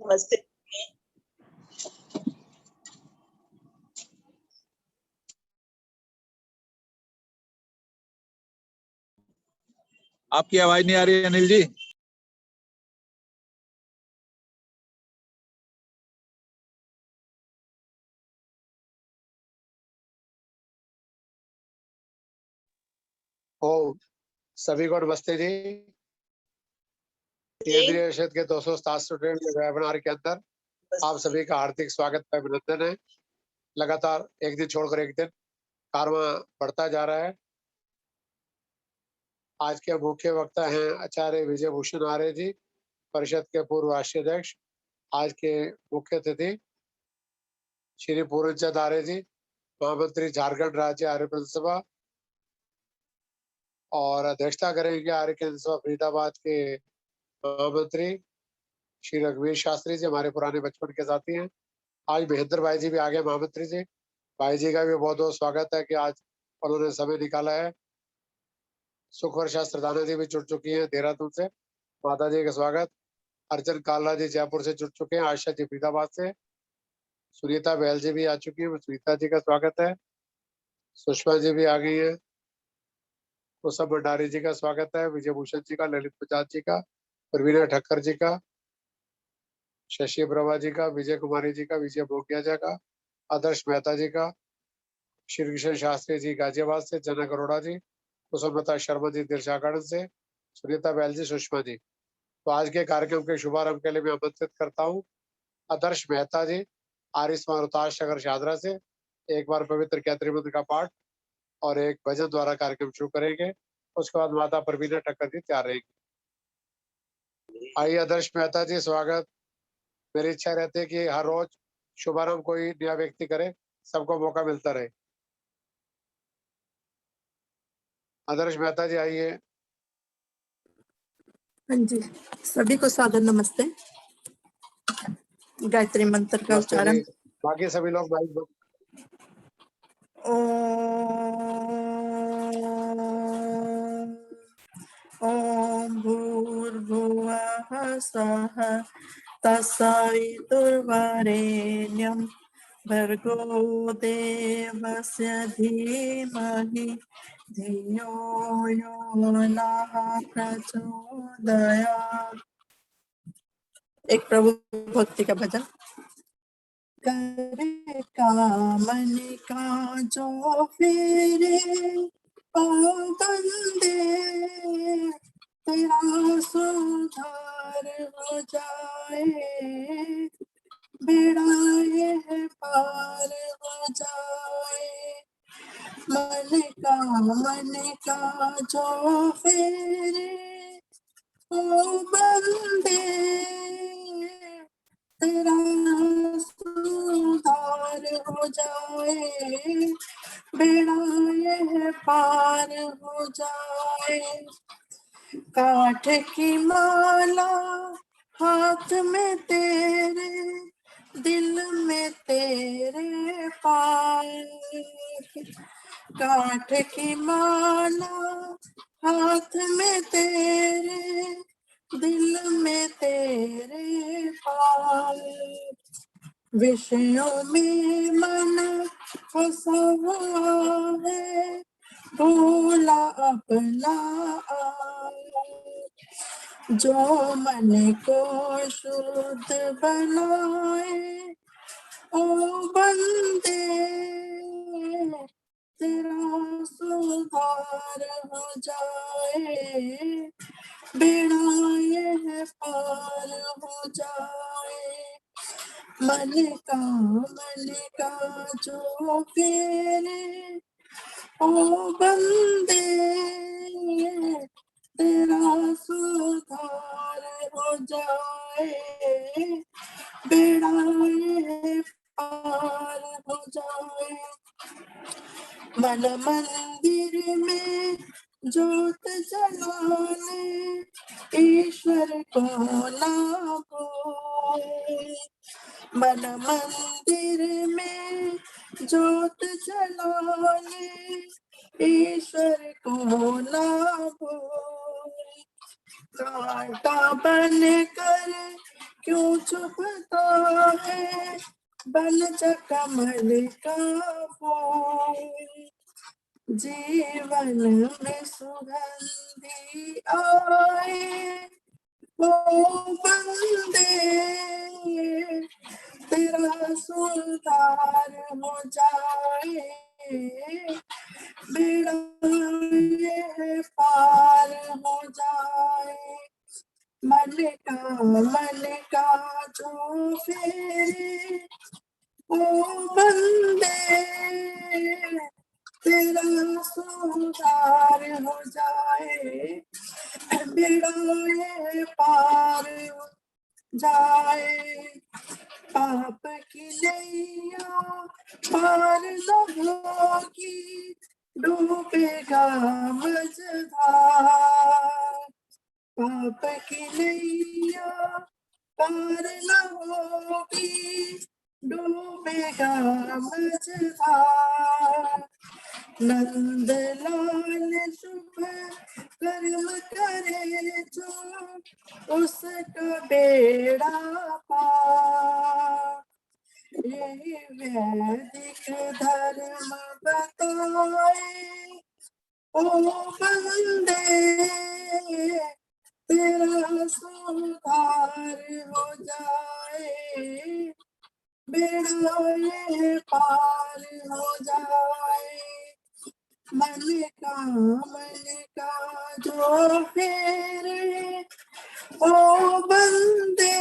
नमस्ते। आपकी आवाज नहीं आ रही है अनिल जी। सभी को नमस्ते जी। केंद्रीय परिषद के 207 स्टूडेंट के वेबिनार के अंदर आप सभी का हार्दिक स्वागत है, अभिनंदन है। लगातार एक दिन छोड़कर एक दिन कारवां बढ़ता जा रहा है। आज के मुख्य वक्ता हैं आचार्य विजय भूषण आर्य जी, परिषद के पूर्व राष्ट्रीय अध्यक्ष। आज के मुख्य अतिथि श्री पूर्णचंद आर्य जी, महामंत्री झारखंड राज्य आर्य विधानसभा, और अध्यक्षता करेंगे आर्य केंद्र सभा फरीदाबाद के महामंत्री श्री रघुवीर शास्त्री जी, हमारे पुराने बचपन के साथी हैं। आज महेंद्र भाई जी भी आ गए, महामंत्री जी। भाई जी का भी बहुत बहुत स्वागत है कि आज उन्होंने समय निकाला है। सुखवर शास्त्र दाना जी भी जुड़ चुकी हैं देहरादून से, माता जी का स्वागत। अर्जन काला जी जयपुर से जुड़ चुके हैं, आशा जी फरीदाबाद से, सुनीता बहल जी भी आ चुकी है, सुनीता जी का स्वागत है। सुषमा जी भी आ गई है, कुसुम भंडारी जी का स्वागत है, विजय भूषण जी का, ललित बजाज जी का, प्रवीणा ठक्कर जी का, शशि प्रभा जी का, विजय कुमारी जी का, विजय भोटिया जी का, आदर्श मेहता जी का, श्री कृष्ण शास्त्री जी गाजियाबाद से, जनक अरोड़ा जी, कुसुमलता शर्मा जी दिलशागढ़ से, सुनीता बैल जी, सुषमा जी। तो आज के कार्यक्रम के शुभारंभ के लिए मैं आमंत्रित करता हूँ आदर्श मेहता जी, आरिस्मा रोहताश नगर शादरा से। एक बार पवित्र गायत्री मंत्र का पाठ और एक भजन द्वारा कार्यक्रम शुरू करेंगे। उसके बाद माता प्रवीणा ठक्कर जी तैयार रहेंगी। आइए आदर्श मेहता जी, स्वागत। मेरी इच्छा रहती है कि हर रोज शुभारंभ कोई नया व्यक्ति करे, सबको मौका मिलता रहे। आदर्श मेहता जी आइए। हाँ जी, सभी को सादर नमस्ते। गायत्री मंत्र का उच्चारण। बाकी सभी लोग माइक ओम भूर्भुवः स्वः तत्सवितुर्वरेण्यं भर्गो देवस्य धीमहि धियो यो नः प्रचोदयात्। एक प्रभु भक्ति का भजन। करे कामन का जो फेरे पाबंदे, तेरा सुधार हो जाए, बेड़ा यह पार हो जाए। मन का जो फेरे पाबंदे, तेरा सुधार हो जाए, बेड़ा यह पार हो जाए। काठ की माला हाथ में तेरे, दिल में तेरे पार। काठ की माला हाथ में तेरे, दिल में तेरे पार। विषयों में मन फंसा हुआ है, भोला अपना जो मन को शुद्ध बनाए। ओ बंदे, तेरा सुधार हो जाए, बेड़ा यह पार हो जाए। मन का जो फेरे, ओ बंदे, तेरा सुधार हो जाए, बेड़ा यह पार हो जाए। मन मंदिर में जोत जलाने, ईश्वर को ना भूले। मन मंदिर में जोत जलाने, ईश्वर को ना भूले। कांटा बन कर क्यों क्यों चुपता है बन जा कमल का फूल। जीवन में सुगंधी आए वो बंदे तेरा सुल्तान हो जाए। बेड़ा ये पार हो जाए। मन का जो फेरे ओ बंदे तेरा सुधार हो जाए। बेड़ा ये पार हो जाए। पाप की नैया पार न होगी डूबेगा मझधार। पाप की नैया पार न होगी डूबेगा मझधार। नंद लाल शुभ कर्म करे जो उसका बेड़ा पार। यही वैदिक धर्म बताए ओ बंदे तेरा सुधार हो जाए। बेड़ा ये पार हो जाए। मन का जो फेरे ओ बंदे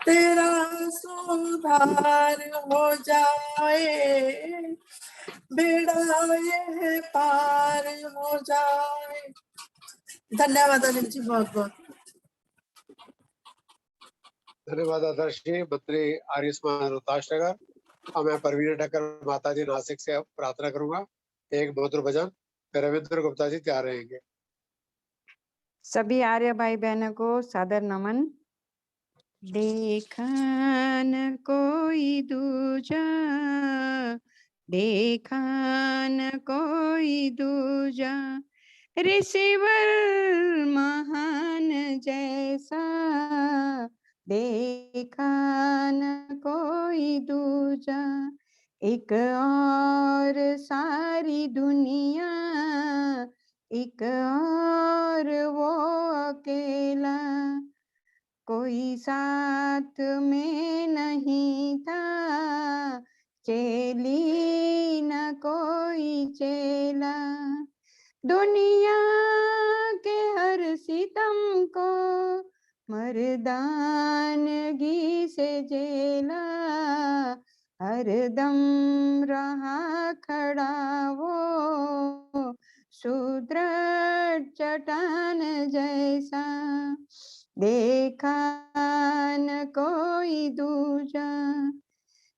तेरा सुधार हो जाए। बेड़ा ये पार हो जाए। धन्यवाद अनिल जी, बहुत बहुत धन्यवाद आदर्श जी। मंत्री आर्यमान रोहताश नगर। अब मैं परवीन ठक्कर माता जी नासिक से प्रार्थना करूंगा। एक मधुर भजन रविंद्र गुप्ता जी तैयार रहेंगे। सभी आर्य भाई बहनों को सादर नमन। देखा न कोई दूजा, देखा न कोई दूजा, ऋषिवर महान जैसा, देखा न कोई दूजा। एक और सारी दुनिया, एक और वो अकेला, कोई साथ में नहीं था, चेली न कोई चेला। दुनिया के हर सितम को मर्दानगी से झेला, हरदम रहा खड़ा वो सुदृढ़ चट्टान जैसा। देखा न कोई दूजा,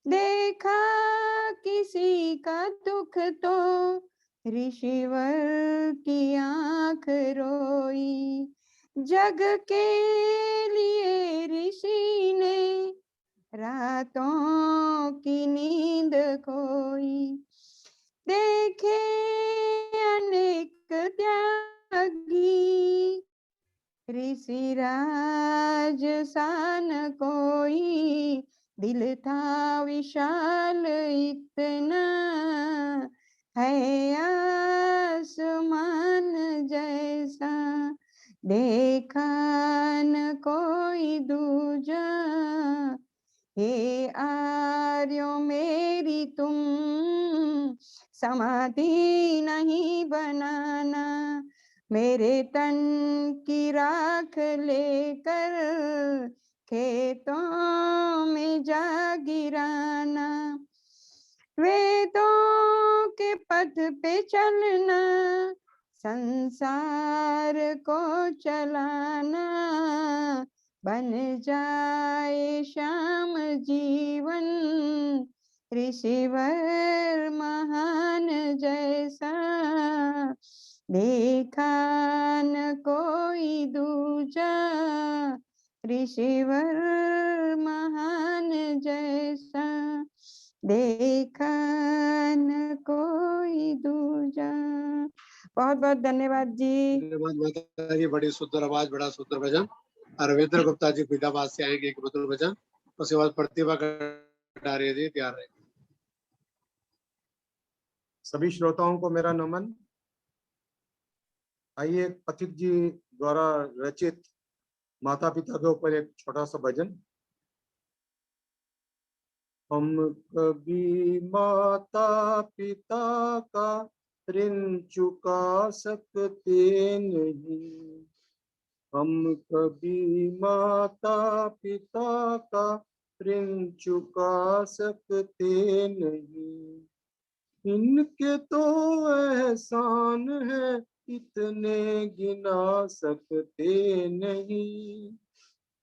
देखा किसी का दुख तो ऋषिवर की आंख रोई। जग के लिए ऋषि ने रातों की नींद खोई। देखे अनेक त्यागी, ऋषिराज सान कोई। दिल था विशाल इतना, है आसमान जैसा। देखा न कोई दूजा, हे आर्यों मेरी तुम समाधि नहीं बनाना। मेरे तन की राख लेकर खेतों में जा गिराना। वेदों के पथ पे चलना, संसार को चलाना। बन जाए श्याम जीवन ऋषिवर महान जैसा। देखा न कोई दूजा, ऋषिवर महान जैसा। देखा न कोई दूजा। बहुत बहुत धन्यवाद जी। धन्यवाद माता जी, बड़ी सुंदर आवाज, बड़ा सुंदर भजन। रविंद्र गुप्ता जी फरीदाबाद से आएंगे एक मधुर भजन। उसके बाद प्रतिभा कटारिया जी तैयार रहे। सभी श्रोताओं को मेरा नमन। आइए पथिक जी द्वारा रचित माता पिता के ऊपर एक छोटा सा भजन। हम कभी माता पिता का ऋण चुका सकते नहीं, हम कभी माता पिता का ऋण चुका सकते नहीं, इनके तो एहसान है इतने गिना सकते नहीं,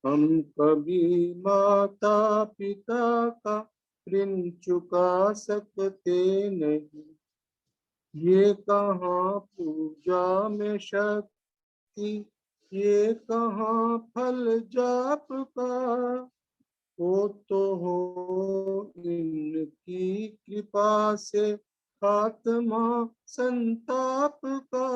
हम कभी माता पिता का ऋण चुका सकते नहीं, ये कहाँ पूजा में शक्ति, ये कहाँ फल जाप का, वो तो हो इनकी कृपा से आत्मा संताप का,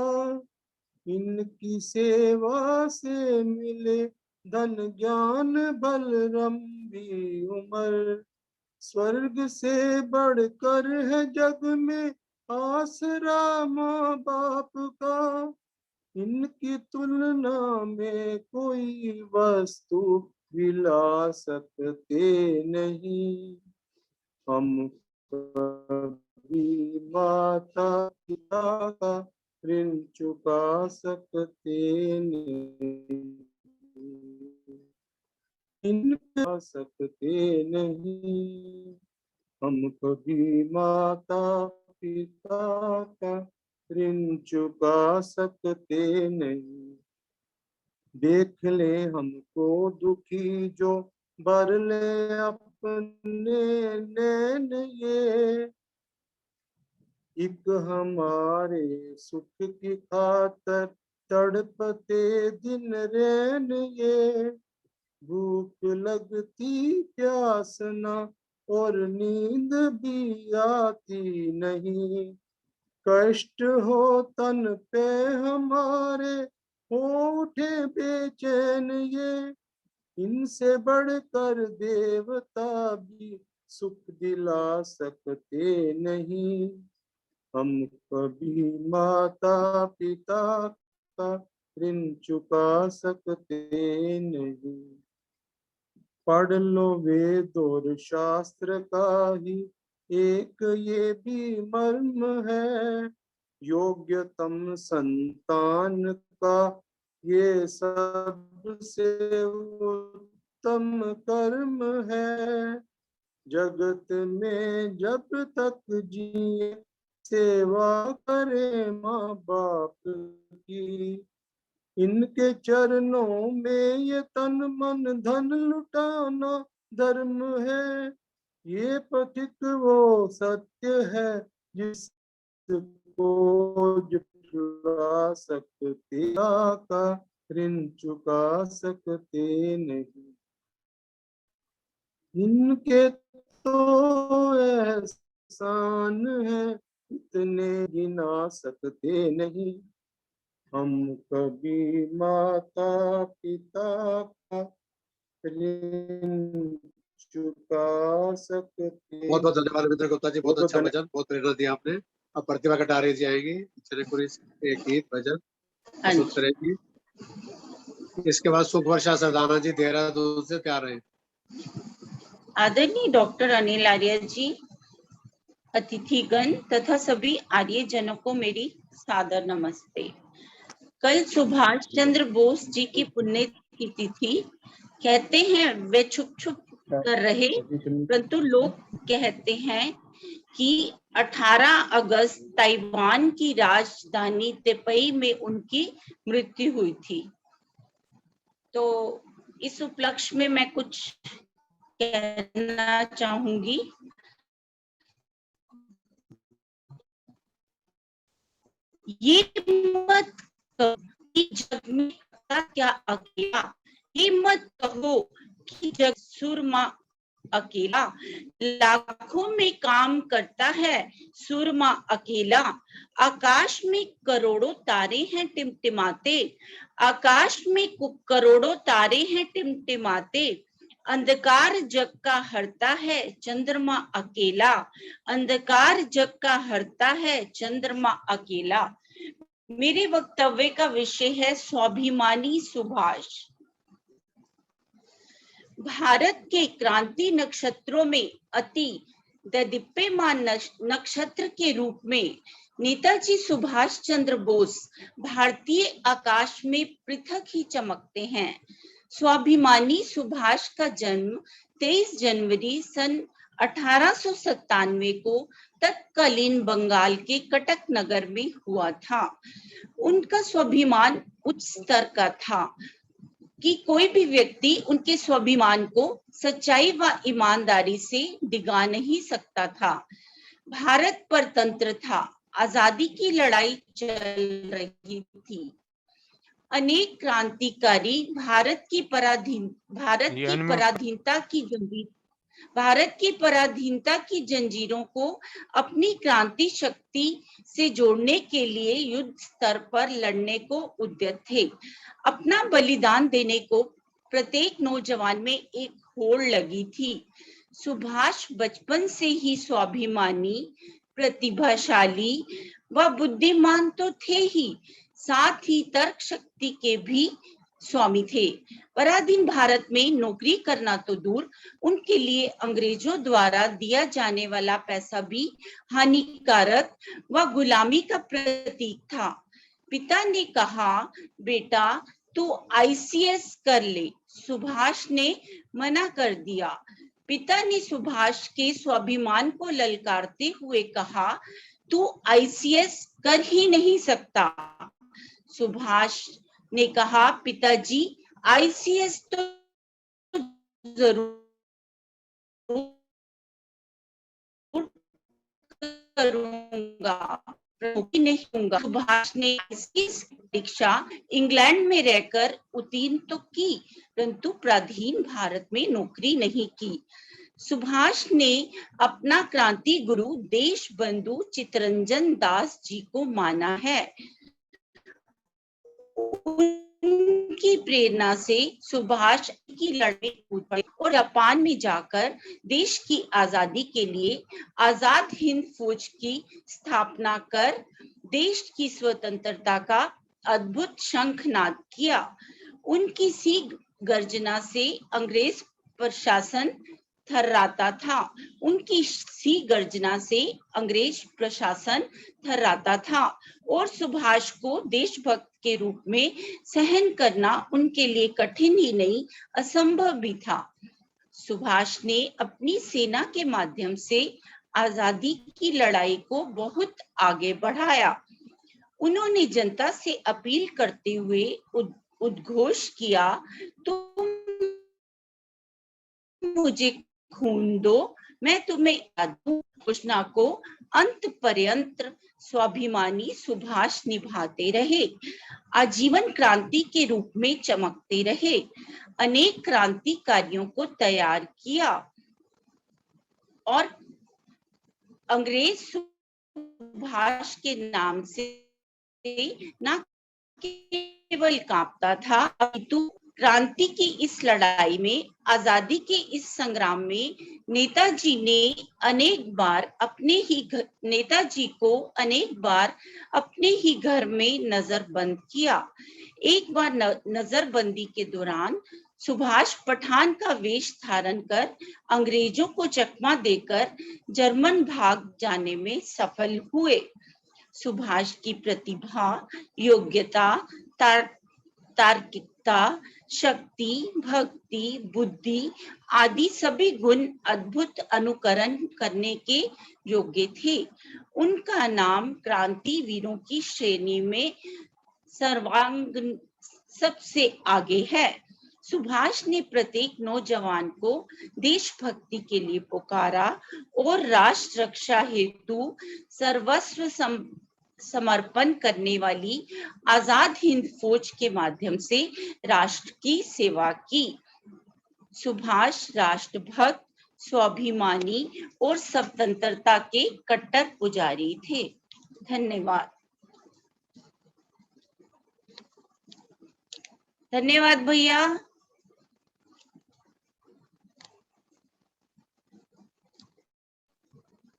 इनकी सेवा से मिले धन ज्ञान बल लंबी उम्र, स्वर्ग से बढ़कर है जग में आसरा माँ बाप का, इनकी तुलना में कोई वस्तु दिला सकते नहीं, हम कभी माता पिता का ऋण चुका सकते नहीं, इनका सकते नहीं, हम कभी माता पिता का ऋण चुका सकते नहीं, देख ले हमको दुखी जो भर ले अपने नैन ये, एक हमारे सुख की खातर तड़पते दिन रैन ये, भूख लगती प्यास ना और नींद भी आती नहीं, कष्ट हो तन पे हमारे हो उठे बेचैन ये, इनसे बढ़कर देवता भी सुख दिला सकते नहीं, हम कभी माता पिता का ऋण चुका सकते नहीं, पढ़ लो वेद और शास्त्र का ही एक ये भी मर्म है, योग्यतम संतान का ये सबसे उत्तम कर्म है, जगत में जब तक जिए सेवा करे माँ बाप की, इनके चरणों में ये तन मन धन लुटाना धर्म है, ये पथिक वो सत्य है जिसको झुठला सकते का ऋण चुका सकते नहीं, इनके तो एहसान है इतने गिना सकते नहीं, हम कभी माता पिता का ऋण चुका सकते। बहुत बहुत धन्यवाद रविंद्र गुप्ता जी, बहुत अच्छा भजन, बहुत प्रेरणा दिया आपने। अब प्रतिभा कटारिया जी आएंगी चनेपुरी से एक गीत भजन प्रस्तुत करेंगी। इसके बाद सुखवर्षा सरदाना जी देहरादून से तैयार रहे। आदरणीय डॉक्टर अनिल आर्य जी, अतिथिगण तथा सभी आर्य जनों को मेरी सादर नमस्ते। कल सुभाष चंद्र बोस जी की पुण्यतिथि थी। कहते हैं वे छुप छुप कर रहे, परंतु लोग कहते हैं कि 18 अगस्त ताइवान की राजधानी ताइपेई में उनकी मृत्यु हुई थी। तो इस उपलक्ष्य में मैं कुछ कहना चाहूंगी। ये मत कहो कि जग में क्या अकेला, ये मत कहो कि जग सुरमा अकेला, लाखों में काम करता है सूरमा अकेला, आकाश में करोड़ों तारे हैं टिमटिमाते, आकाश में करोड़ों तारे हैं टिमटिमाते, अंधकार जग का हरता है चंद्रमा अकेला, अंधकार जग का हरता है चंद्रमा अकेला। मेरे वक्तव्य का विषय है स्वाभिमानी सुभाष। भारत के क्रांति नक्षत्रों में अति दीप्यमान नक्षत्र के रूप में नेताजी सुभाष चंद्र बोस भारतीय आकाश में पृथक ही चमकते हैं। स्वाभिमानी सुभाष का जन्म 23 जनवरी सन 1897 को तत्कालीन बंगाल के कटक नगर में हुआ था। उनका स्वाभिमान उच्च स्तर का था कि कोई भी व्यक्ति उनके स्वाभिमान को सच्चाई व ईमानदारी से डिगा नहीं सकता था। भारत परतंत्र था, आजादी की लड़ाई चल रही थी। अनेक क्रांतिकारी भारत की पराधीनता की जंजीरों को अपनी क्रांति शक्ति से जोड़ने के लिए युद्ध स्तर पर लड़ने को उद्यत थे। अपना बलिदान देने को प्रत्येक नौजवान में एक होड़ लगी थी। सुभाष बचपन से ही स्वाभिमानी, प्रतिभाशाली व बुद्धिमान तो थे ही, साथ ही तर्क शक्ति के भी स्वामी थे। पराधीन भारत में नौकरी करना तो दूर, उनके लिए अंग्रेजों द्वारा दिया जाने वाला पैसा भी हानिकारक व गुलामी का प्रतीक था। पिता ने कहा, बेटा तू ICS कर ले। सुभाष ने मना कर दिया। पिता ने सुभाष के स्वाभिमान को ललकारते हुए कहा, तू ICS कर ही नहीं सकता। सुभाष ने कहा, पिताजी ICS तो जरूर करूंगा, नहीं होगा। सुभाष ने ICS परीक्षा इंग्लैंड में रहकर उत्तीर्ण तो की, परंतु पराधीन भारत में नौकरी नहीं की। सुभाष ने अपना क्रांति गुरु देश बंधु चित्तरंजन दास जी को माना है। उनकी प्रेरणा से सुभाष की लड़ाई कूद पड़े और जापान में जाकर देश की आजादी के लिए आजाद हिंद फौज की स्थापना कर देश की स्वतंत्रता का अद्भुत शंखनाद किया। उनकी सी गर्जना से अंग्रेज प्रशासन थर्राता था। उनकी सी गर्जना से अंग्रेज प्रशासन थर्राता था और सुभाष को देशभक्त के रूप में सहन करना उनके लिए कठिन ही नहीं, असंभव भी था। सुभाष ने अपनी सेना के माध्यम से आजादी की लड़ाई को बहुत आगे बढ़ाया। उन्होंने जनता से अपील करते हुए उद्घोष किया, तुम मुझे खून दो, मैं तुम्हें घोषणा को अंत पर्यंत स्वाभिमानी सुभाष निभाते रहे। आजीवन क्रांति के रूप में चमकते रहे। अनेक क्रांतिकारियों को तैयार किया और अंग्रेज सुभाष के नाम से न केवल कांपता था, अपितु क्रांति की इस लड़ाई में, आजादी के इस संग्राम में नेताजी को अनेक बार अपने ही घर में नजरबंद किया। एक बार नजरबंदी के दौरान सुभाष पठान का वेश धारण कर अंग्रेजों को चकमा देकर जर्मन भाग जाने में सफल हुए। सुभाष की प्रतिभा, योग्यता, तार्किकता, शक्ति, भक्ति, बुद्धि आदि सभी गुण अद्भुत अनुकरण करने के योग्य थे। उनका नाम क्रांति वीरों की श्रेणी में सर्वांग सबसे आगे है। सुभाष ने प्रत्येक नौजवान को देशभक्ति के लिए पुकारा और राष्ट्र रक्षा हेतु सर्वस्व समर्पण करने वाली आजाद हिंद फौज के माध्यम से राष्ट्र की सेवा की। सुभाष राष्ट्रभक्त, स्वाभिमानी और स्वतंत्रता के कट्टर पुजारी थे। धन्यवाद। धन्यवाद भैया।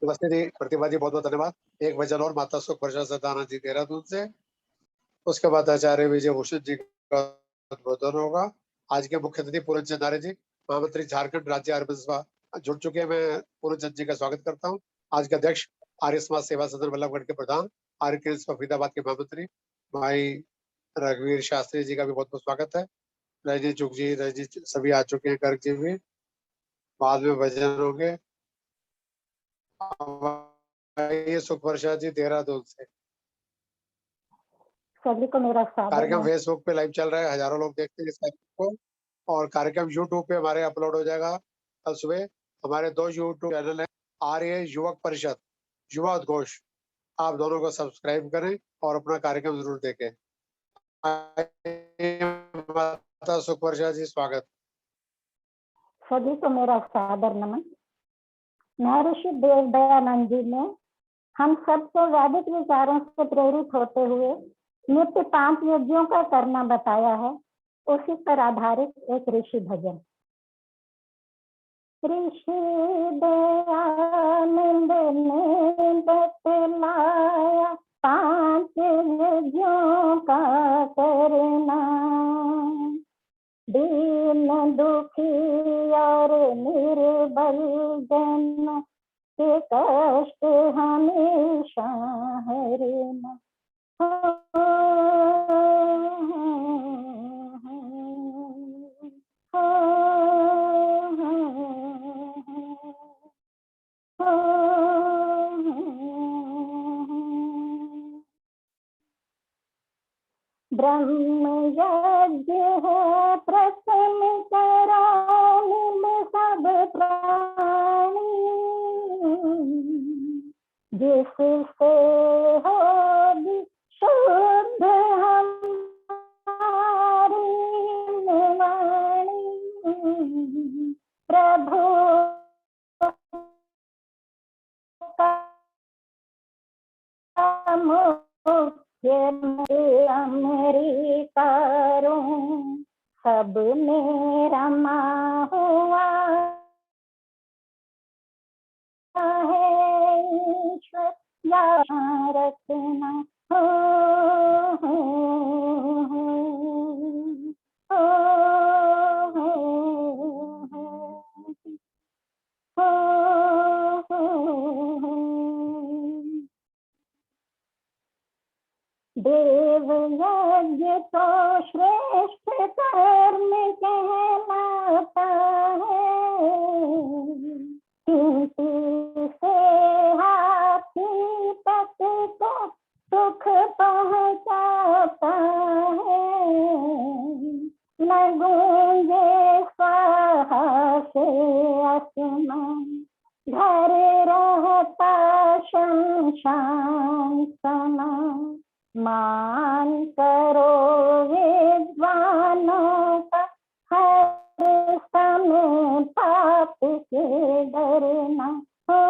नमस्ते जी, प्रतिभा जी, बहुत बहुत धन्यवाद। एक भजन और माता सुख वर्षा सदानंद जी देहरादून से, उसके बाद आचार्य विजय भूषण जी का उद्बोधन होगा। आज के मुख्य अतिथि पूरन चंद आर्य जी, महामंत्री झारखंड राज्य आर्य सभा जुड़ चुके हैं। मैं पूरन चंद जी का स्वागत करता हूँ। आज के अध्यक्ष आर्य समाज सेवा सदन बल्लभगढ़ के प्रधान, आर्य केंद्र फरीदाबाद के महामंत्री भाई रघुवीर शास्त्री जी का भी बहुत बहुत स्वागत है। रजनीश चुग जी, रजनीश सभी आ चुके हैं। गर्ग जी भी बाद में भजन होंगे। सुख वर्षा जी देहरादून से। सभी को मेरा कार्यक्रम सादर फेसबुक पे लाइव चल रहा है, हजारों लोग देखते हैं इस कार्यक्रम को, और कार्यक्रम यूट्यूब पे हमारे अपलोड हो जाएगा कल सुबह। हमारे 2 यूट्यूब चैनल है, आर्य युवक परिषद, युवा उद्घोष। आप दोनों को सब्सक्राइब करें और अपना कार्यक्रम जरूर देखें। माता सुख वर्षा जी, स्वागत। सभी को मेरा सादर नमन। महर्षि देव दयानंद जी ने हम सबको वैदिक विचारों से प्रेरित होते हुए नित्य 5 यज्ञों का करना बताया है। उसी पर आधारित एक ऋषि भजन। ऋषि दयानंद ने बतलाया 5 यज्ञों का करना, दीन दुखी और निर्बल जन के कष्ट हमेशा हरना। ब्रह्म यज्ञ है प्रथम करानिल सब प्राणी, जिससे होगी शुद्ध हमारी वाणी। प्रभु का मुख्य अमेरिकारों सब में रमा हुआ है ईश्वर या रखना। हो हो हो हो हो हो। देव यज्ञ तो श्रेष्ठ कर्म कहलाता है, किसी से हाथी तक को सुख पहुंचाता है। न गूंजे स्वाहा से आसमान, घर रहता शमशान समान। मान करो विद्वानों का हर समय पाप से डरना। हो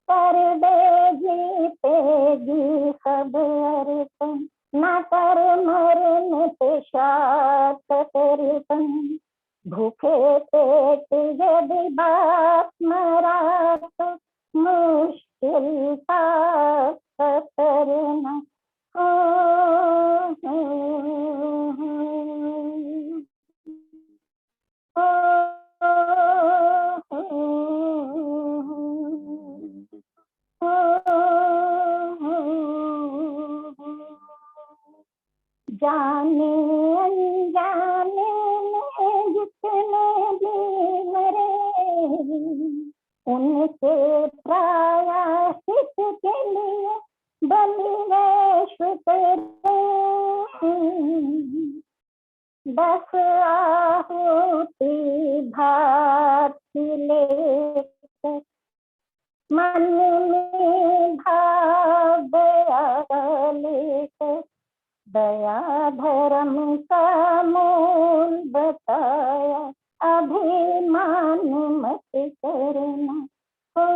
कर देगी तेगी सब अर्पण, न कर मरन पेशाब कर्तन। भूखे पेट यदि बाप मरा तो मुश्किल था करना। जाने अनजाने में जितने भी मरे उनके प्रायश्चित के लिए बलि वैश्व तेरे 10 आहुति भाती लेकर मन में भाव दया लेकर दया धर्म का मूल बताया अभिमान मत करना हो,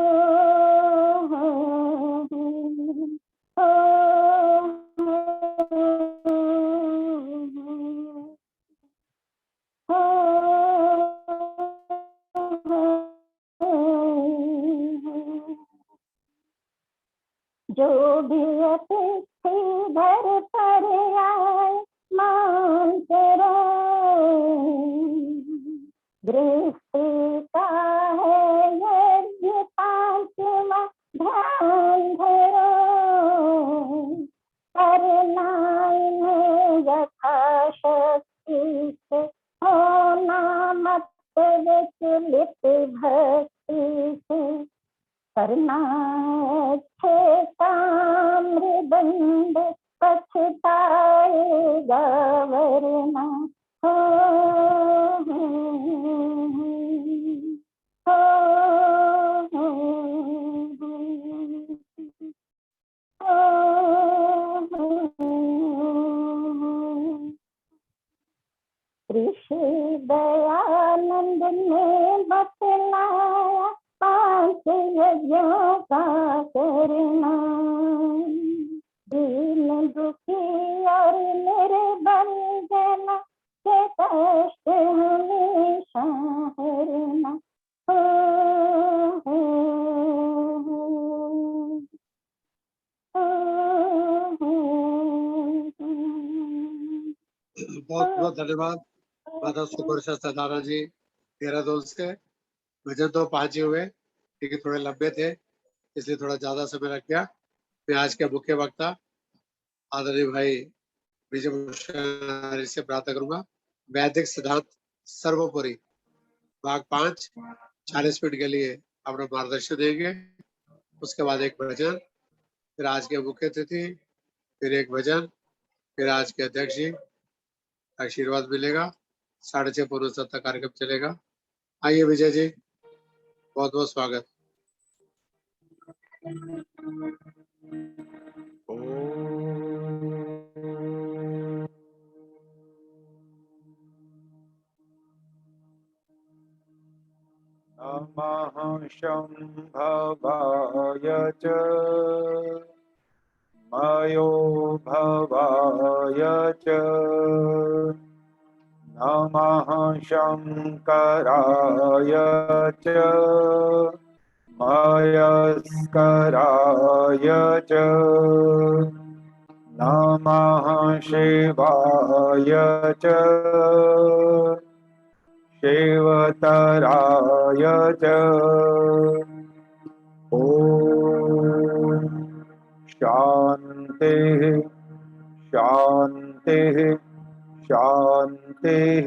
जो भी अतिथि घर पर आए मानते रहो गृहस्थी का है यज्ञ 5वां ध्यान धरो करना इन्हें यथाशक्ति से होना मत विचलित भक्ति से करना अच्छे काम मृदंड पछताएगा वरना हो, ऋषि दयानंद ने बतलाया 5 यज्ञों का करना दीन दुखी और निर्बल जना के कष्ट हमेशा हरना बहुत बहुत धन्यवाद माता सुपर्शा सदारा जी देहरादून से। भजन तो 5 ही हुए लेकिन थोड़े लंबे थे इसलिए थोड़ा ज्यादा समय लग गया। मैं आज के मुख्य वक्ता आदरणीय भाई विजय भूषण से प्रार्थना करूंगा। वैदिक सिद्धांत सर्वोपरि भाग 5 40 मिनट के लिए अपना मार्गदर्शन देंगे। उसके बाद एक भजन, फिर आज के मुख्य अतिथि, फिर एक भजन, फिर आज के अध्यक्ष जी आशीर्वाद मिलेगा। 6:30 पूर्व तक कार्यक्रम चलेगा। आइए विजय जी, बहुत बहुत स्वागत। नमः शंभवाय च मयो भवाय च नमः शंकराय च मयस्कराय च नमः शिवाय च शिवतराय च ॐ शान्तिः शान्तिः शान्तिः।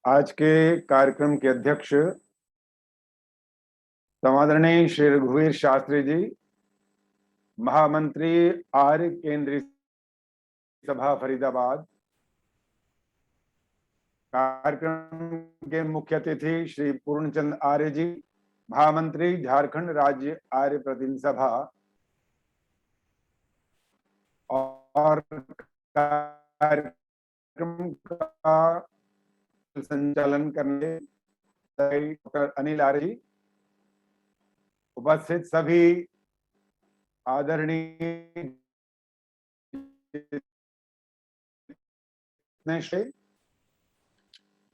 आज के कार्यक्रम के अध्यक्ष समादरणीय श्री रघुवीर शास्त्री जी, महामंत्री आर्य केंद्रीय सभा फरीदाबाद। कार्यक्रम के मुख्य अतिथि श्री पूर्णचंद आर्य जी, महामंत्री झारखंड राज्य आर्य प्रतिनिधि सभा। और कार्यक्रम का संचालन करने डॉक्टर अनिल आर्य जी, उपस्थित सभी आदरणीय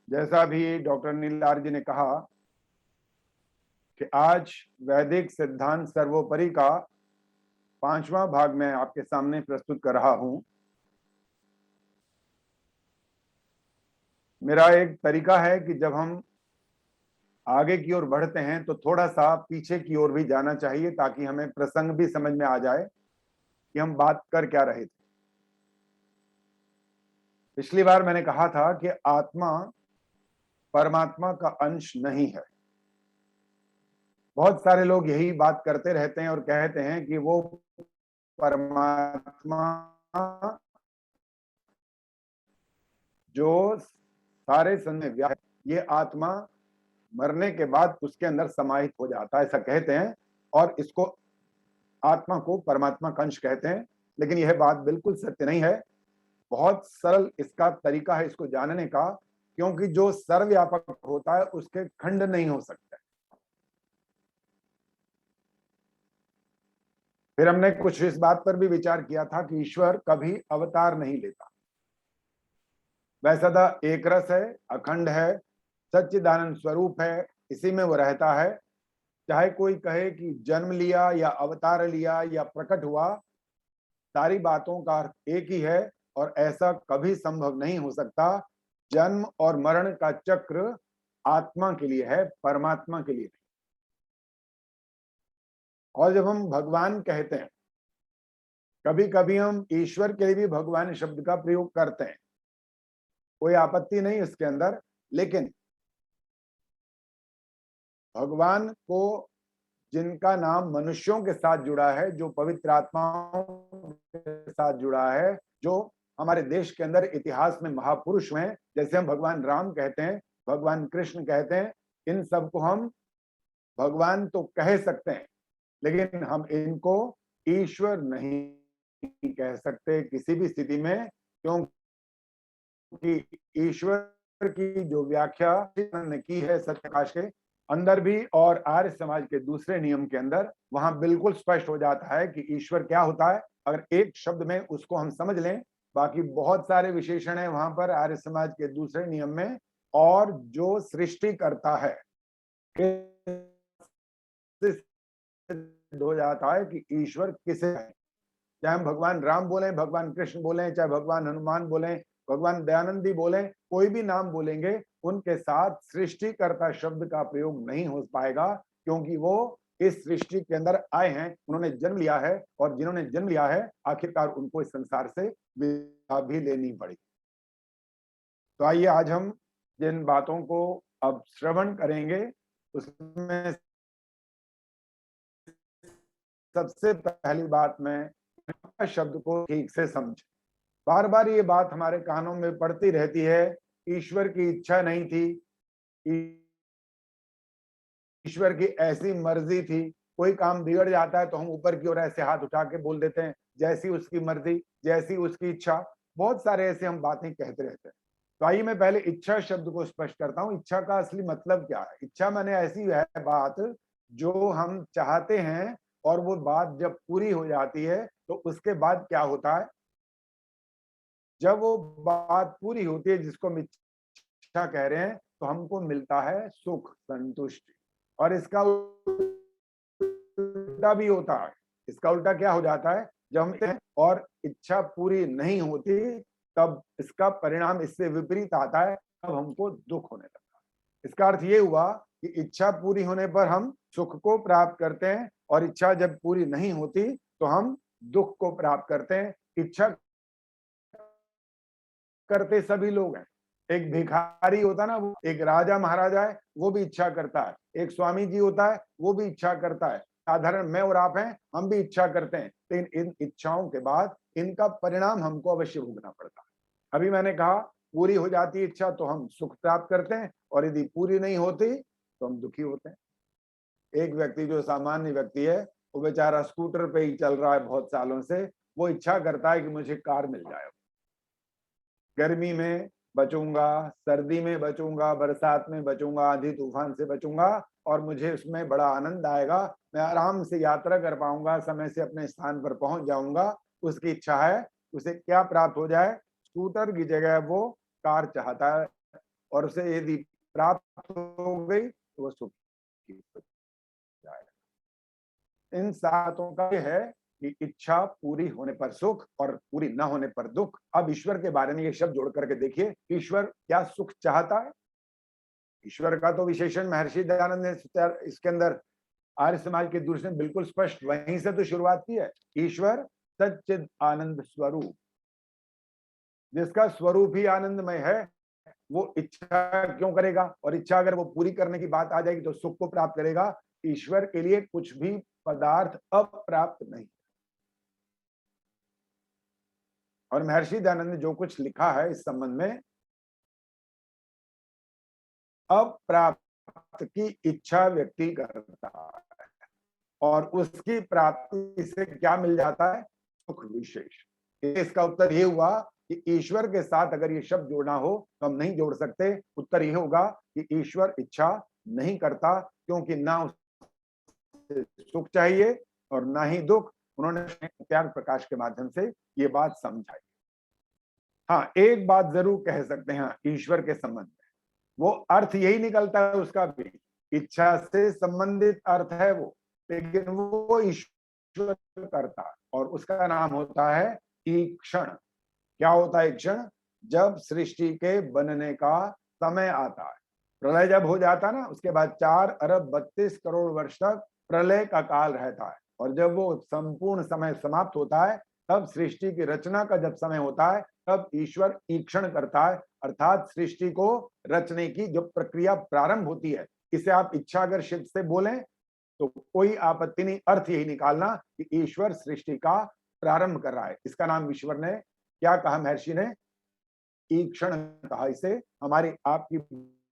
जैसा भी डॉक्टर अनिल आर्य जी ने कहा कि आज वैदिक सिद्धांत सर्वोपरि का 5वां भाग मैं आपके सामने प्रस्तुत कर रहा हूं। मेरा एक तरीका है कि जब हम आगे की ओर बढ़ते हैं तो थोड़ा सा पीछे की ओर भी जाना चाहिए ताकि हमें प्रसंग भी समझ में आ जाए कि हम बात कर क्या रहे थे। पिछली बार मैंने कहा था कि आत्मा परमात्मा का अंश नहीं है। बहुत सारे लोग यही बात करते रहते हैं और कहते हैं कि वो परमात्मा जो सारे संग है, ये आत्मा मरने के बाद उसके अंदर समाहित हो जाता है, ऐसा कहते हैं, और इसको आत्मा को परमात्मा का अंश कहते हैं। लेकिन यह बात बिल्कुल सत्य नहीं है। बहुत सरल इसका तरीका है इसको जानने का, क्योंकि जो सर्वव्यापक होता है उसके खंड नहीं हो सकते। फिर हमने कुछ इस बात पर भी विचार किया था कि ईश्वर कभी अवतार नहीं लेता, वह सदा एक रस है, अखंड है, सच्चिदानंद स्वरूप है, इसी में वो रहता है। चाहे कोई कहे कि जन्म लिया या अवतार लिया या प्रकट हुआ, सारी बातों का अर्थ एक ही है और ऐसा कभी संभव नहीं हो सकता। जन्म और मरण का चक्र आत्मा के लिए है, परमात्मा के लिए नहीं। और जब हम भगवान कहते हैं, कभी कभी हम ईश्वर के लिए भी भगवान शब्द का प्रयोग करते हैं, कोई आपत्ति नहीं इसके अंदर। लेकिन भगवान को जिनका नाम मनुष्यों के साथ जुड़ा है, जो पवित्र आत्माओं के साथ जुड़ा है, जो हमारे देश के अंदर इतिहास में महापुरुष हैं, जैसे हम भगवान राम कहते हैं, भगवान कृष्ण कहते हैं, इन सबको हम भगवान तो कह सकते हैं, लेकिन हम इनको ईश्वर नहीं कह सकते किसी भी स्थिति में, क्योंकि ईश्वर की जो व्याख्या ने की है सत्यप्रकाश के अंदर भी और आर्य समाज के दूसरे नियम के अंदर, वहां बिल्कुल स्पष्ट हो जाता है कि ईश्वर क्या होता है। अगर एक शब्द में उसको हम समझ लें, बाकी बहुत सारे विशेषण है वहां पर आर्य समाज के दूसरे नियम में। और जो सृष्टि करता है हो जाता है कि ईश्वर किसे है। चाहे हम भगवान राम बोले, भगवान कृष्ण बोले, चाहे भगवान हनुमान बोले, भगवान दयानंदी बोले, कोई भी नाम बोलेंगे, उनके साथ सृष्टिकर्ता शब्द का प्रयोग नहीं हो पाएगा, क्योंकि वो इस सृष्टि के अंदर आए हैं, उन्होंने जन्म लिया है, और जिन्होंने जन्म लिया है आखिरकार उनको इस संसार से विदा भी लेनी पड़ी। तो आइए आज हम जिन बातों को अब श्रवण करेंगे उसमें सबसे पहली बात में शब्द को ठीक से समझ। बार बार ये बात हमारे कानों में पड़ती रहती है, ईश्वर की इच्छा नहीं थी, ईश्वर की ऐसी मर्जी थी। कोई काम बिगड़ जाता है तो हम ऊपर की ओर ऐसे हाथ उठा के बोल देते हैं, जैसी उसकी मर्जी, जैसी उसकी इच्छा। बहुत सारे ऐसे हम बातें कहते रहते हैं। तो आइए मैं पहले इच्छा शब्द को स्पष्ट करता हूं। इच्छा का असली मतलब क्या है? इच्छा माने ऐसी है बात जो हम चाहते हैं, और वो बात जब पूरी हो जाती है तो उसके बाद क्या होता है? जब वो बात पूरी होती है, जिसको हम इच्छा कह रहे हैं, तो हमको मिलता है सुख, संतुष्टि। और इसका उल्टा भी होता है। इसका उल्टा क्या हो जाता है? जब हम और इच्छा पूरी नहीं होती, तब इसका परिणाम इससे विपरीत आता है, तब हमको दुख होने लगता है। इसका अर्थ ये हुआ कि इच्छा पूरी होने पर हम सुख को प्राप्त करते हैं, और इच्छा जब पूरी नहीं होती तो हम दुख को प्राप्त करते हैं। इच्छा करते सभी लोग हैं। एक भिखारी होता ना, वो एक राजा महाराजा है, वो भी इच्छा करता है। एक स्वामी जी होता है, वो भी इच्छा करता है। साधारण मैं और आप हैं, हम भी इच्छा करते हैं, लेकिन इन इच्छाओं के बाद इनका परिणाम हमको अवश्य भोगना पड़ता है। अभी मैंने कहा पूरी हो जाती है इच्छा तो हम सुख प्राप्त करते हैं, और यदि पूरी नहीं होती तो हम दुखी होते हैं। एक व्यक्ति जो सामान्य व्यक्ति है, वो बेचारा स्कूटर पे ही चल रहा है बहुत सालों से, वो इच्छा करता है कि मुझे कार मिल जाए, गर्मी में बचूंगा, सर्दी में बचूंगा, बरसात में बचूंगा, आंधी तूफान से बचूंगा, और मुझे उसमें बड़ा आनंद आएगा, मैं आराम से यात्रा कर पाऊंगा, समय से अपने स्थान पर पहुंच जाऊंगा। उसकी इच्छा है। उसे क्या प्राप्त हो जाए? स्कूटर की जगह वो कार चाहता है, और उसे यदि प्राप्त हो गई तो वो सुखी हो जाएगा। इन सातों का यह है कि इच्छा पूरी होने पर सुख और पूरी न होने पर दुख। अब ईश्वर के बारे में ये शब्द जोड़ करके देखिए, ईश्वर क्या सुख चाहता है? ईश्वर का तो विशेषण महर्षि दयानंद ने इसके अंदर आर्य समाज के दूसरे बिल्कुल स्पष्ट वहीं से तो शुरुआत की है। ईश्वर सच्चिद आनंद स्वरूप, जिसका स्वरूप ही आनंदमय है, वो इच्छा क्यों करेगा? और इच्छा अगर वो पूरी करने की बात आ जाएगी तो सुख को प्राप्त करेगा। ईश्वर के लिए कुछ भी पदार्थ अप्राप्त नहीं। और महर्षि दयानंद ने जो कुछ लिखा है इस संबंध में, अप्राप्त की इच्छा व्यक्ति करता है और उसकी प्राप्ति से क्या मिल जाता है? सुख विशेष। इसका उत्तर ये हुआ कि ईश्वर के साथ अगर ये शब्द जोड़ना हो तो हम नहीं जोड़ सकते। उत्तर ये होगा कि ईश्वर इच्छा नहीं करता, क्योंकि ना उसे सुख चाहिए और ना ही दुख। उन्होंने त्याग प्रकाश के माध्यम से ये बात समझाई। हाँ, एक बात जरूर कह सकते हैं ईश्वर के संबंध में, वो अर्थ यही निकलता है उसका भी, इच्छा से संबंधित अर्थ है वो, लेकिन वो ईश्वर करता है और उसका नाम होता है ईक्षण। क्या होता है ईक्षण? जब सृष्टि के बनने का समय आता है, प्रलय जब हो जाता है ना, उसके बाद 4 अरब 32 करोड़ वर्ष तक प्रलय का काल रहता है, और जब वो संपूर्ण समय समाप्त होता है तब सृष्टि की रचना का जब समय होता है तब ईश्वर ईक्षण करता है, अर्थात सृष्टि को रचने की जो प्रक्रिया प्रारंभ होती है। इसे आप इच्छा अगर शिव से बोलें तो कोई आपत्ति नहीं, अर्थ यही निकालना कि ईश्वर सृष्टि का प्रारंभ कर रहा है। इसका नाम ईश्वर ने क्या कहा? महर्षि ने ईक्षण कहा। इसे हमारी आपकी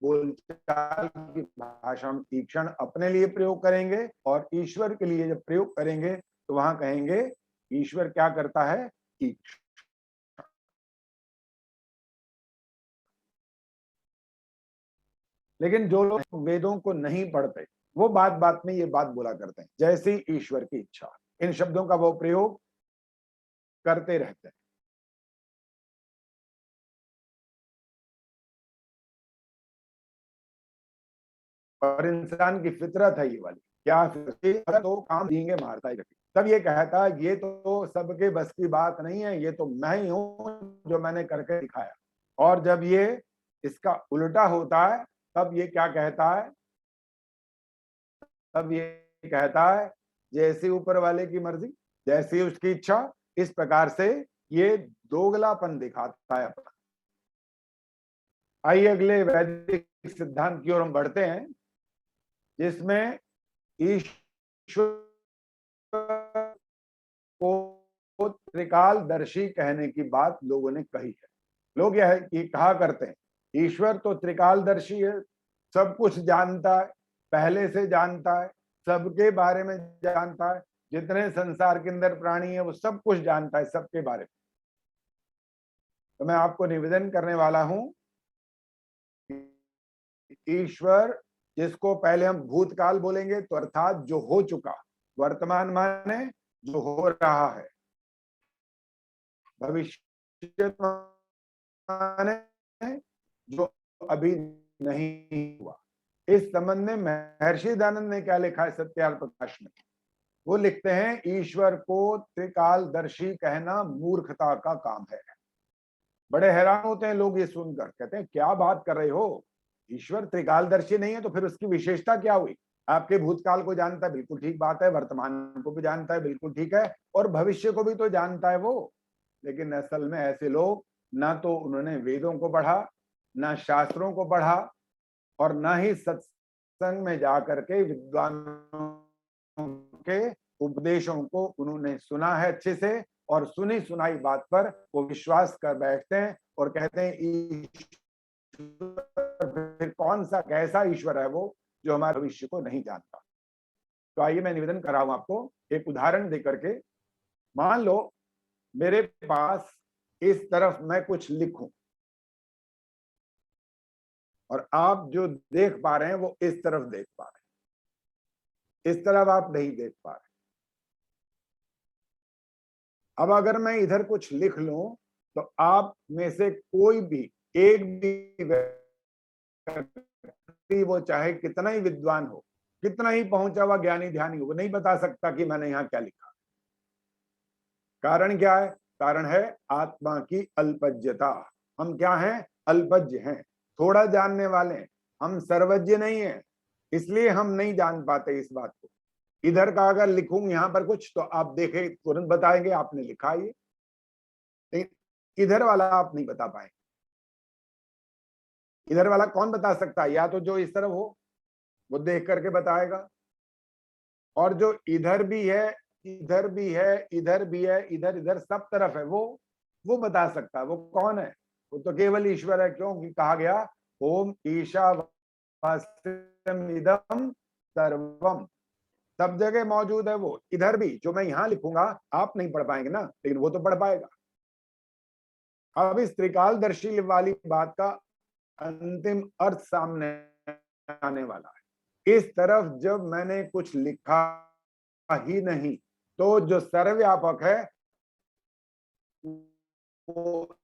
बोलचाल की भाषा में ईक्षण अपने लिए प्रयोग करेंगे, और ईश्वर के लिए जब प्रयोग करेंगे तो वहां कहेंगे ईश्वर क्या करता है? ईक्षण। लेकिन जो लोग वेदों को नहीं पढ़ते वो बात बात में ये बात बोला करते हैं, जैसी ईश्वर की इच्छा, इन शब्दों का वो प्रयोग करते रहते हैं। और इंसान की फितरत है ये वाली, क्या तो काम देंगे मारता है। तब ये कहता है ये तो सबके बस की बात नहीं है, ये तो मैं ही हूं जो मैंने करके दिखाया। और जब ये इसका उल्टा होता है तब ये क्या कहता है? तब ये कहता है जैसी ऊपर वाले की मर्जी, जैसी उसकी इच्छा। इस प्रकार से ये दोगलापन दिखाता है अपना। आइए अगले वैदिक सिद्धांत की ओर हम बढ़ते हैं, जिसमें ईश्वर को त्रिकालदर्शी कहने की बात लोगों ने कही है। लोग यह कहा करते हैं ईश्वर तो त्रिकालदर्शी है, सब कुछ जानता है, पहले से जानता है, सबके बारे में जानता है, जितने संसार के अंदर प्राणी है वो सब कुछ जानता है, सबके बारे में। तो मैं आपको निवेदन करने वाला हूं, ईश्वर जिसको पहले हम भूतकाल बोलेंगे तो अर्थात जो हो चुका, वर्तमान माने जो हो रहा है, भविष्य माने जो अभी नहीं हुआ। इस संबंध में महर्षि दयानंद ने क्या लिखा है सत्यार्थ प्रकाश में? वो लिखते हैं ईश्वर को त्रिकालदर्शी कहना मूर्खता का काम है। बड़े हैरान होते हैं लोग ये सुनकर, कहते हैं क्या बात कर रहे हो, ईश्वर त्रिकालदर्शी नहीं है तो फिर उसकी विशेषता क्या हुई? आपके भूतकाल को जानता है, बिल्कुल ठीक बात है, वर्तमान को भी जानता है, बिल्कुल ठीक है, और भविष्य को भी तो जानता है वो। लेकिन असल में ऐसे लोग ना तो उन्होंने वेदों को पढ़ा, ना शास्त्रों को पढ़ा, और ना ही सत्संग में जाकर के विद्वानों के उपदेशों को उन्होंने सुना है अच्छे से, और सुनी सुनाई बात पर वो विश्वास कर बैठते हैं और कहते हैं फिर कौन सा कैसा ईश्वर है वो जो हमारे भविष्य को नहीं जानता। तो आइए मैं निवेदन कर रहा हूं आपको एक उदाहरण देकर के। मान लो मेरे पास इस तरफ मैं कुछ लिखूं और आप जो देख पा रहे हैं वो इस तरफ देख पा रहे हैं, इस तरफ आप नहीं देख पा रहे। अब अगर मैं इधर कुछ लिख लूं तो आप में से कोई भी एक भी व्यक्ति, वो चाहे कितना ही विद्वान हो, कितना ही पहुंचा हुआ ज्ञानी ध्यानी हो, वो नहीं बता सकता कि मैंने यहां क्या लिखा। कारण क्या है? कारण है आत्मा की अल्पज्यता। हम क्या हैं? अल्पज्य हैं, थोड़ा जानने वाले हैं, हम सर्वज्ञ नहीं है, इसलिए हम नहीं जान पाते इस बात को। इधर का अगर लिखूं यहाँ पर कुछ तो आप देखें तुरंत बताएंगे आपने लिखा ये, लेकिन इधर वाला आप नहीं बता पाएंगे। इधर वाला कौन बता सकता है? या तो जो इस तरफ हो वो देख करके बताएगा, और जो इधर भी है, इधर भी है, इधर भी है, इधर इधर सब तरफ है, वो बता सकता है। वो कौन है? वो तो केवल ईश्वर है। क्योंकि कहा गया ओम ईशावास्यम इदम सर्वम, सब जगह मौजूद है वो। इधर भी जो मैं यहां लिखूंगा आप नहीं पढ़ पाएंगे ना, लेकिन वो तो पढ़ पाएगा। अब इस त्रिकालदर्शी वाली बात का अंतिम अर्थ सामने आने वाला है। इस तरफ जब मैंने कुछ लिखा ही नहीं तो जो सर्वव्यापक है वो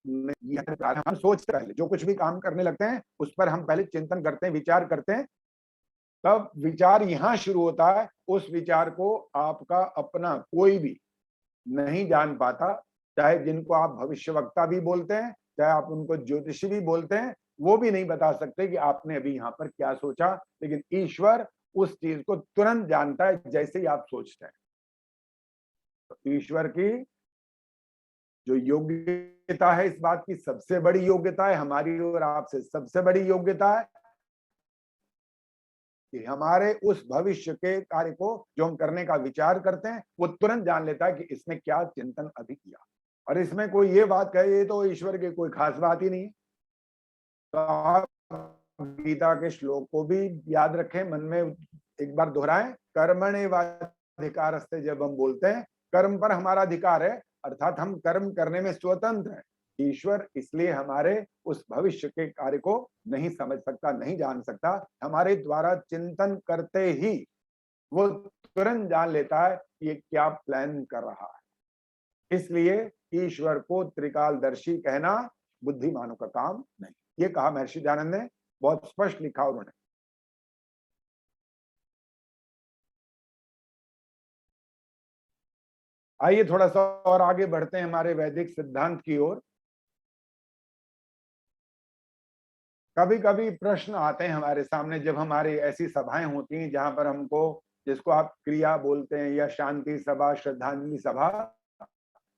पर हम सोचते पहले, जो कुछ भी काम करने लगते हैं उस पर हम पहले चिंतन करते हैं, विचार करते हैं, तब विचार यहां शुरू होता है। उस विचार को आपका अपना कोई भी नहीं जान पाता, चाहे जिनको आप भविष्यवक्ता भी बोलते हैं, चाहे आप उनको ज्योतिषी भी बोलते हैं, वो भी नहीं बता सकते कि आपने अभी यहाँ पर क्या सोचा। लेकिन ईश्वर उस चीज को तुरंत जानता है जैसे ही आप सोचते हैं। तो ईश्वर की जो योग्यता है, इस बात की सबसे बड़ी योग्यता है, हमारी और आपसे सबसे बड़ी योग्यता है कि हमारे उस भविष्य के कार्य को जो हम करने का विचार करते हैं वो तुरंत जान लेता है कि इसने क्या चिंतन अभी किया। और इसमें कोई ये बात कहे ये तो ईश्वर की कोई खास बात ही नहीं है। तो आप गीता के श्लोक को भी याद रखें, मन में एक बार दोहराएं। कर्मण्येवाधिकारस्ते जब हम बोलते हैं, कर्म पर हमारा अधिकार है, अर्थात हम कर्म करने में स्वतंत्र हैं। ईश्वर इसलिए हमारे उस भविष्य के कार्य को नहीं समझ सकता, नहीं जान सकता। हमारे द्वारा चिंतन करते ही वो तुरंत जान लेता है कि ये क्या प्लान कर रहा है। इसलिए ईश्वर को त्रिकालदर्शी कहना बुद्धिमानों का काम नहीं। ये कहा महर्षि दयानंद ने, बहुत स्पष्ट लिखा उन्होंने। आइए थोड़ा सा और आगे बढ़ते हैं हमारे वैदिक सिद्धांत की ओर। कभी कभी प्रश्न आते हैं हमारे सामने जब हमारी ऐसी सभाएं होती हैं जहां पर हमको, जिसको आप क्रिया बोलते हैं या शांति सभा, श्रद्धांजलि सभा,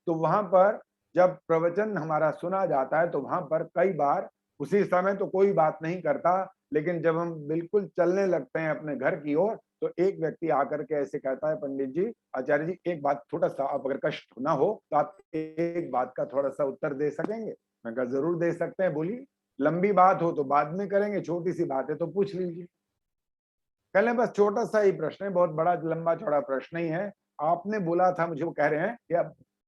तो वहां पर जब प्रवचन हमारा सुना जाता है तो वहां पर कई बार उसी समय तो कोई बात नहीं करता, लेकिन जब हम बिल्कुल चलने लगते हैं अपने घर की ओर तो एक व्यक्ति आकर के ऐसे कहता है, पंडित जी, आचार्य जी, एक बात, थोड़ा सा आप अगर कष्ट ना हो तो आप एक बात का थोड़ा सा उत्तर दे सकेंगे? मैं कहा जरूर दे सकते हैं, बोलिए। लंबी बात हो तो बाद में करेंगे, छोटी सी बात है तो पूछ लीजिए। पहले बस छोटा सा ही प्रश्न है, बहुत बड़ा लंबा चौड़ा प्रश्न नहीं है। आपने बोला था, मुझे वो कह रहे हैं कि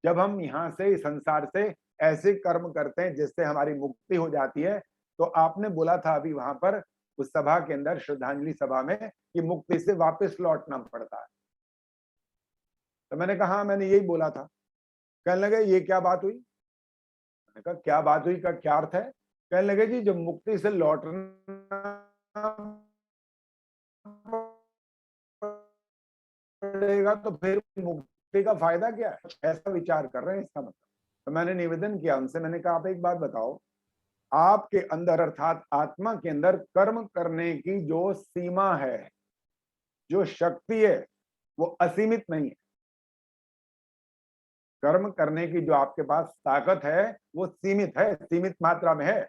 जब हम यहाँ से संसार से ऐसे कर्म करते हैं जिससे हमारी मुक्ति हो जाती है, तो आपने बोला था अभी वहां पर उस सभा के अंदर, श्रद्धांजलि सभा में, कि मुक्ति से वापस लौटना पड़ता है। तो मैंने कहा मैंने यही बोला था। कहने लगे ये क्या बात हुई? मैंने कहा क्या बात हुई का क्या अर्थ है? कहने लगे जी जब मुक्ति से लौटना पड़ेगा तो फिर मुक्ति का फायदा क्या है? ऐसा विचार कर रहे हैं इसका मतलब। तो मैंने निवेदन किया उनसे, मैंने कहा आप एक बात बताओ, आपके अंदर अर्थात आत्मा के अंदर कर्म करने की जो सीमा है, जो शक्ति है, वो असीमित नहीं है। कर्म करने की जो आपके पास ताकत है वो सीमित है, सीमित मात्रा में है।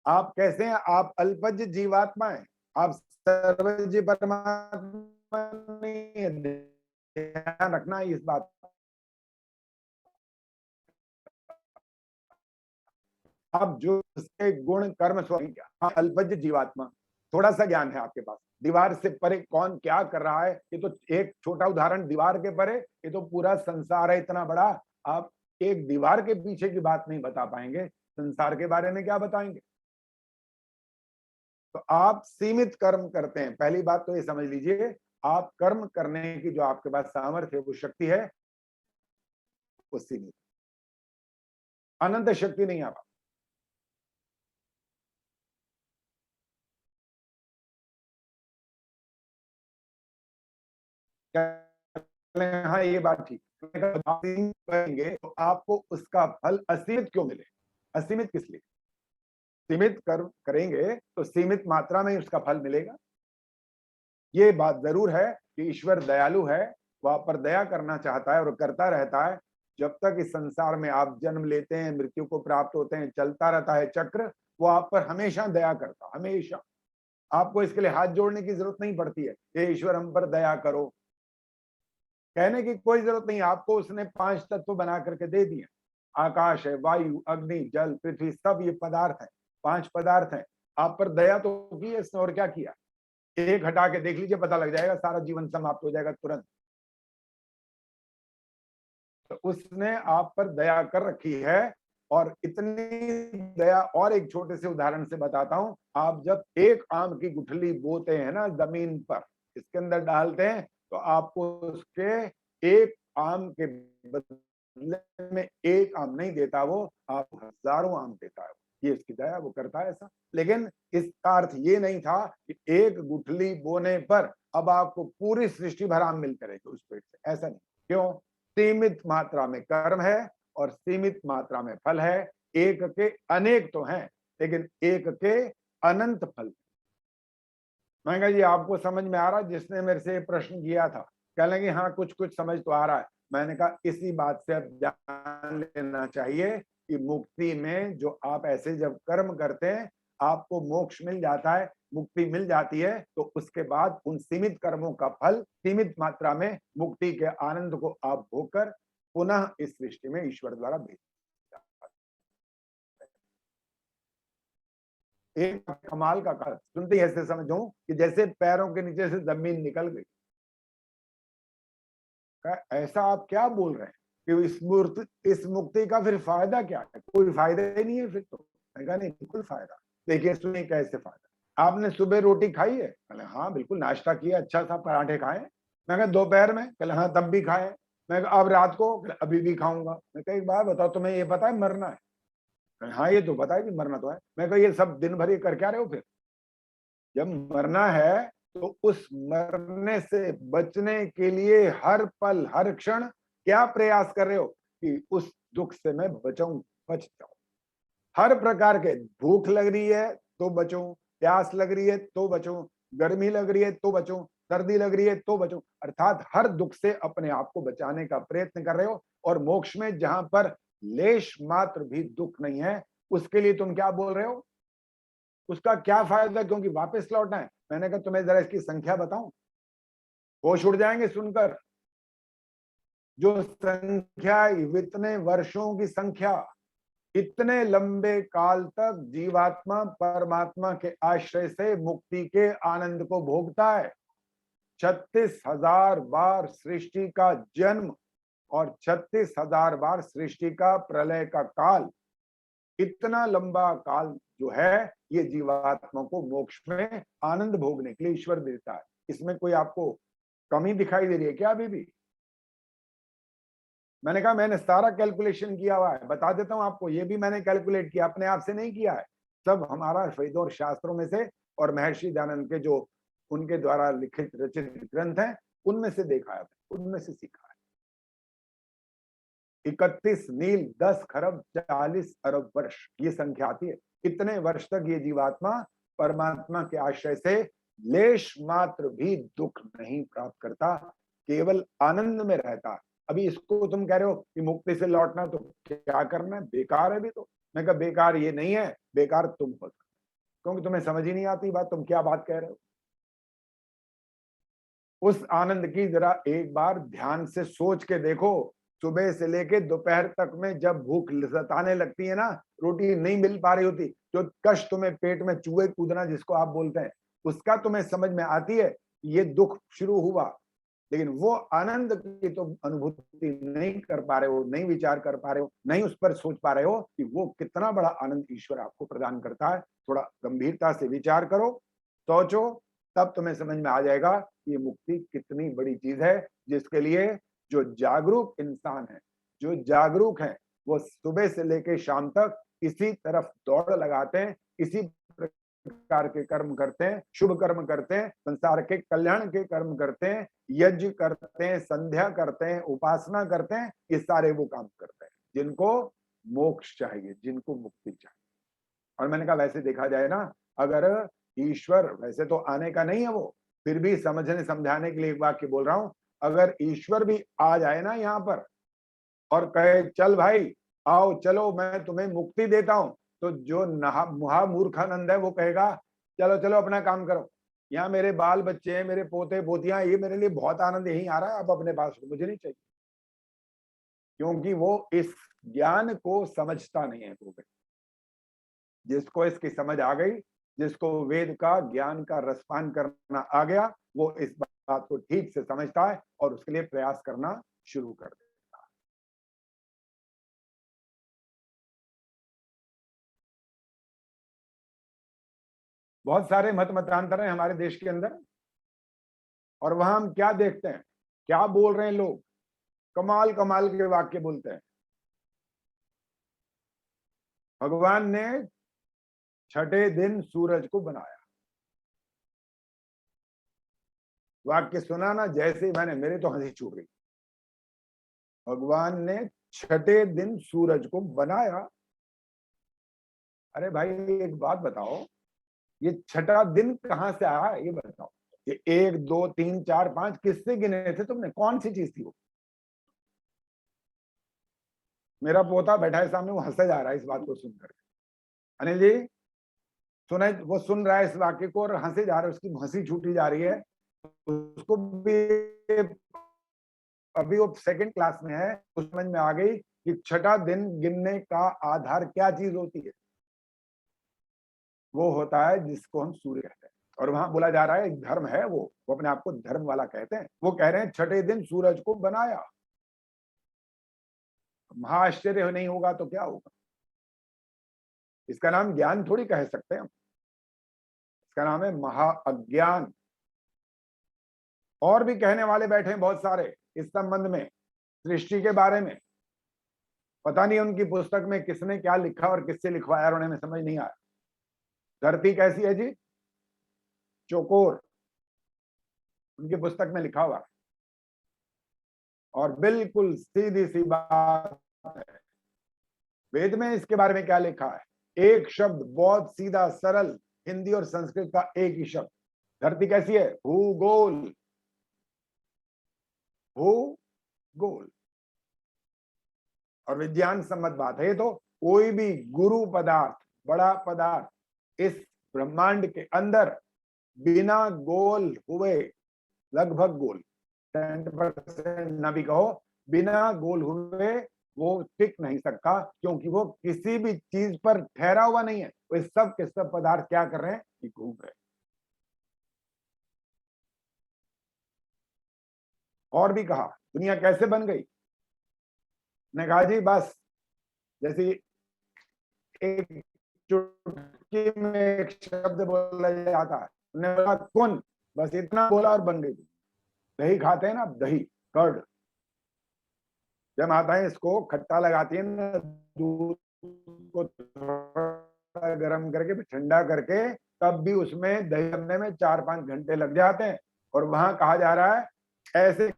आप कैसे हैं? आप अल्पज्य जीवात्मा हैं, आप सर्वज्ञ परमात्मा नहीं है। ध्यान रखना इस बात। आप जो उसके गुण कर्म स्वरूप, अल्पज्य जीवात्मा, थोड़ा सा ज्ञान है आपके पास। दीवार से परे कौन क्या कर रहा है, ये तो एक छोटा उदाहरण, दीवार के परे ये तो पूरा संसार है इतना बड़ा। आप एक दीवार के पीछे की बात नहीं बता पाएंगे, संसार के बारे में क्या बताएंगे? तो आप सीमित कर्म करते हैं। पहली बात तो ये समझ लीजिए, आप कर्म करने की जो आपके पास सामर्थ्य है, वो शक्ति है, वो सीमित, अनंत शक्ति नहीं आप। हाँ ये बात ठीक करेंगे तो आपको उसका फल असीमित क्यों मिले? असीमित किस लिए? सीमित करेंगे तो सीमित मात्रा में उसका फल मिलेगा। ये बात जरूर है कि ईश्वर दयालु है, वह आप पर दया करना चाहता है और करता रहता है। जब तक इस संसार में आप जन्म लेते हैं, मृत्यु को प्राप्त होते हैं, चलता रहता है चक्र, वो आप पर हमेशा दया करता, हमेशा। आपको इसके लिए हाथ जोड़ने की जरूरत नहीं पड़ती है, हे ईश्वर हम पर दया करो, कहने की कोई जरूरत नहीं। आपको उसने 5 तत्व बना करके दे दिए, आकाश है, वायु, अग्नि, जल, पृथ्वी, सब ये पदार्थ है, 5 पदार्थ हैं। आप पर दया तो की है इसने, और क्या किया? एक हटा के देख लीजिए, पता लग जाएगा, सारा जीवन समाप्त हो जाएगा तुरंत। तो उसने आप पर दया कर रखी है। और इतनी दया, और एक छोटे से उदाहरण से बताता हूं। आप जब एक आम की गुठली बोते हैं ना, जमीन पर इसके अंदर डालते हैं, तो आपको उसके एक आम के बदले में एक आम नहीं देता, वो आपको हजारों आम देता है। ये इसकी दया, वो करता है ऐसा। लेकिन इसका अर्थ ये नहीं था कि एक गुठली बोने पर अब आपको पूरी सृष्टि भर आम मिल करेगी उस पेड़ से, ऐसा नहीं। क्यों? सीमित मात्रा में कर्म है और सीमित मात्रा में फल है। एक के अनेक तो हैं, लेकिन एक के अनंत फल। मैं कहा जी आपको समझ में आ रहा? जिसने मेरे से प्रश्न किया था, कह लेंगे हाँ कुछ कुछ समझ तो आ रहा है। मैंने कहा इसी बात से अब जान लेना चाहिए कि मुक्ति में जो आप ऐसे जब कर्म करते हैं, आपको मोक्ष मिल जाता है, मुक्ति मिल जाती है, तो उसके बाद उन सीमित कर्मों का फल सीमित मात्रा में मुक्ति के आनंद को आप भोगकर पुनः इस सृष्टि में ईश्वर द्वारा भेज। एक कमाल का कार्य सुनते ही ऐसे समझो कि जैसे पैरों के नीचे से जमीन निकल गई। ऐसा आप क्या बोल रहे हैं कि इस मुक्ति का फिर फायदा क्या है? कोई फायदा ही नहीं है फिर तो। मैंने कहा नहीं, बिल्कुल फायदा। देखिए सुनिए कैसे फायदा। आपने सुबह रोटी खाई है? कहले हाँ बिल्कुल, नाश्ता किया, अच्छा सा पराठे खाए। मैं कहा दोपहर में? कहले हाँ तब भी खाए। मैं कहा अब रात को? अभी भी खाऊंगा। मैं कहा एक बात बताओ, तुम्हें ये पता है मरना है? हाँ ये तो पता है कि मरना तो है। मैं कहा ये सब दिन भर ये कर क्या रहे हो फिर? जब मरना है तो उस मरने से बचने के लिए हर पल हर क्षण क्या प्रयास कर रहे हो कि उस दुख से मैं बच जाऊं। हर प्रकार के, भूख लग रही है तो बचूं, प्यास लग रही है तो बचूं, गर्मी लग रही है तो बचूं, सर्दी लग रही है तो बचूं। अर्थात हर दुख से अपने आप को बचाने का प्रयत्न कर रहे हो। और मोक्ष में जहां पर लेश मात्र भी दुख नहीं है, उसके लिए तुम क्या बोल रहे हो? उसका क्या फायदा, क्योंकि वापस लौटना है। मैंने कहा तुम्हें जरा इसकी संख्या बताऊं, होश उड़ जाएंगे सुनकर। जो संख्या, इतने वर्षों की संख्या, इतने लंबे काल तक जीवात्मा परमात्मा के आश्रय से मुक्ति के आनंद को भोगता है। 36,000 बार सृष्टि का जन्म और 36,000 बार सृष्टि का प्रलय का काल, इतना लंबा काल जो है, ये जीवात्मा को मोक्ष में आनंद भोगने के लिए ईश्वर देता है। इसमें कोई आपको कमी दिखाई दे रही है क्या अभी भी? मैंने कहा मैंने सारा कैलकुलेशन किया हुआ है, बता देता हूं आपको। ये भी मैंने कैलकुलेट किया, अपने आप से नहीं किया है। सब हमारा वेदों और शास्त्रों में से और महर्षि दयानंद के जो उनके द्वारा लिखित रचित ग्रंथ हैं, उनमें से देखा है, उनमें से सीखा है। 31 नील 10 खरब 40 अरब वर्ष, ये संख्या आती है। इतने वर्ष तक ये जीवात्मा परमात्मा के आश्रय से लेश मात्र भी दुख नहीं प्राप्त करता, केवल आनंद में रहता है। अभी इसको तुम कह रहे हो कि मुक्ति से लौटना तो क्या करना है, बेकार है भी तो। मैं कहा बेकार ये नहीं है, बेकार तुम हो, क्योंकि तुम्हें समझ ही नहीं आती बात, तुम क्या बात कह रहे हो। उस आनंद की जरा एक बार ध्यान से सोच के देखो। सुबह से लेके दोपहर तक में जब भूख सताने लगती है ना, रोटी नहीं मिल पा रही होती, जो कष्ट तुम्हें पेट में चूहे कूदना जिसको आप बोलते हैं, उसका तुम्हें समझ में आती है ये दुख शुरू हुआ, लेकिन वो आनंद की तो अनुभूति नहीं कर पा रहे हो, नहीं विचार कर पा रहे हो, नहीं उस पर सोच पा रहे हो कि वो कितना बड़ा आनंद ईश्वर आपको प्रदान करता है। थोड़ा गंभीरता से विचार करो, सोचो, तब तुम्हें समझ में आ जाएगा ये मुक्ति कितनी बड़ी चीज है, जिसके लिए जो जागरूक इंसान है, जो जागरूक है, वो सुबह से लेकर शाम तक इसी तरफ दौड़ लगाते हैं, इसी प्रकार के कर्म करते हैं, शुभ कर्म करते हैं, संसार के कल्याण के कर्म करते हैं, यज्ञ करते हैं, संध्या करते हैं, उपासना करते हैं, ये सारे वो काम करते हैं जिनको मोक्ष चाहिए, जिनको मुक्ति चाहिए। और मैंने कहा वैसे देखा जाए ना, अगर ईश्वर, वैसे तो आने का नहीं है वो, फिर भी समझने समझाने के लिए एक वाक्य बोल रहा हूं, अगर ईश्वर भी आ जाए ना यहाँ पर और कहे चल भाई आओ चलो मैं तुम्हें मुक्ति देता हूं, तो जो महामूर्खानंद है वो कहेगा चलो चलो अपना काम करो, यहाँ मेरे बाल बच्चे हैं, मेरे पोते पोतियां, ये मेरे लिए बहुत आनंद यहीं आ रहा है, अब अपने पास मुझे नहीं चाहिए। क्योंकि वो इस ज्ञान को समझता नहीं है वो। जिसको इसकी समझ आ गई, जिसको वेद का ज्ञान का रसपान करना आ गया, वो इस बात को ठीक से समझता है और उसके लिए प्रयास करना शुरू कर देता है। बहुत सारे मत मतांतर हैं हमारे देश के अंदर, और वहां हम क्या देखते हैं, क्या बोल रहे हैं लोग, कमाल कमाल के वाक्य बोलते हैं। भगवान ने छठे दिन सूरज को बनाया, वाक्य सुना ना, जैसे ही मैंने, मेरे तो हंसी छूट गई। भगवान ने छठे दिन सूरज को बनाया। अरे भाई एक बात बताओ, ये छठा दिन कहां से आया ये बताओ। ये 1 2 3 4 5 किससे गिने थे तुमने, कौन सी चीज थी वो? मेरा पोता बैठा है सामने, वो हंसे जा रहा है इस बात को सुनकर। अनिल जी सुने, वो सुन रहा है इस वाक्य को और हंसे जा रहा है, उसकी हंसी छूटी जा रही है। उसको भी अभी वो सेकंड क्लास में है, उस समझ में आ गई कि छठा दिन गिनने का आधार क्या चीज होती है। वो होता है जिसको हम सूर्य कहते हैं। और वहां बोला जा रहा है एक धर्म है, वो अपने आप को धर्म वाला कहते हैं, वो कह रहे हैं छठे दिन सूरज को बनाया। महाआश्चर्य नहीं होगा तो क्या होगा? इसका नाम ज्ञान थोड़ी कह सकते हैं हम, इसका नाम है महाअज्ञान। और भी कहने वाले बैठे हैं बहुत सारे इस संबंध में, सृष्टि के बारे में। पता नहीं उनकी पुस्तक में किसने क्या लिखा और किससे लिखवाया, उन्हें में समझ नहीं आया। धरती कैसी है जी? चौकोर, उनकी पुस्तक में लिखा हुआ है। और बिल्कुल सीधी सी बात है, वेद में इसके बारे में क्या लिखा है? एक शब्द, बहुत सीधा सरल, हिंदी और संस्कृत का एक ही शब्द। धरती कैसी है? भूगोल, भूगोल। और विज्ञान सम्मत बात है। तो कोई भी गुरु पदार्थ, बड़ा पदार्थ इस ब्रह्मांड के अंदर बिना गोल हुए, लगभग गोल 10% न भी कहो, बिना गोल हुए वो टिक नहीं सकता, क्योंकि वो किसी भी चीज पर ठहरा हुआ नहीं है। वो सब के सब पदार्थ क्या कर रहे हैं? कि घूम रहे हैं। और भी कहा दुनिया कैसे बन गई? ने कहा जी बस जैसे एक चुटकी में एक शब्द बोला जाता है, उन्होंने बोला कौन, बस इतना बोला और बन गई। दही खाते हैं ना, दही कर्ड, जब माताएं इसको खट्टा लगाती है ना, दूध को थोड़ा गर्म करके फिर ठंडा करके, तब भी उसमें दही बनने में 4-5 घंटे लग जाते हैं। और वहां कहा जा रहा है ऐसे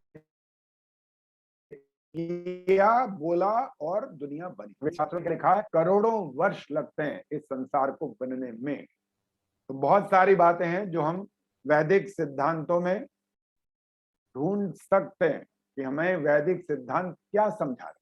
किया, बोला और दुनिया बनी। शास्त्रों के लिखा है करोड़ों वर्ष लगते हैं इस संसार को बनने में। तो बहुत सारी बातें हैं जो हम वैदिक सिद्धांतों में ढूंढ सकते हैं कि हमें वैदिक सिद्धांत क्या समझा रहे,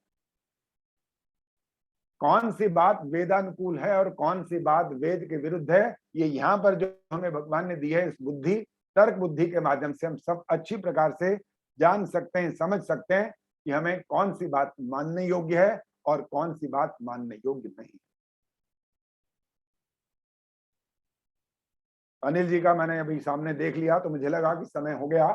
कौन सी बात वेदानुकूल है और कौन सी बात वेद के विरुद्ध है। ये यहाँ पर जो हमें भगवान ने दी है, इस बुद्धि, तर्क बुद्धि के माध्यम से हम सब अच्छी प्रकार से जान सकते हैं, समझ सकते हैं कि हमें कौन सी बात मानने योग्य है और कौन सी बात मानने योग्य नहीं। अनिल जी का मैंने अभी सामने देख लिया तो मुझे लगा कि समय हो गया।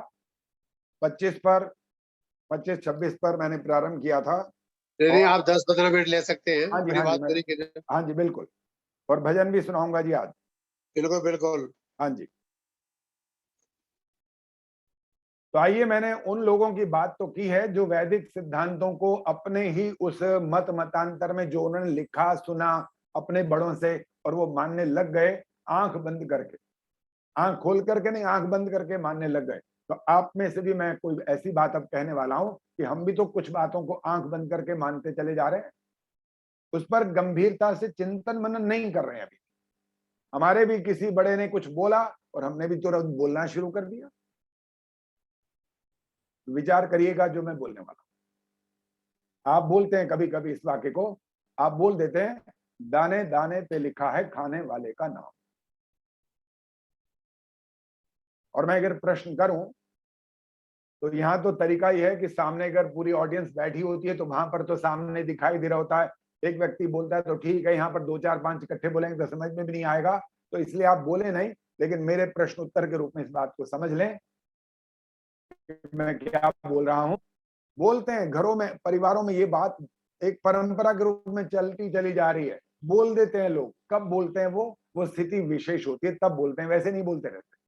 25-26 पर मैंने प्रारंभ किया था। नहीं, आप 10-15 मिनट ले सकते हैं। हाँ जी, पूरी हाँ बात जी, पूरी कीजिए। हाँ जी बिल्कुल, और भजन भी सुनाऊंगा जी आज। बिल्कुल बिल्कुल। हाँ जी। तो आइए, मैंने उन लोगों की बात तो की है जो वैदिक सिद्धांतों को अपने ही उस मत मतांतर में जो उन्होंने लिखा सुना अपने बड़ों से और वो मानने लग गए, आंख बंद करके, आंख खोल करके नहीं, आंख बंद करके मानने लग गए। तो आप में से भी मैं कोई ऐसी बात अब कहने वाला हूं कि हम भी तो कुछ बातों को आंख बंद करके मानते चले जा रहे हैं। उस पर गंभीरता से चिंतन मनन नहीं कर रहे हैं। अभी हमारे भी किसी बड़े ने कुछ बोला और हमने भी तुरंत बोलना शुरू कर दिया। विचार करिएगा जो मैं बोलने वाला हूं। आप बोलते हैं कभी कभी इस वाक्य को, आप बोल देते हैं, दाने दाने पे लिखा है खाने वाले का नाम। और मैं अगर प्रश्न करूं तो यहां तो तरीका यह है कि सामने अगर पूरी ऑडियंस बैठी होती है तो वहां पर तो सामने दिखाई दे रहा होता है। एक व्यक्ति बोलता है तो ठीक है, यहाँ पर 2 4 5 इकट्ठे बोलेंगे तो समझ में भी नहीं आएगा, तो इसलिए आप बोले नहीं, लेकिन मेरे प्रश्न उत्तर के रूप में इस बात को समझ लें कि मैं क्या बोल रहा हूं। बोलते हैं घरों में, परिवारों में, ये बात एक परंपरा के रूप में चलती चली जा रही है। बोल देते हैं लोग। कब बोलते हैं? वो स्थिति विशेष होती है तब बोलते हैं, वैसे नहीं बोलते रहते।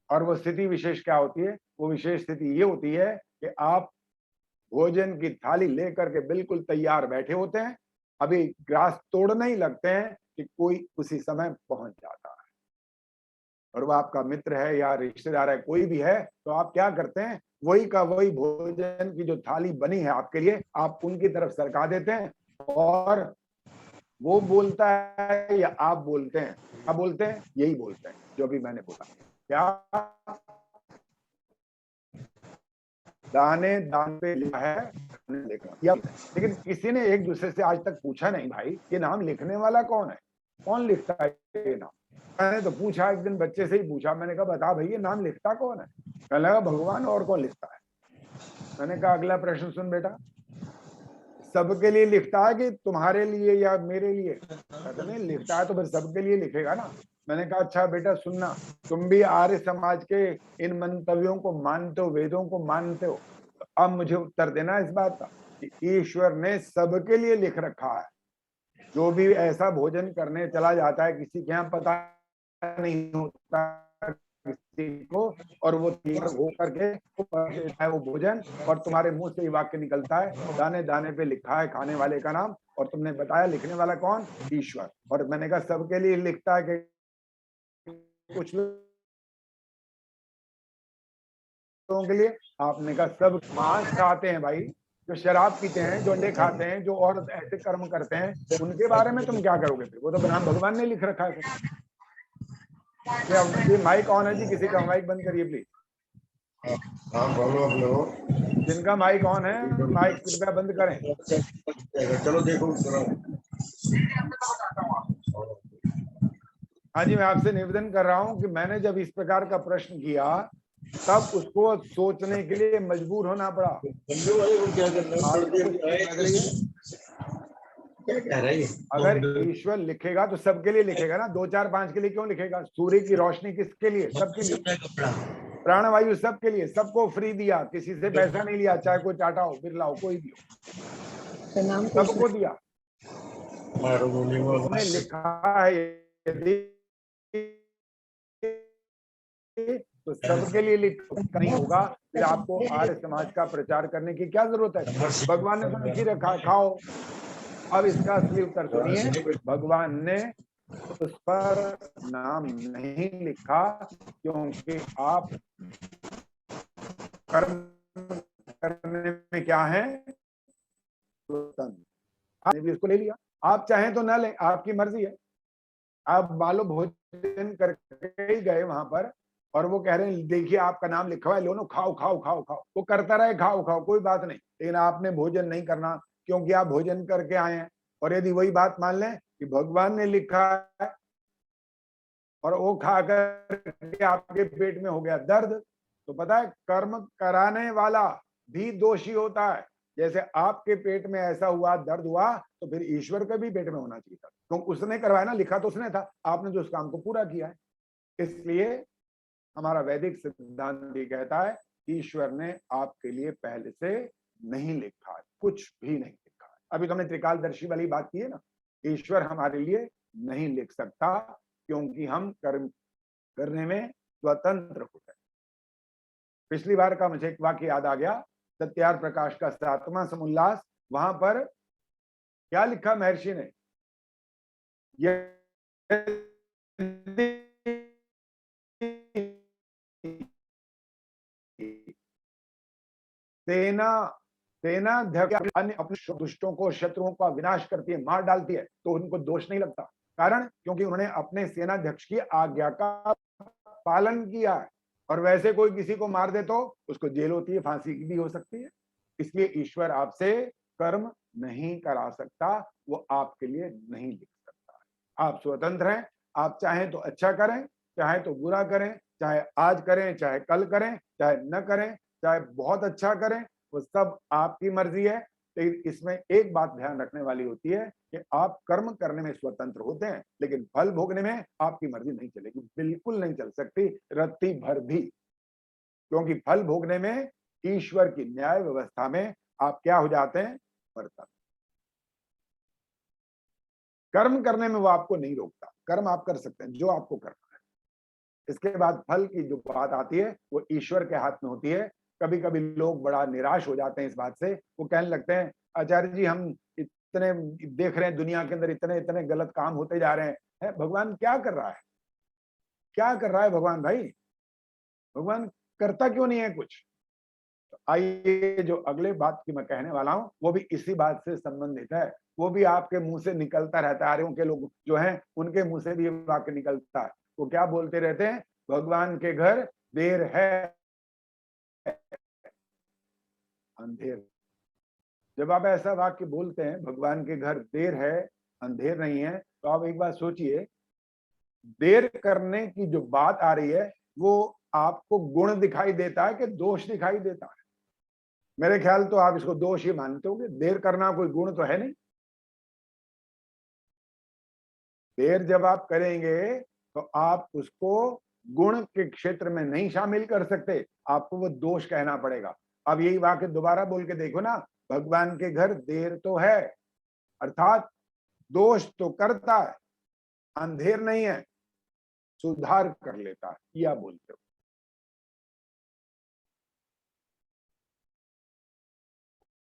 और वो स्थिति विशेष क्या होती है? वो विशेष स्थिति ये होती है कि आप भोजन की थाली लेकर के बिल्कुल तैयार बैठे होते हैं, अभी ग्रास तोड़ने ही लगते हैं कि कोई उसी समय पहुंच जाता है, और वो आपका मित्र है या रिश्तेदार है, कोई भी है, तो आप क्या करते हैं? वही का वही भोजन की जो थाली बनी है आपके लिए, आप उनकी तरफ सरका देते हैं, और वो बोलता है या आप बोलते हैं? क्या बोलते हैं? यही बोलते हैं जो अभी मैंने बोला। क्या? दाने दान पे लिखा है लिखा। लेकिन किसी ने एक दूसरे से आज तक पूछा नहीं, भाई ये नाम लिखने वाला कौन है? कौन लिखता है ये नाम? मैंने तो पूछा, एक दिन बच्चे से ही पूछा, मैंने कहा बता भाई ये नाम लिखता कौन है? कहने लगा भगवान, और कौन लिखता है? मैंने कहा अगला प्रश्न सुन बेटा, सबके लिए लिखता है कि तुम्हारे लिए या मेरे लिए? कहते नहीं, लिखता है तो फिर सबके लिए लिखेगा ना। मैंने कहा अच्छा बेटा सुनना, तुम भी आर्य समाज के इन मंतव्यों को मानते हो, वेदों को मानते हो, तो अब मुझे उत्तर देना इस बात का कि ईश्वर ने सबके लिए लिख रखा है। जो भी ऐसा भोजन करने चला जाता है, किसी के यहाँ पता नहीं होता किसी को, और वो हो करके है वो भोजन, और तुम्हारे मुंह से ये वाक्य निकलता है, दाने दाने पे लिखा है खाने वाले का नाम, और तुमने बताया लिखने वाला कौन? ईश्वर। और मैंने कहा सबके लिए लिखता है कि कुछ लोगों के लिए? आपने कहा सब मांस खाते हैं भाई, जो शराब पीते हैं, जो अंडे खाते हैं, जो और ऐसे कर्म करते हैं, उनके बारे में तुम क्या करोगे? फिर वो तो नाम भगवान ने लिख रखा है। ये माइक ऑन है जी, किसी का माइक बंद करिए प्लीज। जिनका माइक ऑन है माइक कृपया बंद करें। चलो देखो। हाँ जी, मैं आपसे निवेदन कर रहा हूं कि मैंने जब इस प्रकार का प्रश्न किया तब उसको सोचने के लिए मजबूर होना पड़ा। अगर ईश्वर लिखेगा तो सबके लिए लिखेगा ना, 2 4 5 के लिए क्यों लिखेगा? सूर्य की रोशनी किसके लिए? सबके लिए। प्राणवायु सबके लिए, सबको फ्री दिया, किसी से पैसा नहीं लिया, चाहे कोई टाटा हो, बिरला हो, कोई भी हो, सबको दिया। उसने लिखा है यदि तो सबके लिए लिखा नहीं होगा, फिर आपको आर्य समाज का प्रचार करने की क्या जरूरत है? भगवान ने तो लिख ही रखा, खाओ। अब इसका असली उत्तर सुनिए, भगवान ने उस पर नाम नहीं लिखा क्योंकि आप कर्म करने में क्या है? आपने भी उसको ले लिया, आप चाहें तो ना लें, आपकी मर्जी है। आप मालो भोजन करके ही गए वहां पर, और वो कह रहे हैं देखिए आपका नाम लिखा हुआ है, लो नो, खाओ खाओ खाओ खाओ। वो करता रहे, खाओ खाओ, कोई बात नहीं, लेकिन आपने भोजन नहीं करना क्योंकि आप भोजन करके आए हैं। और यदि वही बात मान लें कि भगवान ने लिखा है और वो खाकर आपके पेट में हो गया दर्द, तो पता है कर्म कराने वाला भी दोषी होता है। जैसे आपके पेट में ऐसा हुआ, दर्द हुआ, तो फिर ईश्वर के भी पेट में होना चाहिए था, क्योंकि उसने करवाया ना, लिखा तो उसने था, आपने जो उस काम को पूरा किया है। इसलिए हमारा वैदिक सिद्धांत ये कहता है, ईश्वर ने आपके लिए पहले से नहीं लिखा है, कुछ भी नहीं लिखा है। अभी तो हमने त्रिकालदर्शी वाली बात की है ना, ईश्वर हमारे लिए नहीं लिख सकता क्योंकि हम कर्म करने में स्वतंत्र होते हैं। पिछली बार का मुझे एक वाक्य याद आ गया, सत्यार प्रकाश का 7वां समुल्लास, वहां पर क्या लिखा महर्षि ने? तेना सेनाध्यक्ष अन्य अपने दुष्टों को, शत्रुओं का विनाश करती है, मार डालती है, तो उनको दोष नहीं लगता। कारण क्योंकि उन्होंने अपने सेनाध्यक्ष की आज्ञा का पालन किया है। और वैसे कोई किसी को मार दे तो उसको जेल होती है, फांसी की भी हो सकती है। इसलिए ईश्वर आपसे कर्म नहीं करा सकता, वो आपके लिए नहीं लिख सकता। आप स्वतंत्र हैं, आप चाहें तो अच्छा करें, चाहे तो बुरा करें, चाहे आज करें, चाहे कल करें, चाहे न करें, चाहे बहुत अच्छा करें, वो सब आपकी मर्जी है। लेकिन इसमें एक बात ध्यान रखने वाली होती है कि आप कर्म करने में स्वतंत्र होते हैं, लेकिन फल भोगने में आपकी मर्जी नहीं चलेगी, बिल्कुल नहीं चल सकती, रत्ती भर भी। क्योंकि फल भोगने में ईश्वर की न्याय व्यवस्था में आप क्या हो जाते हैं, वर्तक। कर्म करने में वो आपको नहीं रोकता, कर्म आप कर सकते हैं जो आपको करना है। इसके बाद फल की जो बात आती है वो ईश्वर के हाथ में होती है। कभी कभी लोग बड़ा निराश हो जाते हैं इस बात से, वो कहने लगते हैं आचार्य जी हम इतने देख रहे हैं दुनिया के अंदर इतने इतने गलत काम होते जा रहे हैं, भगवान क्या कर रहा है, क्या कर रहा है भगवान? भाई भगवान करता क्यों नहीं है कुछ? तो आइए जो अगले बात की मैं कहने वाला हूं वो भी इसी बात से संबंधित है। वो भी आपके मुंह से निकलता रहता है, आर्यों के लोग जो हैं उनके मुंह से भी ये वाक्य निकलता है। वो क्या बोलते रहते हैं, भगवान के घर देर है अंधेर। जब आप ऐसा वाक्य बोलते हैं, भगवान के घर देर है अंधेर नहीं है, तो आप एक बात सोचिए, देर करने की जो बात आ रही है वो आपको गुण दिखाई देता है कि दोष दिखाई देता है? मेरे ख्याल तो आप इसको दोष ही मानते होंगे, देर करना कोई गुण तो है नहीं। देर जब आप करेंगे तो आप उसको गुण के क्षेत्र में नहीं शामिल कर सकते, आपको वो दोष कहना पड़ेगा। अब यही वाक्य दोबारा बोल के देखो ना, भगवान के घर देर तो है, अर्थात दोष तो करता है, अंधेर नहीं है, सुधार कर लेता है, या बोलते हो।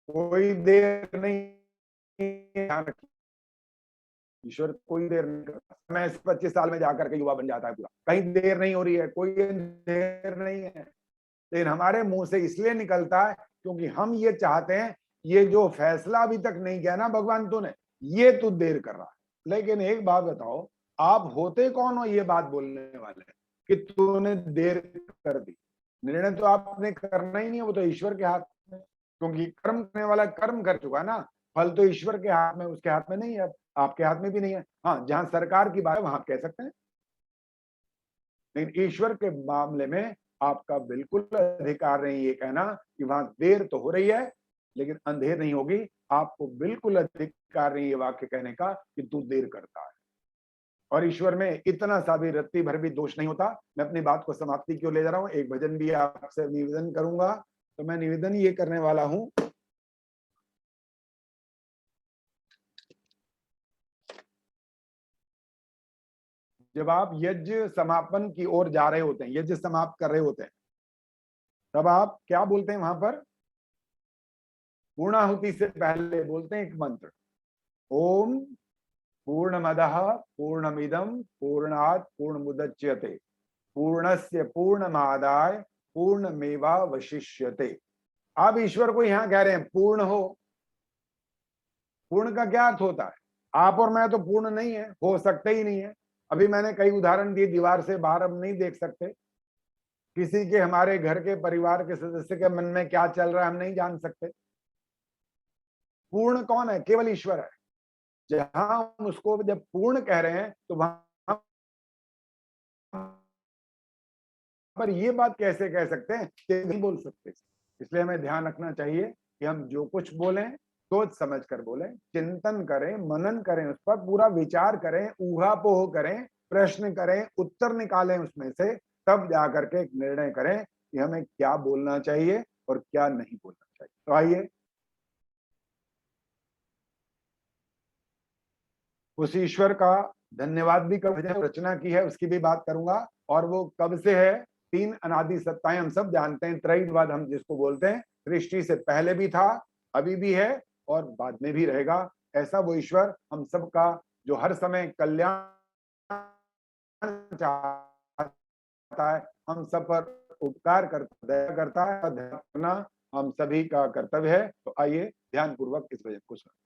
कोई देर नहीं, ईश्वर कोई देर नहीं करता। मैं 25 साल में जाकर के युवा बन जाता है पूरा, कहीं देर नहीं हो रही है, कोई देर नहीं है। लेकिन हमारे मुंह से इसलिए निकलता है क्योंकि हम ये चाहते हैं, ये जो फैसला अभी तक नहीं किया ना भगवान तूने, ये तू देर कर रहा है। लेकिन एक बात बताओ, आप होते कौन हो ये बात बोलने वाले कि तूने देर कर दी? निर्णय तो आपने करना ही नहीं है, वो तो ईश्वर के हाथ में, क्योंकि कर्म करने वाला कर्म कर चुका ना, फल तो ईश्वर के हाथ में, उसके हाथ में नहीं है, आपके हाथ में भी नहीं है। हाँ, जहां सरकार की बात है वहां कह सकते हैं, लेकिन ईश्वर के मामले में आपका बिल्कुल अधिकार नहीं ये कहना कि वहां देर तो हो रही है लेकिन अंधेर नहीं होगी। आपको बिल्कुल अधिकार नहीं ये वाक्य कहने का कि तू देर करता है। और ईश्वर में इतना सा भी रत्ती भर भी दोष नहीं होता। मैं अपनी बात को समाप्ति क्यों ले जा रहा हूं, एक भजन भी आपसे निवेदन करूंगा। तो मैं निवेदन ये करने वाला हूं, जब आप यज्ञ समापन की ओर जा रहे होते हैं, यज्ञ समाप्त कर रहे होते हैं, तब आप क्या बोलते हैं? वहां पर पूर्णाहुति से पहले बोलते हैं एक मंत्र, ओम पूर्णमदः पूर्णमिदं पूर्णात् पूर्णमुदच्यते पूर्णस्य पूर्णमादाय पूर्णमेवावशिष्यते। आप ईश्वर को यहां कह रहे हैं पूर्ण हो। पूर्ण का क्या अर्थ होता है? आप और मैं तो पूर्ण नहीं है, हो सकते ही नहीं है। अभी मैंने कई उदाहरण दिए, दीवार से बाहर हम नहीं देख सकते, किसी के हमारे घर के परिवार के सदस्य के मन में क्या चल रहा है हम नहीं जान सकते। पूर्ण कौन है? केवल ईश्वर है। जहां हम उसको जब पूर्ण कह रहे हैं तो वहां पर ये बात कैसे कह सकते हैं कि नहीं बोल सकते। इसलिए हमें ध्यान रखना चाहिए कि हम जो कुछ बोलें सोच समझ कर बोलें, चिंतन करें, मनन करें, उस पर पूरा विचार करें, ऊहापोह करें, प्रश्न करें, उत्तर निकालें उसमें से, तब जाकर के एक निर्णय करें कि हमें क्या बोलना चाहिए और क्या नहीं बोलना चाहिए। तो आइए उस ईश्वर का धन्यवाद भी कब रचना की है उसकी भी बात करूंगा। और वो कब से है? 3 अनादि सत्ताएं हम सब जानते हैं, त्रैविध्य हम जिसको बोलते हैं। सृष्टि से पहले भी था, अभी भी है और बाद में भी रहेगा। ऐसा वो ईश्वर हम सबका जो हर समय कल्याण चाहता है, हम सब पर उपकार करता, दया करता है, हम सभी का कर्तव्य है। तो आइए ध्यान पूर्वक इस भजन को सुनें।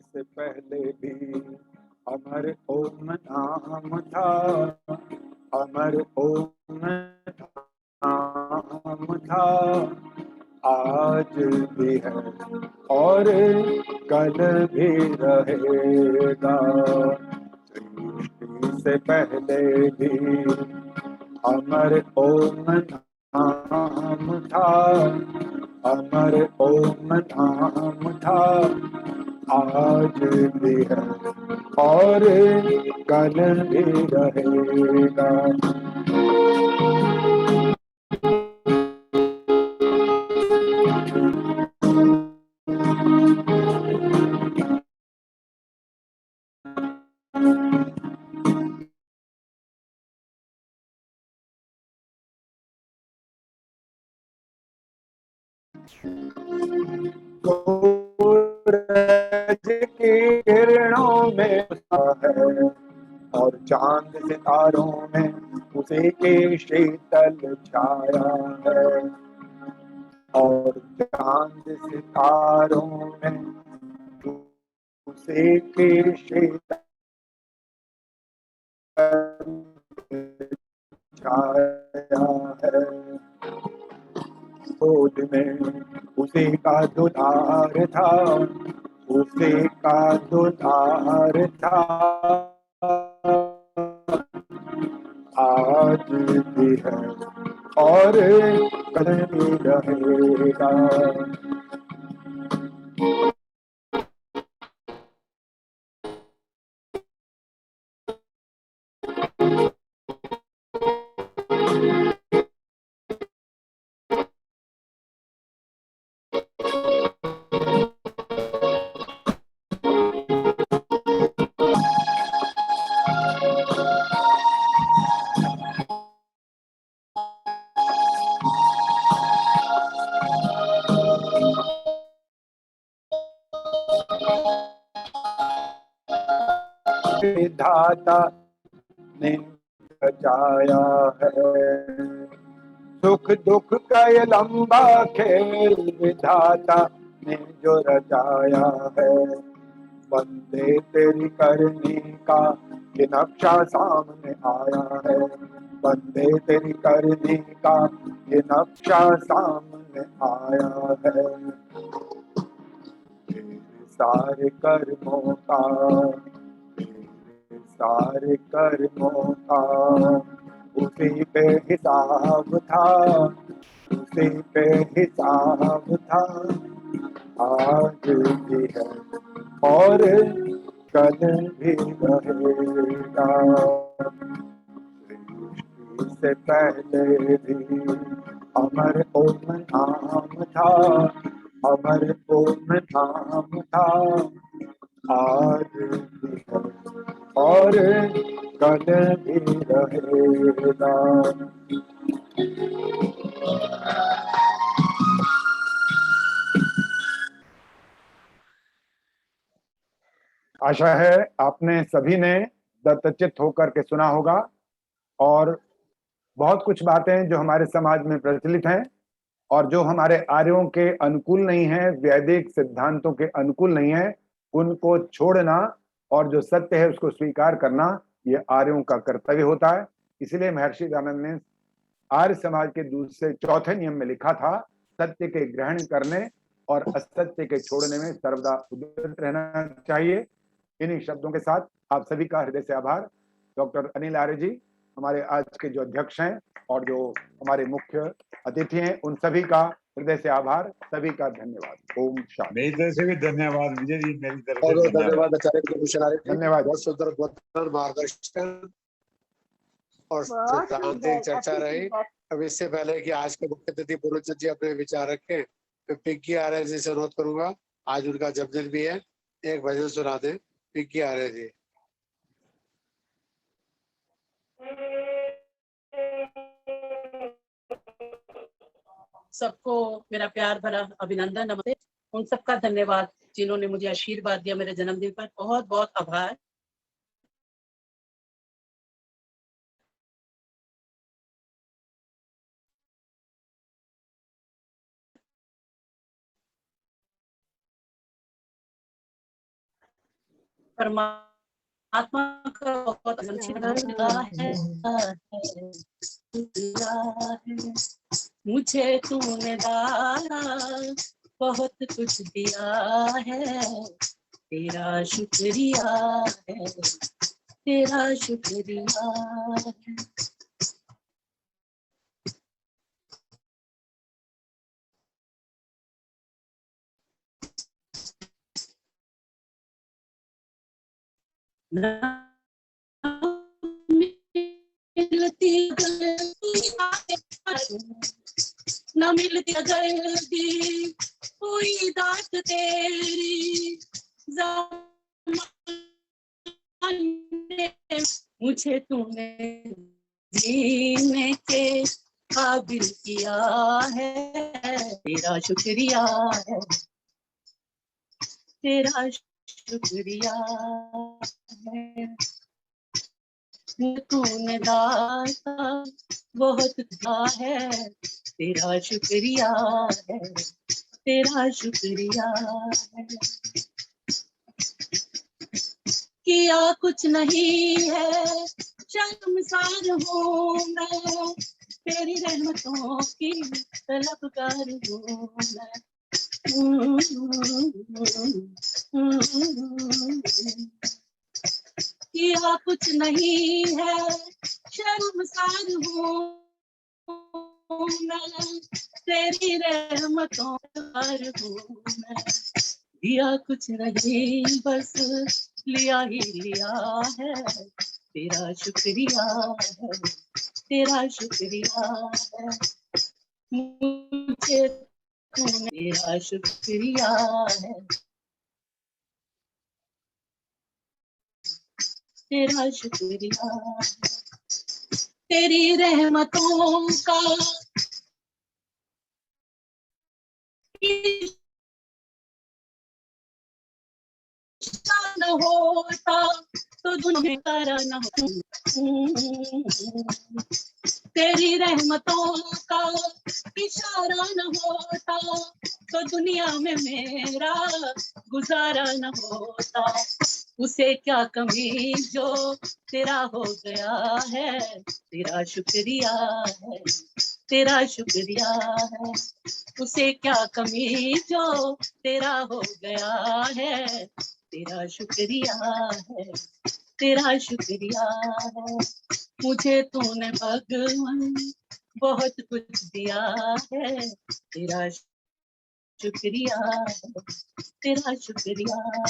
से पहले भी अमर ओम नाम था, अमर ओम नाम था, आज भी है और कल भी रहेगा। सृष्टि से पहले भी अमर ओम नाम था, अमर ओम नाम था, आज भी है और कल भी रहेगा। सूरज की किरणों में है और चांद सितारों में उसी की शीतल छाया है, और चांद सितारों में उसी की शीतल छाया है। गोद में उसी का दुलार था, उसी का दुलार था, आज भी है और कल भी रहेगा। विधाता ने बचाया है, सुख दुख का ये लंबा खेल विधाता ने जो रचाया है। बंदे तेरी करनी का ये नक्शा सामने आया है, बंदे तेरी करनी का ये नक्शा सामने आया है। सारे कर्मों का, सारे कर्मों का उसी पे हिसाब था, उसी पे हिसाब था, आज भी है और कल भी रहेगा। सृष्टि से पहले भी अमर ओम नाम था, अमर ओम नाम था, आज भी है और कल भी रहेगा। आशा है आपने सभी ने दत्तचित्त होकर के सुना होगा, और बहुत कुछ बातें जो हमारे समाज में प्रचलित हैं और जो हमारे आर्यों के अनुकूल नहीं है, वैदिक सिद्धांतों के अनुकूल नहीं है, उनको छोड़ना और जो सत्य है उसको स्वीकार करना ये आर्यों का कर्तव्य होता है। इसलिए महर्षि दयानंद ने आर्य समाज के दूसरे चौथे नियम में लिखा था, सत्य के ग्रहण करने और असत्य के छोड़ने में सर्वदा उद्यत रहना चाहिए। इन्हीं शब्दों के साथ आप सभी का हृदय से आभार। डॉक्टर अनिल आर्य जी हमारे आज के जो अध्यक्ष हैं और जो हमारे मुख्य अतिथि हैं, उन सभी का हृदय से आभार, सभी का धन्यवाद। ओम शांति। मेरी तरफ से भी धन्यवाद विजय जी, मेरी तरफ बहुत से बहुत धन्यवाद आचार्य कुलभूषण आर्य जी, धन्यवाद। बहुत सुंदर मार्गदर्शन। और बहुत सिद्धांतिक चर्चा सुंदर, रही। अब इससे पहले कि आज के मुख्य अतिथि पुरोहित जी अपने विचार रखें, तो पिंकी आर्य जी से अनुरोध करूंगा, आज उनका जन्मदिन भी है, एक भजन सुना दें पिंकी आर्य जी। सबको मेरा प्यार भरा अभिनंदन, नमस्ते। उन सबका धन्यवाद जिन्होंने मुझे आशीर्वाद दिया मेरे जन्मदिन पर, बहुत बहुत आभार। परमात्मा का बहुत मुझे तूने दाया बहुत कुछ दिया है, तेरा शुक्रिया है, तेरा शुक्रिया है। न मिलती जल्दी कोई दात तेरी, मुझे तूने जीने के काबिल किया है, तेरा शुक्रिया है, तेरा शुक्रिया है। तूने दाता बहुत दिया है, तेरा शुक्रिया है, तेरा शुक्रिया है। किया कुछ नहीं है, शर्मसार हूँ मैं, तेरी रहमतों की तलबगार हूँ मैं। किया कुछ नहीं है, शर्मसार हूँ मैं, तेरी रहमतों पर हूँ मैं। दिया कुछ नहीं, बस लिया ही लिया है, तेरा शुक्रिया है, तेरा शुक्रिया है। मुझे तूने तेरा शुक्रिया है, तेरा शुक्रिया है। तेरी रहमतों का न होता तो दुनिया तारा न हो, तेरी रहमतों का इशारा न होता तो दुनिया में मेरा गुजारा न होता। उसे क्या कमी जो तेरा हो गया है, तेरा शुक्रिया है, तेरा शुक्रिया है। उसे क्या कमी जो तेरा हो गया है, तेरा शुक्रिया है, तेरा शुक्रिया है। मुझे तूने भगवान बहुत कुछ दिया है, तेरा शुक्रिया है, तेरा शुक्रिया है,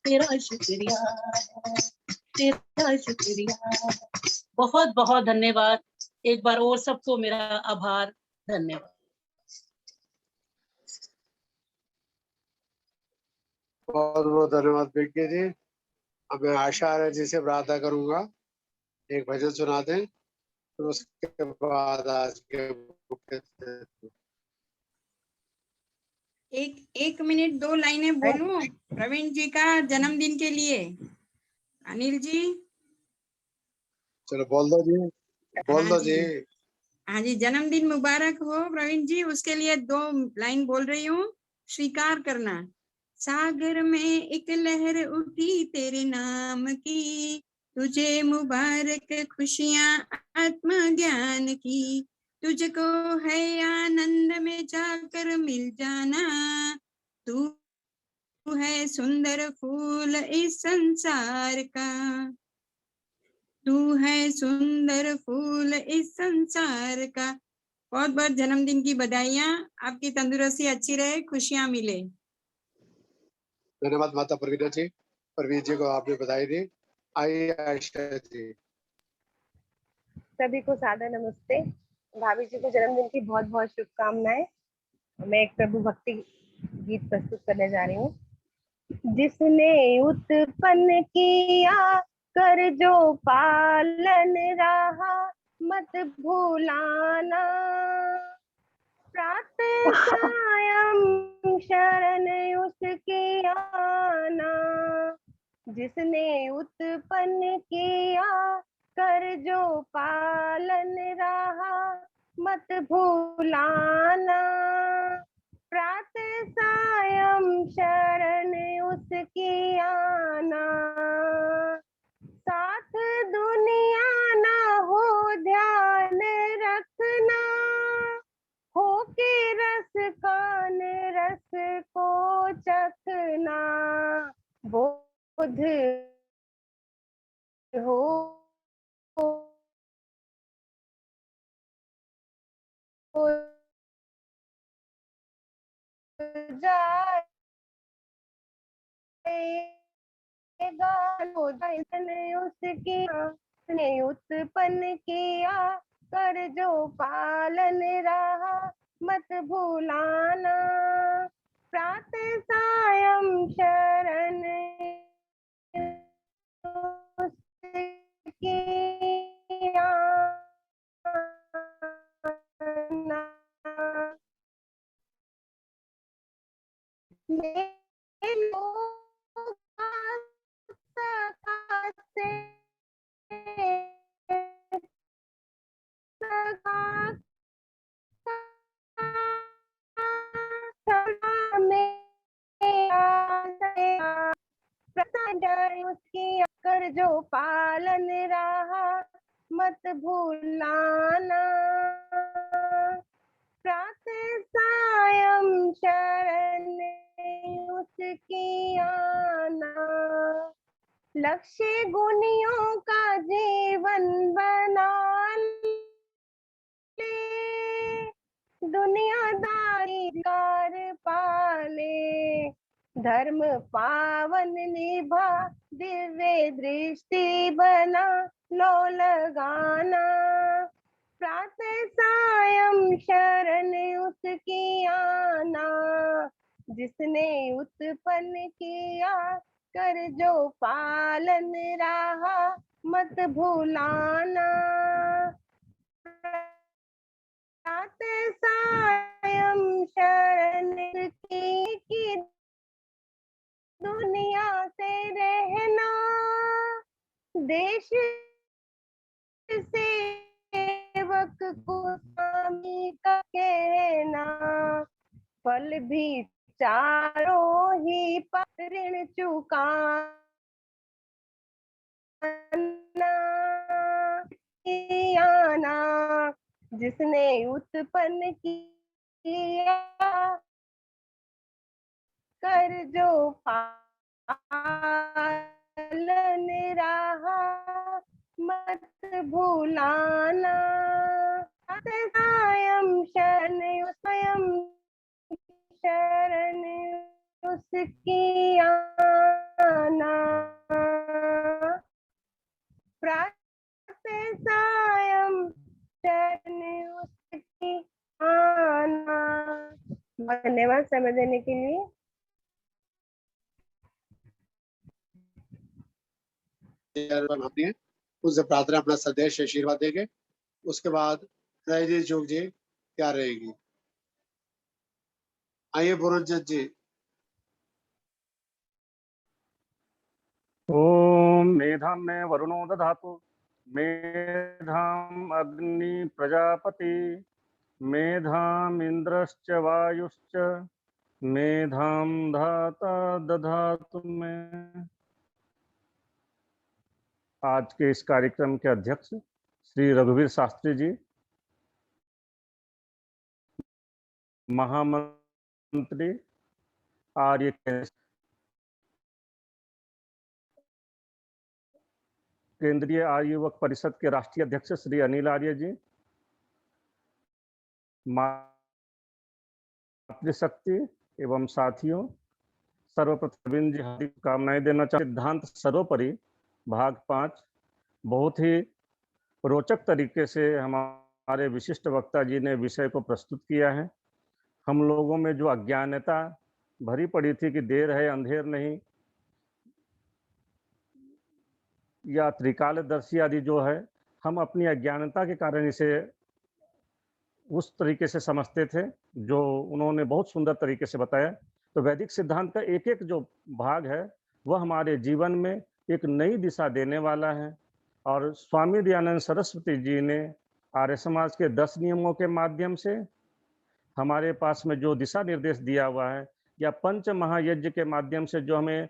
तेरा शुक्रिया है, तेरा शुक्रिया है। बहुत बहुत धन्यवाद। एक बार और सबको मेरा आभार, धन्यवाद। बहुत बहुत धन्यवाद पिंकी जी। अब मैं आशा आर्य जी से प्रार्थना करूंगा, एक भजन सुना दें, तो उसके बाद आज के मुख्य अतिथि। एक मिनट 2 लाइनें बोलूं प्रवीण जी का जन्मदिन के लिए। अनिल जी, चलो बोल दो जी, बोल हाँ दो जी, जी। हाँ जी, जन्मदिन मुबारक हो प्रवीण जी। उसके लिए 2 लाइन बोल रही हूँ, स्वीकार करना। सागर में एक लहर उठी तेरे नाम की, तुझे मुबारक खुशियां आत्मा ज्ञान की, तुझको है आनंद में जाकर मिल जाना, तू है सुंदर फूल इस संसार का, तू है सुंदर फूल इस संसार का। बहुत बहुत जन्मदिन की बधाइयां, आपकी तंदुरुस्ती अच्छी रहे, खुशियां मिले। धन्यवाद माता प्रवीणा जी, प्रवीण जी को आपने बधाई दी। आइए आयशा जी। सभी को सादर नमस्ते। भाभी जी को जन्मदिन की बहुत बहुत शुभकामनाएं। मैं एक प्रभु भक्ति गीत प्रस्तुत करने जा रही हूँ। जिसने उत्पन्न किया कर जो पालन रहा मत भूलाना, प्रातः सायं शरण उसकी आना। जिसने उत्पन्न किया कर जो पालन रहा मत भूलाना, प्रातः सायं शरण उसकी आना। साथ दुनिया ना हो ध्यान रखना, हो के रस कान रस को चखना। बोध हो उसने उत्पन्न किया कर जो पालन रहा मत भूलाना, प्रातः सायं शरण उसकी आना। उसकी कर जो पालन रहा मत भूलाना, प्रातः सायं शरण उसकी आना। लक्ष्य गुनियों का जीवन बना ले, दुनियादारी कार पाले। धर्म पावन निभा दिव्य दृष्टि बना लो लगाना, प्रातः सायं शरण उसकी आना। जिसने उत्पन्न किया कर जो पालन रहा मत भूलाना, प्रातः सायं शरण की दुनिया से रहना, देश सेवक को स्वामी का कहना। फल भी चारों ही पर ऋण चुकाना, आना। जिसने उत्पन्न किया कर जो पालन रहा मत भूलाना, सायं शरण स्वयं शरण उसकी आना, प्रातः सायं शरण उसकी आना। धन्यवाद समय देने के लिए। उनसे प्रार्थना अपना संदेश आशीर्वाद देंगे। उसके बाद जी जोग जी क्या रहेगी। आइए पुरंजन जी। ओम मेधां मे वरुणो दधातु, मेधां अग्नि प्रजापति, मेधां इंद्रश्च वायुश्च, मेधां धाता दधातु मे। आज के इस कार्यक्रम के अध्यक्ष श्री रघुवीर शास्त्री जी, महामंत्री आर्य केंद्रीय आर्य युवक परिषद के राष्ट्रीय अध्यक्ष श्री अनिल आर्य जी, मातृशक्ति एवं साथियों, सर्वप्रथम जी हार्दिक कामनाएं देना चाहते। सिद्धांत सर्वोपरि भाग 5 बहुत ही रोचक तरीके से हमारे विशिष्ट वक्ता जी ने विषय को प्रस्तुत किया है। हम लोगों में जो अज्ञानता भरी पड़ी थी कि देर है अंधेर नहीं, या त्रिकालदर्शी आदि जो है, हम अपनी अज्ञानता के कारण इसे उस तरीके से समझते थे जो उन्होंने बहुत सुंदर तरीके से बताया। तो वैदिक सिद्धांत का एक एक जो भाग है वह हमारे जीवन में एक नई दिशा देने वाला है। और स्वामी दयानंद सरस्वती जी ने आर्य समाज के 10 नियमों के माध्यम से हमारे पास में जो दिशा निर्देश दिया हुआ है, या पंच महायज्ञ के माध्यम से जो हमें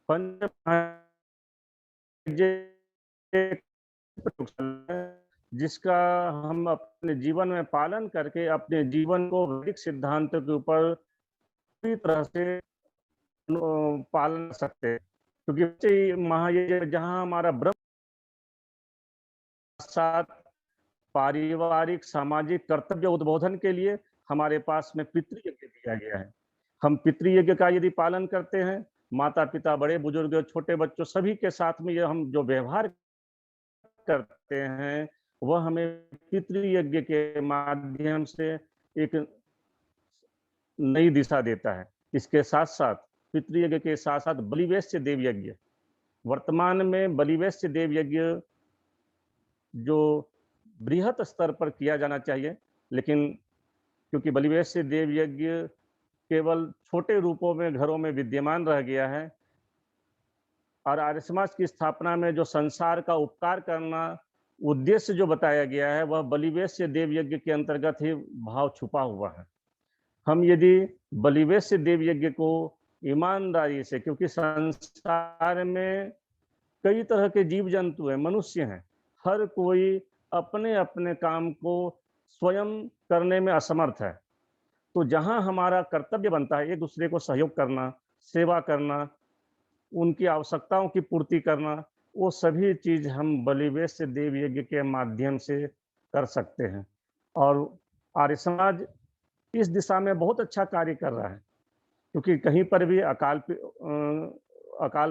पंच जिसका हम अपने जीवन में पालन करके अपने जीवन को वैदिक सिद्धांतों के ऊपर पूरी तरह से पालन कर सकते हैं। क्योंकि महायज्ञ जहाँ हमारा ब्रह्म साथ पारिवारिक सामाजिक कर्तव्य उद्बोधन के लिए हमारे पास में पितृयज्ञ दिया गया है। हम पितृयज्ञ का यदि पालन करते हैं, माता पिता बड़े बुजुर्ग छोटे बच्चों सभी के साथ में ये हम जो व्यवहार करते हैं वह हमें पितृयज्ञ के माध्यम से एक नई दिशा देता है। इसके साथ साथ पितृयज्ञ के साथ साथ बलिवेश्य देव यज्ञ, वर्तमान में बलिवेश्य देव यज्ञ जो बृहत स्तर पर किया जाना चाहिए, लेकिन क्योंकि बलिवेश्य देव यज्ञ केवल छोटे रूपों में घरों में विद्यमान रह गया है, और आर्य समाज की स्थापना में जो संसार का उपकार करना उद्देश्य जो बताया गया है वह बलिवेश्य देव यज्ञ के अंतर्गत ही भाव छुपा हुआ है। हम यदि बलिवेश्य देव यज्ञ को ईमानदारी से, क्योंकि संसार में कई तरह के जीव जंतु हैं, मनुष्य हैं, हर कोई अपने अपने काम को स्वयं करने में असमर्थ है, तो जहां हमारा कर्तव्य बनता है एक दूसरे को सहयोग करना, सेवा करना, उनकी आवश्यकताओं की पूर्ति करना, वो सभी चीज हम बलिवेश्य देव यज्ञ के माध्यम से कर सकते हैं। और आर्य समाज इस दिशा में बहुत अच्छा कार्य कर रहा है, क्योंकि कहीं पर भी अकाल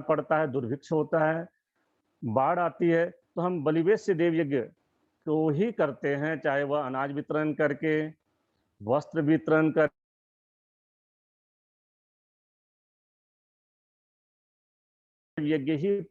पड़ता है, दुर्भिक्ष होता है, बाढ़ आती है, तो हम बलिवेश्य देव यज्ञ को ही करते हैं, चाहे वह अनाज वितरण करके, वस्त्र वितरण कर यज्ञ ही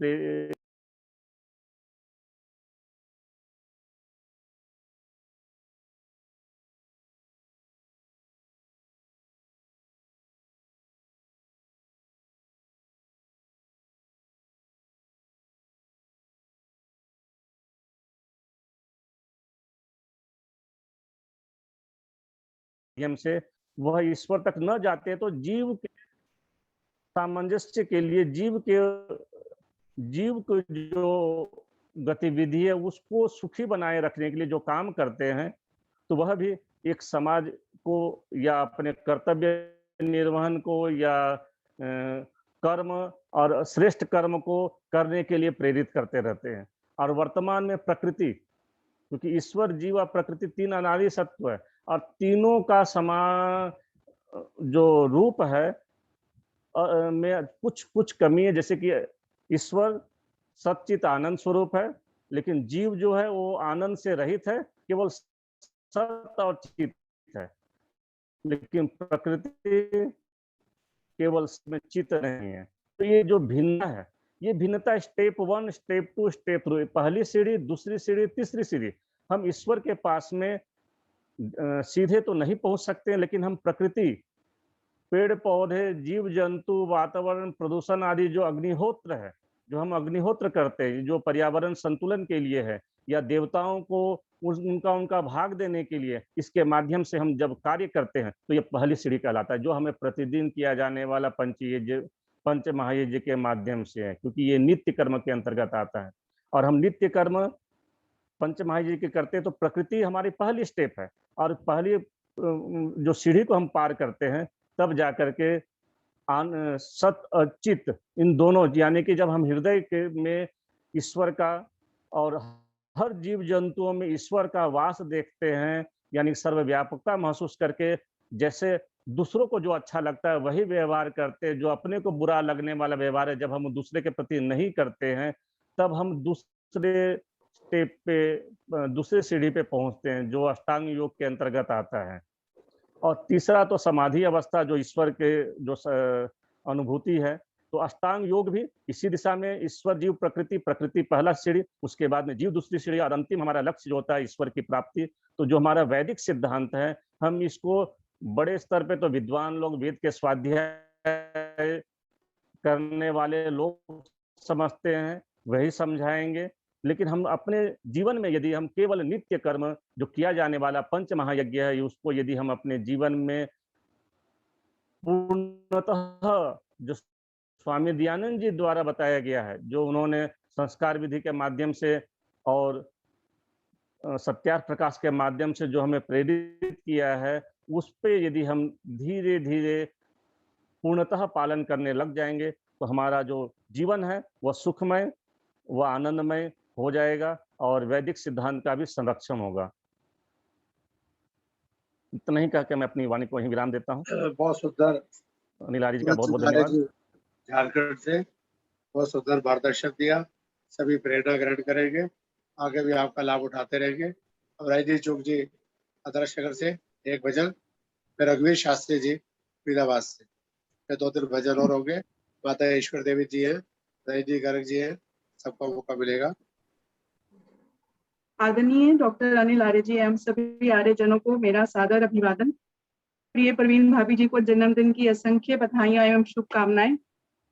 माध्यम से वह ईश्वर तक न जाते तो जीव के सामंजस्य के लिए, जीव को जो गतिविधि है उसको सुखी बनाए रखने के लिए जो काम करते हैं, तो वह भी एक समाज को या अपने कर्तव्य निर्वहन को या कर्म और श्रेष्ठ कर्म को करने के लिए प्रेरित करते रहते हैं। और वर्तमान में प्रकृति, क्योंकि ईश्वर, जीव और प्रकृति 3 अनादि सत्व है, और तीनों का जो रूप है में कुछ कमी है। जैसे कि ईश्वर सच्चित आनंद स्वरूप है, लेकिन जीव जो है वो आनंद से रहित है, केवल सत और चित है, लेकिन प्रकृति केवल में चित नहीं है। तो ये जो भिन्नता है, ये भिन्नता स्टेप 1, स्टेप 2, स्टेप 3, पहली सीढ़ी, दूसरी सीढ़ी, तीसरी सीढ़ी। हम ईश्वर के पास में सीधे तो नहीं पहुंच सकते, लेकिन हम प्रकृति, पेड़ पौधे, जीव जंतु, वातावरण, प्रदूषण आदि जो अग्निहोत्र है, जो हम अग्निहोत्र करते हैं, जो पर्यावरण संतुलन के लिए है, या देवताओं को उनका भाग देने के लिए, इसके माध्यम से हम जब कार्य करते हैं तो ये पहली सीढ़ी कहलाता है, जो हमें प्रतिदिन किया जाने वाला पंच महायज्ञ के माध्यम से है, क्योंकि ये नित्य कर्म के अंतर्गत आता है। और हम नित्य कर्म पंच महायज्ञ के करते हैं तो प्रकृति हमारी पहली स्टेप है, और पहली जो सीढ़ी को हम पार करते हैं तब जाकर के सत और चित, इन दोनों, यानी कि जब हम हृदय के में ईश्वर का और हर जीव जंतुओं में ईश्वर का वास देखते हैं, यानी सर्वव्यापकता महसूस करके जैसे दूसरों को जो अच्छा लगता है वही व्यवहार करते हैं। जो अपने को बुरा लगने वाला व्यवहार है जब हम दूसरे के प्रति नहीं करते हैं, तब हम दूसरे स्टेप पे, दूसरे सीढ़ी पे पहुंचते हैं, जो अष्टांग योग के अंतर्गत आता है। और तीसरा तो समाधि अवस्था, जो ईश्वर के जो अनुभूति है। तो अष्टांग योग भी इसी दिशा में, ईश्वर जीव प्रकृति, प्रकृति पहला सीढ़ी, उसके बाद में जीव दूसरी सीढ़ी, और अंतिम हमारा लक्ष्य जो होता है ईश्वर की प्राप्ति। तो जो हमारा वैदिक सिद्धांत है, हम इसको बड़े स्तर पे तो विद्वान लोग, वेद के स्वाध्याय करने वाले लोग समझते हैं, वही समझाएंगे। लेकिन हम अपने जीवन में यदि हम केवल नित्य कर्म जो किया जाने वाला पंच महायज्ञ है, उसको यदि हम अपने जीवन में पूर्णतः जो स्वामी दयानंद जी द्वारा बताया गया है, जो उन्होंने संस्कार विधि के माध्यम से और सत्यार्थ प्रकाश के माध्यम से जो हमें प्रेरित किया है, उस पे यदि हम धीरे धीरे पूर्णतः पालन करने लग जाएंगे, तो हमारा जो जीवन है वह सुखमय, वह आनंदमय हो जाएगा और वैदिक सिद्धांत का भी संरक्षण होगा। इतना ही कह के मैं अपनी वाणी को यहीं विराम देता हूँ। बहुत सुंदर अनिल आर्य जी का बहुत बहुत धन्यवाद। झारखंड से बहुत सुंदर मार्गदर्शन दिया, सभी प्रेरणा ग्रहण करेंगे, आगे भी आपका लाभ उठाते रहेंगे। अब राजदीप चौक जी आदर्श नगर से एक भजन, फिर रघुवीर शास्त्री जी फरीदाबाद से, फिर 2-3 भजन और होंगे। माता ईश्वर देवी जी हैं, राजदीप गर्ग जी हैं, सबका मौका मिलेगा। आदरणीय डॉक्टर अनिल आर्य जी एवं सभी आर्यजनों को मेरा सादर अभिवादन। प्रिय प्रवीण भाभी जी को जन्मदिन की असंख्य बधाइयां एवं शुभकामनाएं।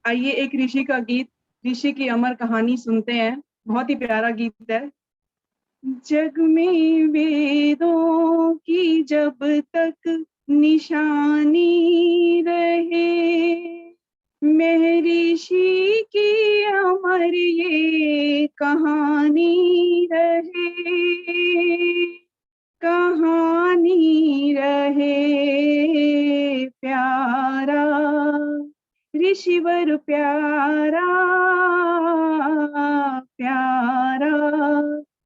आइए एक ऋषि का गीत, ऋषि की अमर कहानी सुनते हैं। बहुत ही प्यारा गीत है। जग में वेदों की जब तक निशानी रहे, महर्षि की अमर ये कहानी रहे, कहानी रहे। प्यारा ऋषिवर प्यारा, प्यारा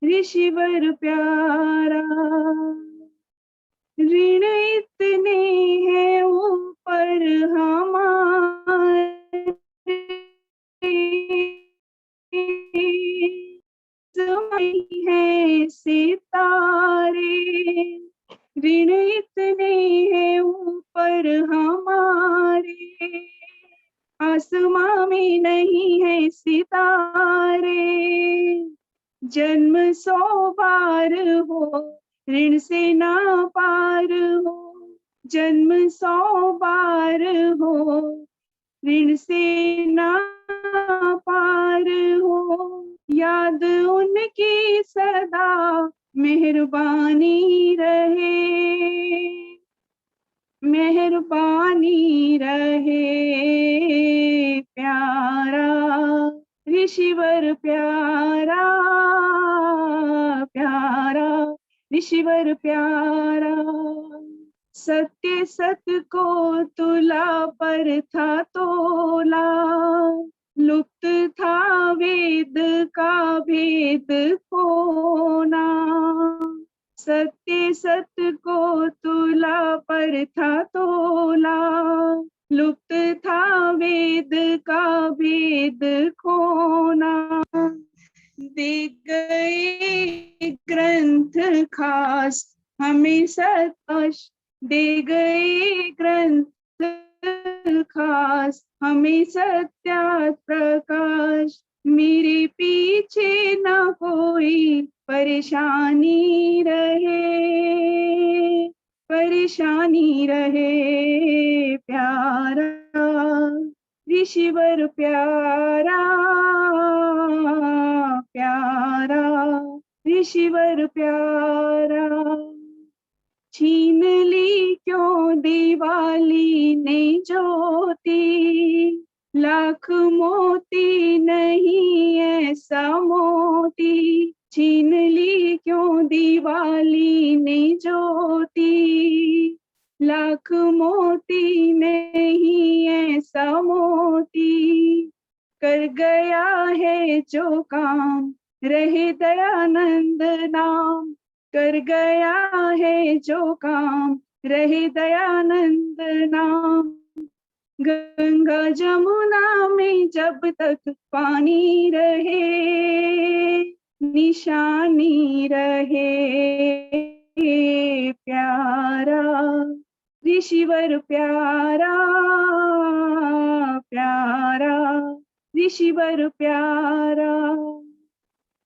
ऋषिवर प्यारा। ऋण इतने हैं ऊपर हमारे, समय है सितारे। ऋण इतने हैं ऊपर हमारे, आसमां में नहीं है सितारे। जन्म 100 बार हो, ऋण से ना पार हो। जन्म 100 बार हो, ऋण से ना पार हो। याद उनकी सदा मेहरबानी रहे, मेहरबानी रहे। प्यारा ऋषिवर प्यारा, प्यारा ऋषिवर प्यारा। सत्य सत्य को तुला पर था तोला, लुप्त था वेद का भेद खोना। सत्य सत्य को तुला पर था तोला, लुप्त था वेद का भेद खोना। दे गए ग्रंथ खास हमें सत्य, दे गए ग्रंथ खास हमें सत्या प्रकाश। मेरे पीछे न कोई परेशानी रहे, परेशानी रहे। प्यारा ऋषिवर प्यारा, प्यारा ऋषिवर प्यारा। छीन ली क्यों दिवाली ने ज्योति, लाख मोती नहीं ऐसा मोती। छीन ली क्यों दिवाली ने ज्योति, लाख मोती नहीं ऐसा मोती। कर गया है जो काम रहे दया दयानंद नाम, कर गया है जो काम रहे दयानंद नाम। गंगा जमुना में जब तक पानी रहे, निशानी रहे प्यारा, ऋषिवर प्यारा प्यारा, ऋषिवर प्यारा।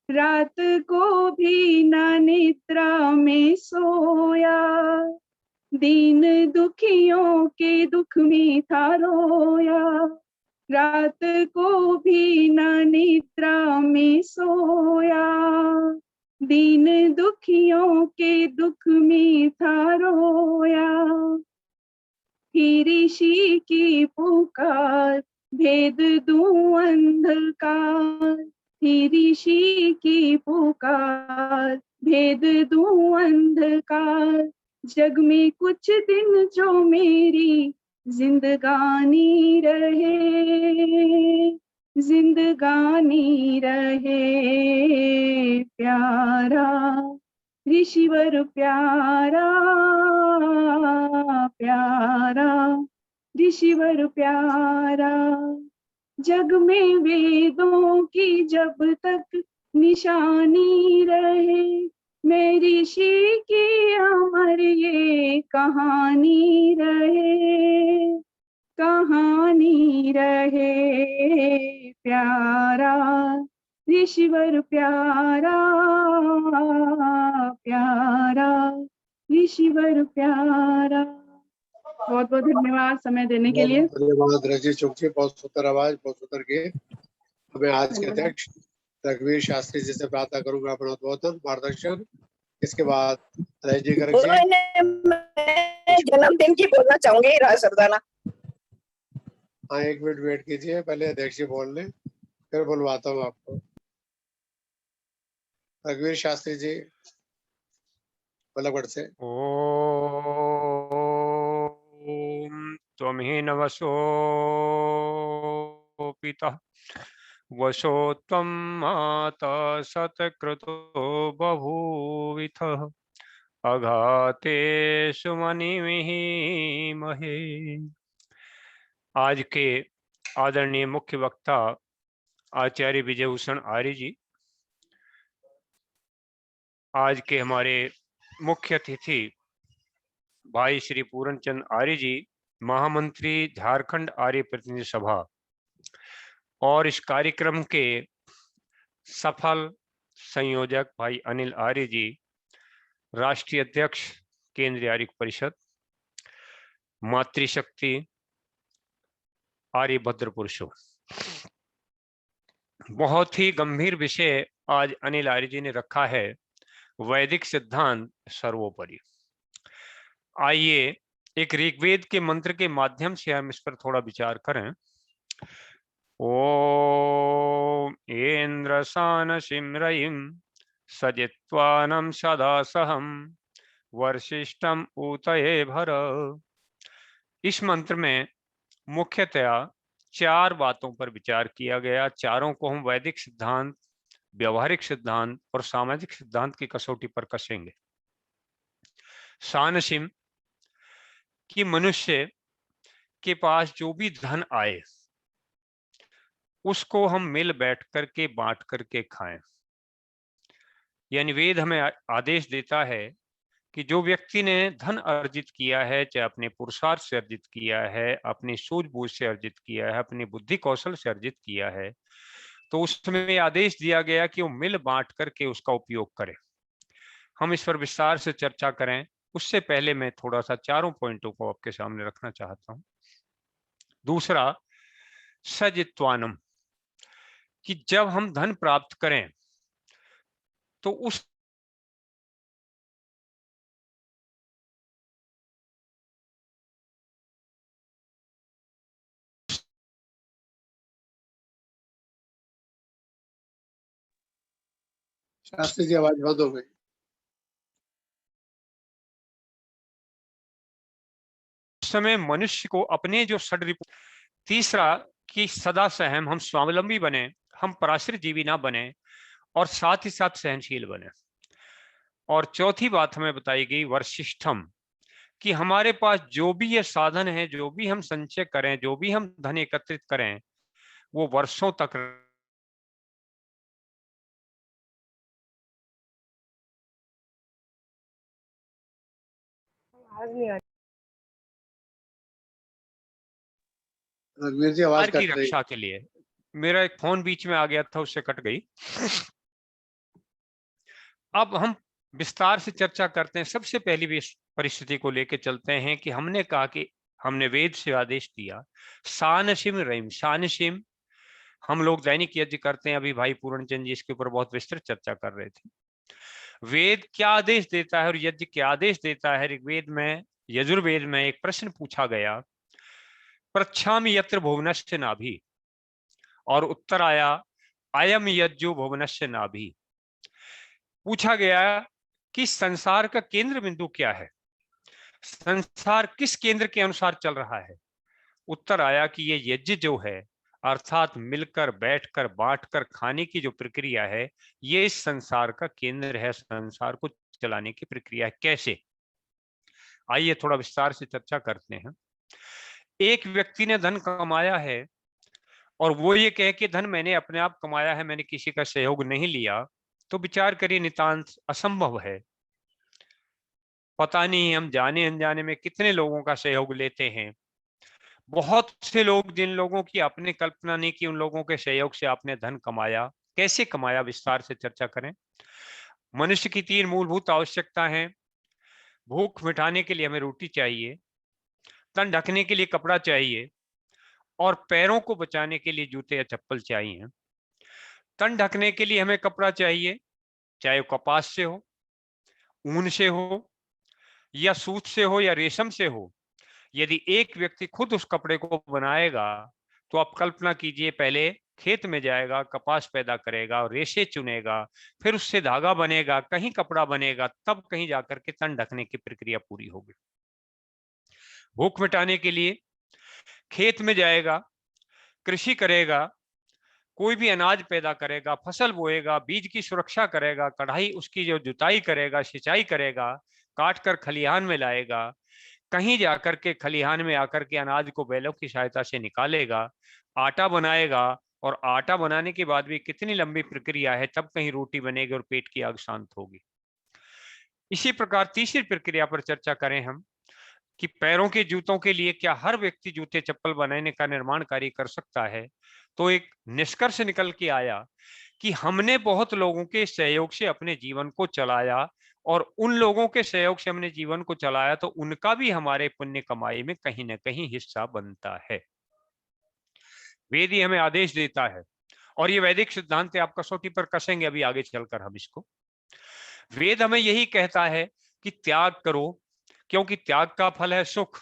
रात को भी न निद्रा में सोया, दीन दुखियों के दुख में था रोया। रात को भी न निद्रा में सोया, दीन दुखियों के दुख में था रोया। ही ऋषि की पुकार भेद दूं अंधकार, ही ऋषि की पुकार भेद दूं अंधकार। जग में कुछ दिन जो मेरी जिंदगानी रहे, जिंदगानी रहे प्यारा, ऋषिवर प्यारा प्यारा, ऋषिवर प्यारा। जग में वेदों की जब तक निशानी रहे, मैं ऋषि की अमर ये कहानी रहे, कहानी रहे प्यारा, ऋषिवर प्यारा प्यारा, ऋषिवर प्यारा। बहुत बहुत धन्यवाद समय देने के लिए। धन्यवाद रजी चुग जी, बहुत सुंदर आवाज, बहुत सुंदर गीत। हमें आज के अध्यक्ष रघुवीर शास्त्री जी से प्रार्थना करूंगा अपना उद्बोधन मार्गदर्शन। इसके बाद रजी गर्ग जी। मैं जन्मदिन की बोलना चाहूंगी राज सरदाना। हाँ, 1 मिनट वेट कीजिए, पहले अध्यक्ष जी बोल लें, फिर बुलवाता हूँ आपको। रघुवीर शास्त्री जी बल्लभगढ़ से। ओम त्वमेव नवसो पिता वसो त्वं माता सत्कृतो बभूविथ अघातेषु मनिमहे। आज के आदरणीय मुख्य वक्ता आचार्य विजय भूषण आर्य जी, आज के हमारे मुख्य अतिथि भाई श्री पूर्ण चंद आर्य जी, महामंत्री झारखंड आर्य प्रतिनिधि सभा, और इस कार्यक्रम के सफल संयोजक भाई अनिल आर्य जी, राष्ट्रीय अध्यक्ष केंद्रीय आर्य परिषद, मातृशक्ति आर्य भद्र पुरुषों। बहुत ही गंभीर विषय आज अनिल आर्य जी ने रखा है, वैदिक सिद्धांत सर्वोपरि। आइए एक ऋग्वेद के मंत्र के माध्यम से हम इस पर थोड़ा विचार करें। ओम इंद्रसान सिमरयिं सजित्वानं सदा सहं वर्षिष्ठम ऊतये भर। इस मंत्र में मुख्यतया 4 बातों पर विचार किया गया। चारों को हम वैदिक सिद्धांत, व्यवहारिक सिद्धांत और सामाजिक सिद्धांत की कसौटी पर कसेंगे। सानसिम कि मनुष्य के पास जो भी धन आए उसको हम मिल बैठ करके बांट करके खाएं। यानी वेद हमें आदेश देता है कि जो व्यक्ति ने धन अर्जित किया है, चाहे अपने पुरुषार्थ से अर्जित किया है, अपनी सूझबूझ से अर्जित किया है, अपनी बुद्धि कौशल से अर्जित किया है, तो उसमें आदेश दिया गया कि वो मिल बांट करके उसका उपयोग करे। हम इस पर विस्तार से चर्चा करें, उससे पहले मैं थोड़ा सा 4 पॉइंटों को आपके सामने रखना चाहता हूं। दूसरा, सजित्वानम, कि जब हम धन प्राप्त करें तो उस शास्त्री जी आवाज बंद हो गई। समय मनुष्य को अपने जो षड्रिपु। तीसरा कि सदा सहम, हम स्वावलंबी बने, हम पराश्रित जीवी ना बने और साथ ही साथ सहनशील बने। और चौथी बात हमें बताई गई वर्शिष्ठम, कि हमारे पास जो भी ये साधन है, जो भी हम संचय करें, जो भी हम धन एकत्रित करें, वो वर्षों तक आवाज नहीं आ रही। रघुवीर जी आवाज की कट रही। रक्षा के लिए। मेरा एक फोन बीच में आ गया था, उससे कट गई। अब हम विस्तार से चर्चा करते हैं। सबसे पहली भी परिस्थिति को लेकर चलते हैं कि हमने कहा कि हमने वेद से आदेश दिया सानसिम रहीम। सानसिम हम लोग दैनिक यज्ञ करते हैं। अभी भाई पूर्णचंद जी इसके ऊपर बहुत विस्तृत चर्चा कर रहे थे। वेद क्या आदेश देता है और यज्ञ क्या आदेश देता है। ऋग्वेद में, यजुर्वेद में एक प्रश्न पूछा गया, पृच्छामि यत्र भुवनस्य नाभि, और उत्तर आया अयम यज्ञो भुवनस्य नाभि। पूछा गया कि संसार का केंद्र बिंदु क्या है, संसार किस केंद्र के अनुसार चल रहा है। उत्तर आया कि ये यज्ञ जो है, अर्थात मिलकर बैठकर बांटकर खाने की जो प्रक्रिया है, ये इस संसार का केंद्र है, संसार को चलाने की प्रक्रिया है। कैसे? आइए थोड़ा विस्तार से चर्चा करते हैं। एक व्यक्ति ने धन कमाया है और वो ये कहे कि धन मैंने अपने आप कमाया है, मैंने किसी का सहयोग नहीं लिया, तो विचार करिए नितांत असंभव है। पता नहीं हम जाने अनजाने में कितने लोगों का सहयोग लेते हैं। बहुत से लोग, जिन लोगों की आपने कल्पना नहीं की, उन लोगों के सहयोग से आपने धन कमाया। कैसे कमाया, विस्तार से चर्चा करें। मनुष्य की 3 मूलभूत आवश्यकता हैं। भूख मिटाने के लिए हमें रोटी चाहिए, तन ढकने के लिए कपड़ा चाहिए, और पैरों को बचाने के लिए जूते या चप्पल चाहिए। तन ढकने के लिए हमें कपड़ा चाहिए, चाहे वो कपास से हो, ऊन से हो, या सूत से हो, या रेशम से हो। यदि एक व्यक्ति खुद उस कपड़े को बनाएगा तो आप कल्पना कीजिए, पहले खेत में जाएगा, कपास पैदा करेगा और रेशे चुनेगा, फिर उससे धागा बनेगा, कहीं कपड़ा बनेगा, तब कहीं जाकर के तन ढकने की प्रक्रिया पूरी होगी। भूख मिटाने के लिए खेत में जाएगा, कृषि करेगा, कोई भी अनाज पैदा करेगा, फसल बोएगा, बीज की सुरक्षा करेगा, कढ़ाई उसकी जो जुताई करेगा, सिंचाई करेगा, काट कर खलिहान में लाएगा, कहीं जाकर के खलिहान में आकर के अनाज को बैलों की सहायता से निकालेगा, आटा बनाएगा, और आटा बनाने के बाद भी कितनी लंबी प्रक्रिया है, तब कहीं रोटी बनेगी और पेट की आग शांत होगी। इसी प्रकार तीसरी प्रक्रिया पर चर्चा करें हम कि पैरों के जूतों के लिए क्या हर व्यक्ति जूते चप्पल बनाने का निर्माण कार्य कर सकता है। तो एक निष्कर्ष निकल के आया कि हमने बहुत लोगों के सहयोग से अपने जीवन को चलाया, और उन लोगों के सहयोग से हमने जीवन को चलाया तो उनका भी हमारे पुण्य कमाई में कहीं ना कहीं हिस्सा बनता है। वेद ही हमें आदेश देता है, और ये वैदिक सिद्धांत है, आप कसौटी पर कसेंगे अभी आगे चलकर हम इसको। वेद हमें यही कहता है कि त्याग करो, क्योंकि त्याग का फल है सुख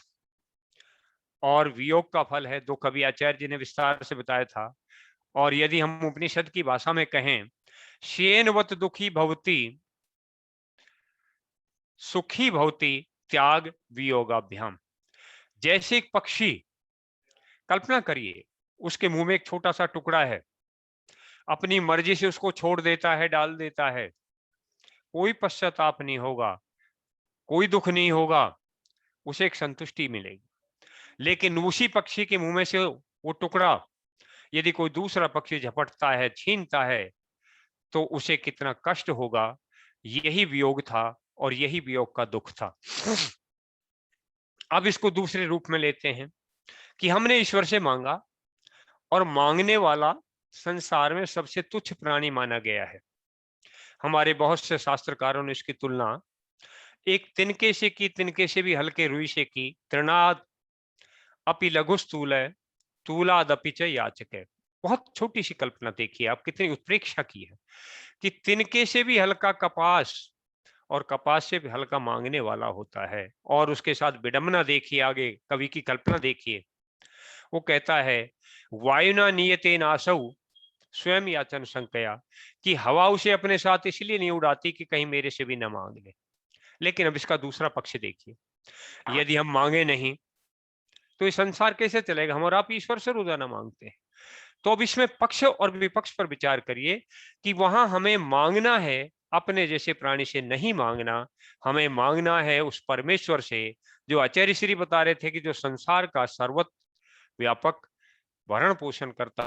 और वियोग का फल है दुख। अभी आचार्य जी ने विस्तार से बताया था। और यदि हम उपनिषद की भाषा में कहें, शेनवत दुखी भवति सुखी भवति त्याग वियोगाभ्याम। जैसे एक पक्षी, कल्पना करिए, उसके मुंह में एक छोटा सा टुकड़ा है, अपनी मर्जी से उसको छोड़ देता है, डाल देता है, कोई पश्चाताप नहीं होगा, कोई दुख नहीं होगा, उसे एक संतुष्टि मिलेगी। लेकिन उसी पक्षी के मुंह में से वो टुकड़ा यदि कोई दूसरा पक्षी झपटता है, छीनता है, तो उसे कितना कष्ट होगा। यही वियोग था और यही वियोग का दुख था। अब इसको दूसरे रूप में लेते हैं कि हमने ईश्वर से मांगा, और मांगने वाला संसार में सबसे तुच्छ प्राणी माना गया है। हमारे बहुत से शास्त्रकारों ने इसकी तुलना एक तिनके से की, तिनके से भी हल्के रुई से की। तृणाद अपि लघुस्तूल है, तूलादपि च याचक है। बहुत छोटी सी कल्पना देखिए आप, कितनी उत्प्रेक्षा की है कि तिनके से भी हल्का कपास, और कपास से भी हल्का मांगने वाला होता है। और उसके साथ विडंबना देखिए, आगे कवि की कल्पना देखिए। वो कहता है वायुना नियते नासौ स्वयं याचन संकया, कि हवा उसे अपने साथ इसलिए नहीं उड़ाती कि कहीं मेरे से भी न मांग ले। लेकिन अब इसका दूसरा पक्ष देखिए, यदि हम मांगे नहीं तो ये संसार कैसे चलेगा। हम और आप ईश्वर से रोजाना मांगते हैं, तो अब इसमें पक्ष और विपक्ष पर विचार करिए कि वहां हमें मांगना है अपने जैसे प्राणी से नहीं मांगना, हमें मांगना है उस परमेश्वर से जो आचार्य श्री बता रहे थे कि जो संसार का सर्वत्र व्यापक भरण पोषण करता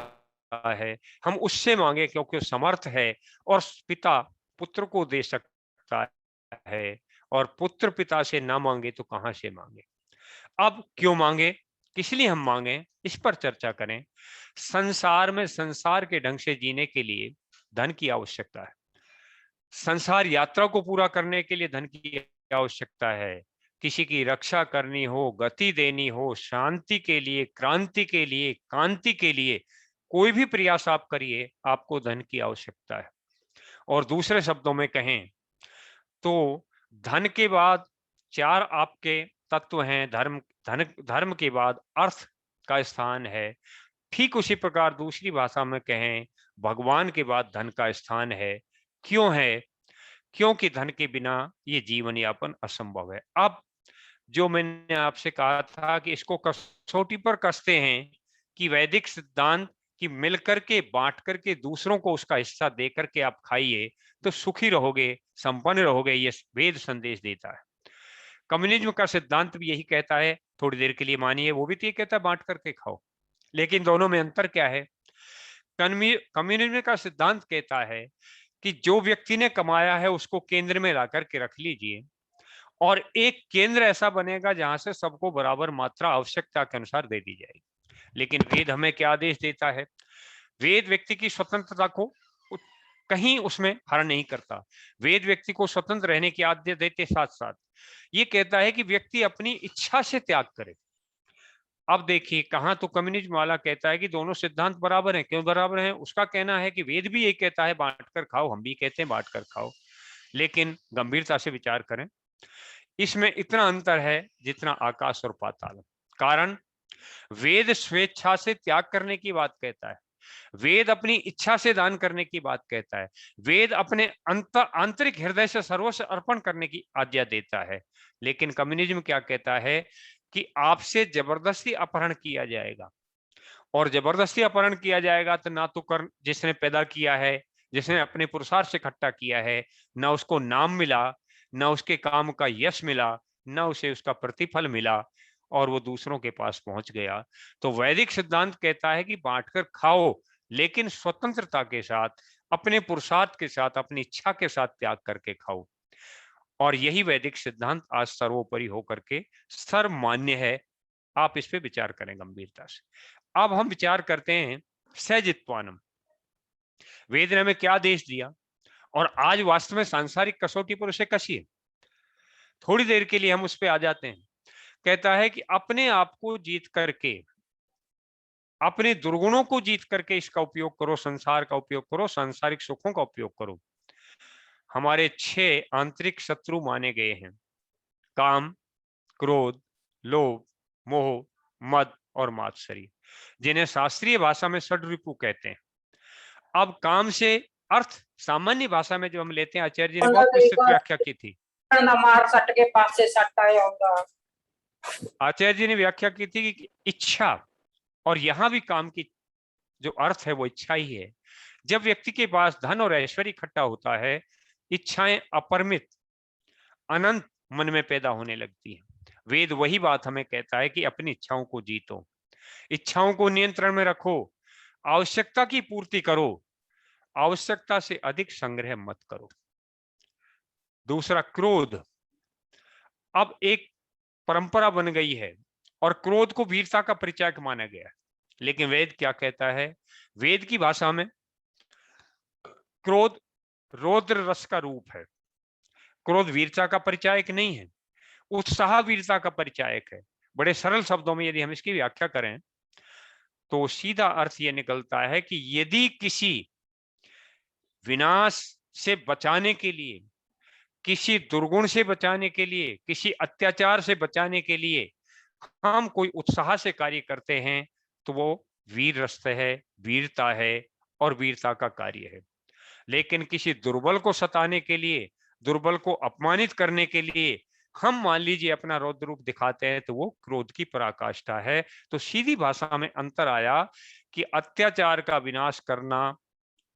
है, हम उससे मांगे क्योंकि वो समर्थ है और पिता पुत्र को दे सकता है और पुत्र पिता से ना मांगे तो कहां से मांगे। अब क्यों मांगे, किस लिए हम मांगे, इस पर चर्चा करें। संसार में संसार के ढंग से जीने के लिए धन की आवश्यकता है, संसार यात्रा को पूरा करने के लिए धन की आवश्यकता है, किसी की रक्षा करनी हो, गति देनी हो, शांति के लिए, क्रांति के लिए, कांति के लिए कोई भी प्रयास आप करिए, आपको धन की आवश्यकता है। और दूसरे शब्दों में कहें तो धन के बाद चार आपके तत्व हैं, धर्म के बाद अर्थ का स्थान है, ठीक उसी प्रकार दूसरी भाषा में कहें भगवान के बाद धन का स्थान है। क्यों है? क्योंकि धन के बिना ये जीवन यापन असंभव है। अब जो मैंने आपसे कहा था कि इसको कसौटी पर कसते हैं कि वैदिक सिद्धांत कि मिलकर के बांट करके दूसरों को उसका हिस्सा दे करके आप खाइए तो सुखी रहोगे, संपन्न रहोगे, ये वेद संदेश देता है। कम्युनिज्म का सिद्धांत भी यही कहता है, थोड़ी देर के लिए मानिए, वो भी तो ये कहता है बांट करके खाओ, लेकिन दोनों में अंतर क्या है? कम्युनिज्म का सिद्धांत कहता है कि जो व्यक्ति ने कमाया है उसको केंद्र में ला करके रख लीजिए और एक केंद्र ऐसा बनेगा जहां से सबको बराबर मात्रा आवश्यकता के अनुसार दे दी जाएगी। लेकिन वेद हमें क्या आदेश देता है? वेद व्यक्ति की स्वतंत्रता को कहीं उसमें हरण नहीं करता। वेद व्यक्ति को स्वतंत्र रहने की आज्ञा देते साथ साथ ये कहता है कि व्यक्ति अपनी इच्छा से त्याग करे। अब देखिए कहां तो कम्युनिज्म वाला कहता है कि दोनों सिद्धांत बराबर हैं। क्यों बराबर हैं? उसका कहना है कि वेद भी यही कहता है बांट कर खाओ, हम भी कहते हैं बांट कर खाओ, लेकिन गंभीरता से विचार करें, इसमें इतना अंतर है जितना आकाश और पाताल। कारण वेद स्वेच्छा से त्याग करने की बात कहता है, वेद अपनी इच्छा से दान करने की बात कहता है, वेद अपने आंतरिक हृदय से सर्वस्व अर्पण करने की आज्ञा देता है। लेकिन कम्युनिज्म क्या कहता है कि आपसे जबरदस्ती अपहरण किया जाएगा, और जबरदस्ती अपहरण किया जाएगा तो ना तो कर जिसने पैदा किया है, जिसने अपने पुरुषार्थ से इकट्ठा किया है, ना उसको नाम मिला, ना उसके काम का यश मिला, ना उसे उसका प्रतिफल मिला, और वो दूसरों के पास पहुंच गया। तो वैदिक सिद्धांत कहता है कि बांटकर खाओ, लेकिन स्वतंत्रता के साथ, अपने पुरुषार्थ के साथ, अपनी इच्छा के साथ त्याग करके खाओ। और यही वैदिक सिद्धांत आज सर्वोपरि होकर के सर्वमान्य है। आप इस पे विचार करें गंभीरता से। अब हम विचार करते हैं सहजित्वानम, वेद ने हमें क्या आदेश दिया और आज वास्तव में सांसारिक कसौटी पर उसे कसिए। थोड़ी देर के लिए हम उस पे आ जाते हैं। कहता है कि अपने आप को जीत करके, अपने दुर्गुणों को जीत करके इसका उपयोग करो, संसार का उपयोग करो, सांसारिक सुखों का उपयोग करो। हमारे 6 आंतरिक शत्रु माने गए हैं, काम, क्रोध, लोभ, मोह, मद और मात्सर्य, जिन्हें शास्त्रीय भाषा में षड्रिपु कहते हैं। अब काम से अर्थ सामान्य भाषा में जो हम लेते हैं, आचार्य जी ने बहुत विस्तृत व्याख्या की थी। आचार्य जी ने व्याख्या की थी कि इच्छा, और यहां भी काम की जो अर्थ है वो इच्छा ही है। जब व्यक्ति के पास धन और ऐश्वर्य इकट्ठा होता है, इच्छाएं अपरिमित अनंत मन में पैदा होने लगती हैं। वेद वही बात हमें कहता है कि अपनी इच्छाओं को जीतो, इच्छाओं को नियंत्रण में रखो, आवश्यकता की पूर्ति करो, आवश्यकता से अधिक संग्रह मत करो। दूसरा क्रोध, अब एक परंपरा बन गई है और क्रोध को वीरता का परिचायक माना गया है। लेकिन वेद क्या कहता है? वेद की भाषा में क्रोध रौद्र रस का रूप है। क्रोध वीरता का परिचायक नहीं है, उत्साह वीरता का परिचायक है। बड़े सरल शब्दों में यदि हम इसकी व्याख्या करें तो सीधा अर्थ यह निकलता है कि यदि किसी विनाश से बचाने के लिए, किसी दुर्गुण से बचाने के लिए, किसी अत्याचार से बचाने के लिए हम कोई उत्साह से कार्य करते हैं तो वो वीर रस है, वीरता है और वीरता का कार्य है। लेकिन किसी दुर्बल को सताने के लिए, दुर्बल को अपमानित करने के लिए हम मान लीजिए अपना रौद्र रूप दिखाते हैं तो वो क्रोध की पराकाष्ठा है। तो सीधी भाषा में अंतर आया कि अत्याचार का विनाश करना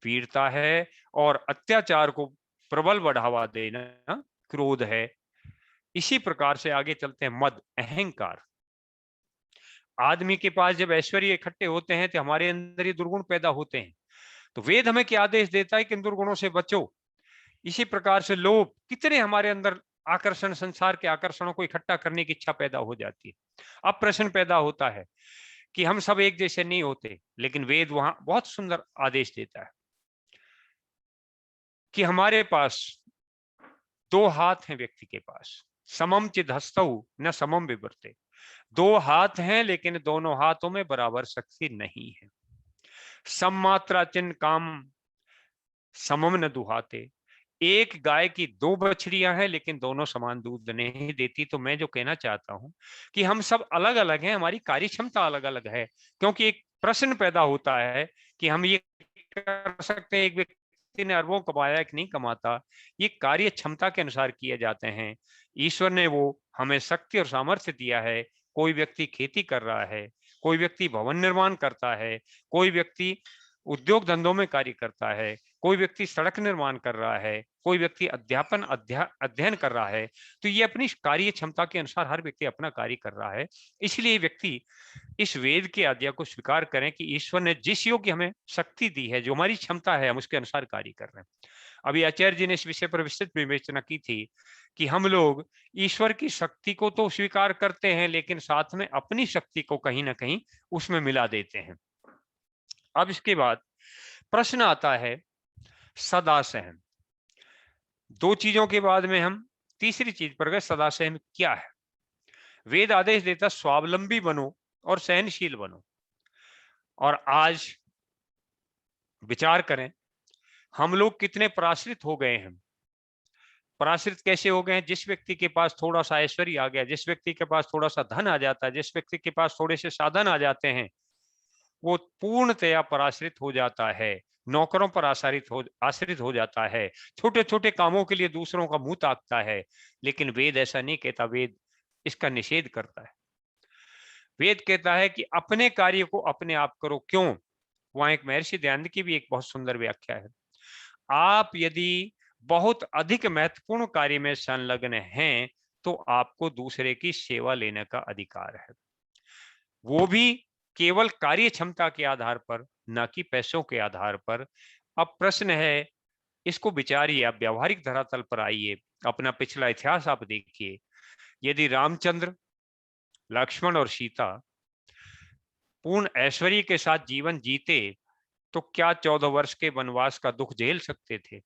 वीरता है और अत्याचार को प्रबल बढ़ावा देना क्रोध है। इसी प्रकार से आगे चलते हैं मद, अहंकार। आदमी के पास जब ऐश्वर्य इकट्ठे होते हैं तो हमारे अंदर ये दुर्गुण पैदा होते हैं। तो वेद हमें क्या आदेश देता है कि इन दुर्गुणों से बचो। इसी प्रकार से लोभ, कितने हमारे अंदर आकर्षण, संसार के आकर्षणों को इकट्ठा करने की इच्छा पैदा हो जाती है। अब प्रश्न पैदा होता है कि हम सब एक जैसे नहीं होते, लेकिन वेद वहां बहुत सुंदर आदेश देता है कि हमारे पास दो हाथ हैं व्यक्ति के पास, समम चिद हस्तौ न समम विवर्ते। दो हाथ हैं लेकिन दोनों हाथों में बराबर शक्ति नहीं है। सममात्रा चिन्ह काम समम न दुहाते। एक गाय की दो बछड़ियां हैं लेकिन दोनों समान दूध नहीं देती। तो मैं जो कहना चाहता हूं कि हम सब अलग अलग हैं, हमारी कार्य क्षमता अलग अलग है। क्योंकि एक प्रश्न पैदा होता है कि हम ये कर सकते हैं, एक व्यक्ति ने अरबों कमाया, एक नहीं कमाता। ये कार्य क्षमता के अनुसार किए जाते हैं। ईश्वर ने वो हमें शक्ति और सामर्थ्य दिया है। कोई व्यक्ति खेती कर रहा है, कोई व्यक्ति भवन निर्माण करता है, कोई व्यक्ति उद्योग धंधों में कार्य करता है, कोई व्यक्ति सड़क निर्माण कर रहा है, कोई व्यक्ति अध्ययन कर रहा है। तो ये अपनी कार्य क्षमता के अनुसार हर व्यक्ति अपना कार्य कर रहा है। इसलिए व्यक्ति इस वेद की आज्ञा को स्वीकार करें कि ईश्वर ने जिस योग्य हमें शक्ति दी है, जो हमारी क्षमता है, हम उसके अनुसार कार्य कर रहे हैं। अभी आचार्य जी ने इस विषय पर विस्तृत विवेचना की थी कि हम लोग ईश्वर की शक्ति को तो स्वीकार करते हैं, लेकिन साथ में अपनी शक्ति को कहीं ना कहीं उसमें मिला देते हैं। अब इसके बाद प्रश्न आता है सदा सहन। दो चीजों के बाद में हम तीसरी चीज पर गए, सदा सहन क्या है। वेद आदेश देता स्वावलंबी बनो और सहनशील बनो। और आज विचार करें, हम लोग कितने पराश्रित हो गए हैं। पराश्रित कैसे हो गए हैं? जिस व्यक्ति के पास थोड़ा सा ऐश्वर्य आ गया, जिस व्यक्ति के पास थोड़ा सा धन आ जाता है, जिस व्यक्ति के पास थोड़े से साधन आ जाते हैं, वो पूर्णतया पराश्रित हो जाता है, नौकरों पर आश्रित हो जाता है, छोटे छोटे कामों के लिए दूसरों का मुंह ताकता है। लेकिन वेद ऐसा नहीं कहता, वेद इसका निषेध करता है। वेद कहता है कि अपने कार्य को अपने आप करो। क्यों? वहां एक महर्षि दयानंद की भी एक बहुत सुंदर व्याख्या है। आप यदि बहुत अधिक महत्वपूर्ण कार्य में संलग्न हैं तो आपको दूसरे की सेवा लेने का अधिकार है, वो भी केवल कार्य क्षमता के आधार पर, न कि पैसों के आधार पर। अब प्रश्न है, इसको विचारिए, आप व्यवहारिक धरातल पर आइए, अपना पिछला इतिहास आप देखिए। यदि रामचंद्र, लक्ष्मण और सीता पूर्ण ऐश्वर्य के साथ जीवन जीते तो क्या 14 वर्ष के वनवास का दुख झेल सकते थे?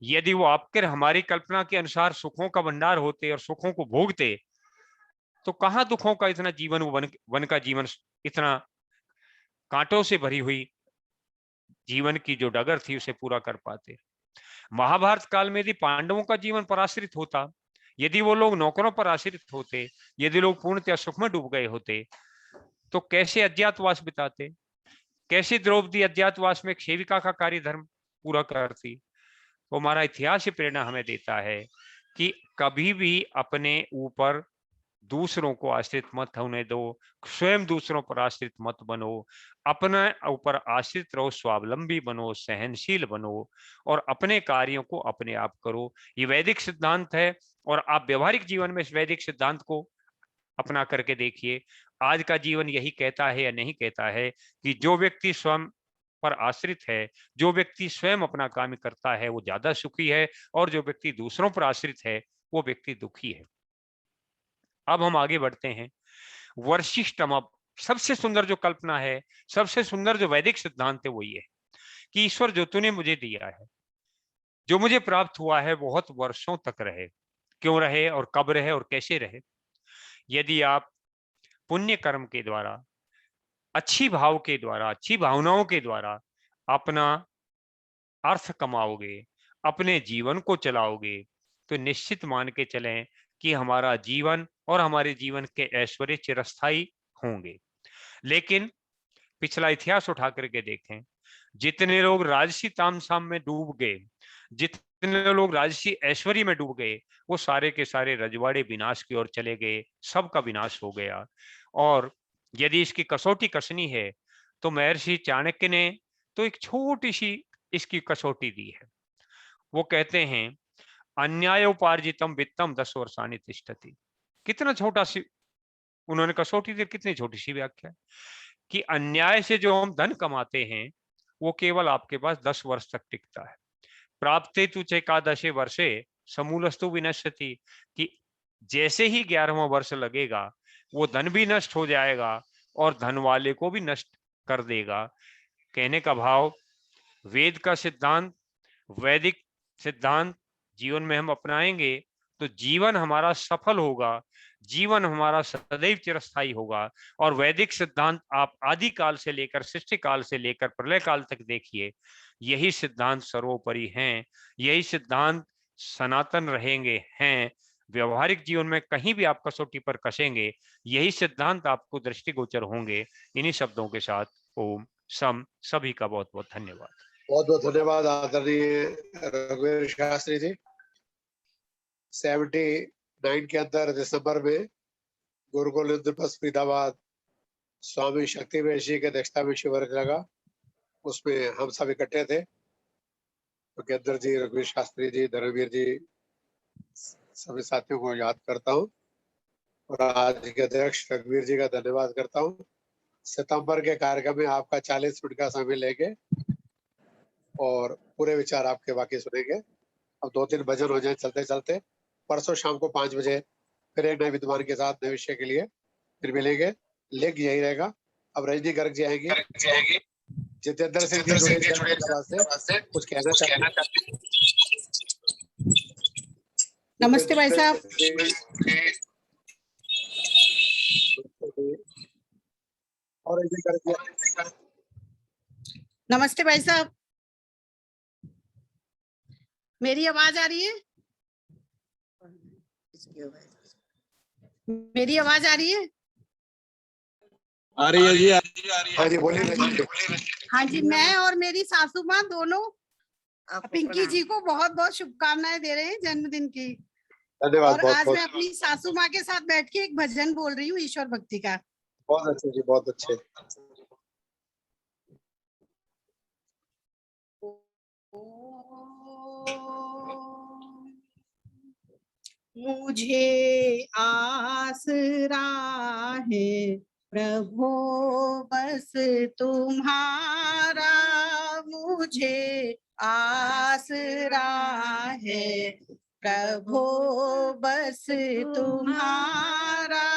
यदि वो आपके हमारी कल्पना के अनुसार सुखों का भंडार होते और सुखों को भोगते तो कहां दुखों का इतना जीवन, वन का जीवन, इतना कांटों से भरी हुई जीवन की जो डगर थी उसे पूरा कर पाते। महाभारत काल में यदि पांडवों का जीवन पराश्रित होता, यदि वो लोग नौकरों पर आश्रित होते, यदि लोग पूर्णतया सुख में डूब गए होते, तो कैसे अज्ञातवास बिताते? कैसे द्रौपदी अज्ञातवास में एक सेविका का कार्य धर्म पूरा करती? तो हमारा इतिहास प्रेरणा हमें देता है कि कभी भी अपने ऊपर दूसरों को आश्रित मत होने दो, स्वयं दूसरों पर आश्रित मत बनो, अपने ऊपर आश्रित रहो, स्वावलंबी बनो, सहनशील बनो और अपने कार्यों को अपने आप करो। ये वैदिक सिद्धांत है और आप व्यवहारिक जीवन में इस वैदिक सिद्धांत को अपना करके देखिए। आज का जीवन यही कहता है या नहीं कहता है कि जो व्यक्ति स्वयं पर आश्रित है, जो व्यक्ति स्वयं अपना काम करता है, वो ज्यादा सुखी है, और जो व्यक्ति दूसरों पर आश्रित है वो व्यक्ति दुखी है। अब हम आगे बढ़ते हैं। वर्शिष्ठम, अब सबसे सुंदर जो कल्पना है, सबसे सुंदर जो वैदिक सिद्धांत है वो ये कि ईश्वर जो तूने मुझे दिया है, जो मुझे प्राप्त हुआ है, बहुत वर्षों तक रहे। क्यों रहे और कब रहे और कैसे रहे? यदि आप पुण्य कर्म के द्वारा, अच्छी भाव के द्वारा, अच्छी भावनाओं के द्वारा अपना अर्थ कमाओगे, अपने जीवन को चलाओगे, तो निश्चित मान के चलें कि हमारा जीवन और हमारे जीवन के ऐश्वर्य चिरस्थायी होंगे। लेकिन पिछला इतिहास उठा करके देखें, जितने लोग राजसी तामझाम में डूब गए, जितने जितने लोग राजसी ऐश्वर्य में डूब गए वो सारे के सारे रजवाड़े विनाश की ओर चले गए, सबका विनाश हो गया। और यदि इसकी कसौटी कसनी है तो महर्षि चाणक्य ने तो एक छोटी सी इसकी कसौटी दी है। वो कहते हैं अन्याय उपार्जितम वित्तम 10 वर्षानि तिष्ठति। कितना छोटा सी उन्होंने कसौटी दी, कितनी छोटी सी व्याख्या है कि अन्याय से जो हम धन कमाते हैं वो केवल आपके पास 10 वर्ष तक टिकता है। प्राप्ते तु चैकादशे वर्षे समूलस्तु विनश्यति, कि जैसे ही 11वां वर्ष लगेगा वो धन भी नष्ट हो जाएगा और धन वाले को भी नष्ट कर देगा। कहने का भाव वेद का सिद्धांत, वैदिक सिद्धांत जीवन में हम अपनाएंगे तो जीवन हमारा सफल होगा, जीवन हमारा सदैव चिरस्थायी होगा। और वैदिक सिद्धांत आप आदि काल से लेकर सृष्टि काल से लेकर प्रलय काल तक देखिए, यही सिद्धांत सर्वोपरि हैं, यही सिद्धांत सनातन रहेंगे हैं। व्यवहारिक जीवन में कहीं भी आप कसौटी पर कसेंगे यही सिद्धांत आपको दृष्टिगोचर होंगे। इन्हीं शब्दों के साथ ओम सम सभी का बहुत बहुत धन्यवाद। बहुत बहुत धन्यवाद आदरणीय रघुवीर शास्त्री जी। 79 के अंदर दिसंबर में गुरुकुल इंद्रप्रस्थ फरीदाबाद स्वामी शक्तिवेद जी के अध्यक्षता में शिविर लगा, उसमें हम सब इकट्ठे थे। तो केंद्र जी, रघुवीर शास्त्री जी, धर्मवीर जी, सभी साथियों को याद करता हूँ और आज के अध्यक्ष रघुवीर जी का धन्यवाद करता हूँ। सितंबर के कार्यक्रम में आपका 40 मिनट का समय लेंगे और पूरे विचार आपके बाकी सुनेंगे। अब 2-3 भजन हो जाए चलते चलते। परसों शाम को 5 बजे फिर एक नए विद्वान के साथ नए विषय के लिए फिर मिलेंगे। लिंक यही रहेगा। अब रजनी गर्ग जी आएंगी। जितेंद्र सिंह जी जुड़े कुछ कहना चाहते हैं। नमस्ते भाई साहब। और रजनी गर्ग जी। नमस्ते भाई साहब, मेरी आवाज आ रही है? मेरी आवाज आ रही है? आ रही है जी, आ रही है। हाँ जी बोलिए। हाँ जी, मैं और मेरी सासू माँ दोनों पिंकी जी को बहुत बहुत शुभकामनाएं दे रहे हैं जन्मदिन की। धन्यवाद। और आज मैं अपनी सासू माँ के साथ बैठ के एक भजन बोल रही हूँ ईश्वर भक्ति का। बहुत अच्छे जी, बहुत अच्छे। मुझे आसरा है प्रभु बस तुम्हारा, मुझे आसरा है प्रभु बस तुम्हारा।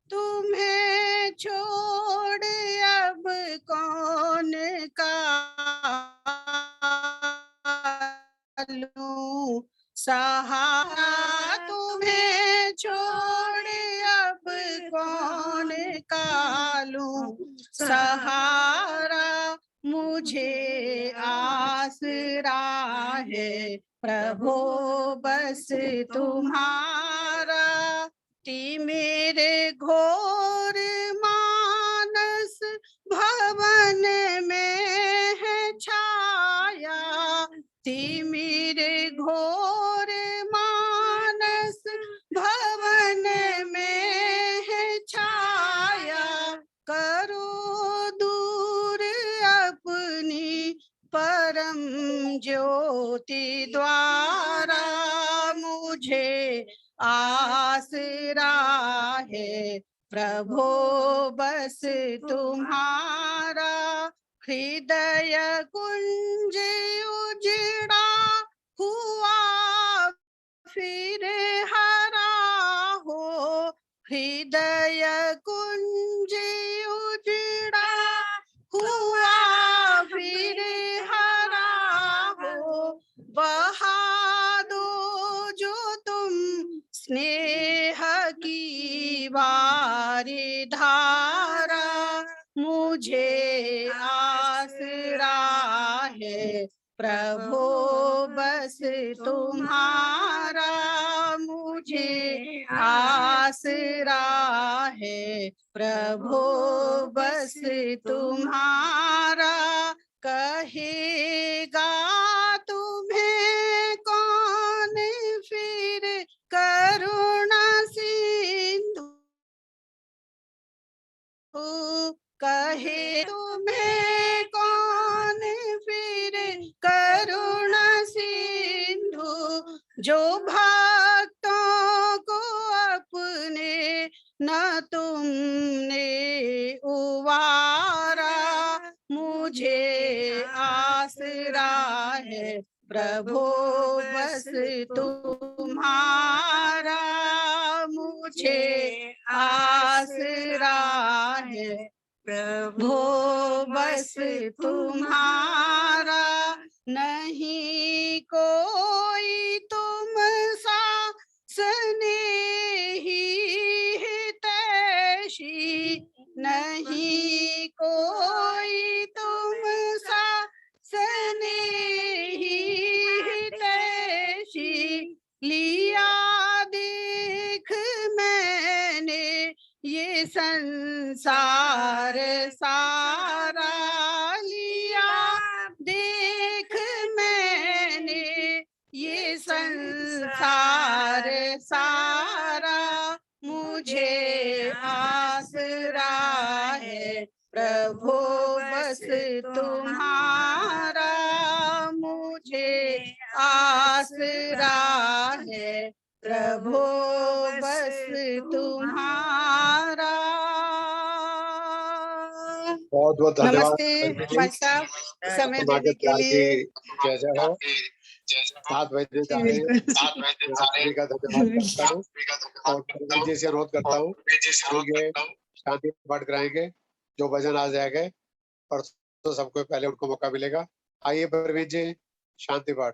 तुम्हें छोड़ अब कौन का लूं सहारा, तुम्हें छोड़ अब कौन का लूं सहारा। मुझे आसरा है प्रभु बस तुम्हारा। मेरे घोर मानस भवन में है छाया, मेरे घोर मानस भवन में है छाया। करो दूर अपनी परम ज्योति द्वारा, मुझे आसरा है प्रभु बस तुम्हारा। हृदय कुंज उजड़ा हुआ फिर हरा हो, हृदय कुंज उजड़ा हुआ फिर हरा हो। बहा दो जो तुम स्नेह की बारी धारा, मुझे आसरा है प्रभु बस तुम्हारा। मुझे आसरा है प्रभु बस तुम्हारा। कहेगा तुम्हें कौन जो भक्तों को अपने न तुमने उवारा, मुझे आसरा है प्रभु बस तुम्हारा, मुझे आसरा है प्रभु बस तुम्हारा। नहीं कोई तुम सा स्नेही हितैषी, नहीं कोई तुम सा स्नेही हितैषी, लिया देख मैंने ये संसार सारा, लिया देख मैंने ये संसार सारा, मुझे आसरा है प्रभु बस तुम्हारा, मुझे आसरा है प्रभु बस तुम्हारा। बहुत बहुत धन्यवाद नमस्ते भाई साहब, समय देने के लिए। जय जय हो। 7 बजे जा रहे हैं, का धन्यवाद करता हूँ और जी से अनुरोध करता हूँ शांति पाठ कराएंगे। जो भजन आ जाएंगे और तो सबको पहले उनको मौका मिलेगा। आइए परवीन जी, शांति पाठ।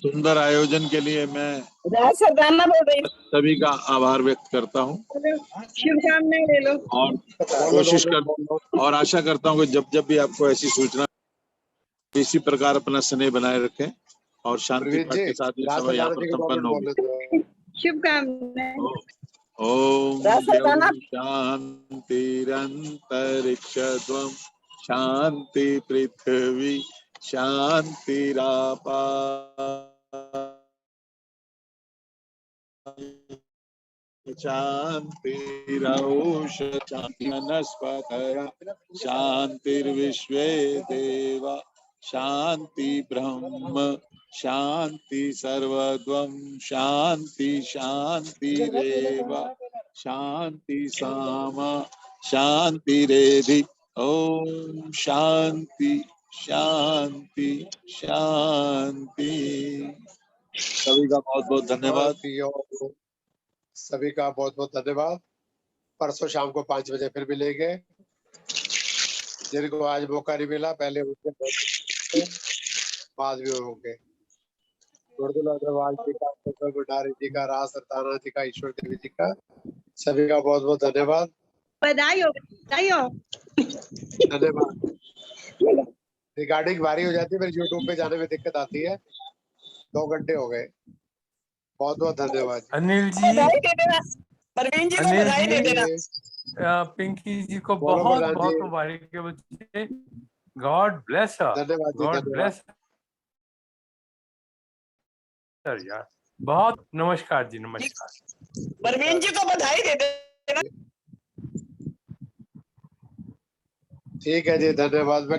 सुंदर आयोजन के लिए मैं सरदाना बोल रही हूँ। सभी का आभार व्यक्त करता हूँ शुभकामनाएं ले लो और कोशिश कर और आशा करता हूँ कि जब जब भी आपको ऐसी सूचना, इसी प्रकार अपना स्नेह बनाए रखें और शांति पाठ के साथ ये समय यहाँ पर संपन्न होगी। शुभकामनाएं। ओम शांतिरंतरिक्षध्वं शांति पृथ्वी शांतिरापा शांतिरौष शांति वनस्पतयः शांतिर्विश्वे देवा शांति ब्रह्म शांति सर्वद्वं शांति शांतिरेव शांति सामा शांतिरेधि। ओम शांति शांति शांति। सभी का बहुत बहुत धन्यवाद। सभी का बहुत बहुत धन्यवाद। परसों शाम को 5 बजे फिर मिलेंगे। जिनको आज मौका नहीं मिला पहले उनके बाद भी होंगे। गुरुदुल अग्रवाल जी का, भंडारी जी का, राज सरदाना जी का, ईश्वर देवी जी का, सभी का बहुत बहुत धन्यवाद। बधाई हो, बधाई हो। धन्यवाद। रिकॉर्डिंग भारी हो जाती है, मेरे यूट्यूब पे जाने में दिक्कत आती है। 2 घंटे हो गए। बहुत बहुत धन्यवाद। अनिल जी, परवीन जी को अनिल बधाई दे देना। पिंकी जी को बहुत बहुत मुबारक के बच्चे। गॉड ब्लेस हर। धन्यवाद जी, गॉड ब्लेस सर यार। बहुत नमस्कार जी, नमस्कार। परवीन जी को बधाई दे देना। ठीक है जी, धन्यवाद। मैं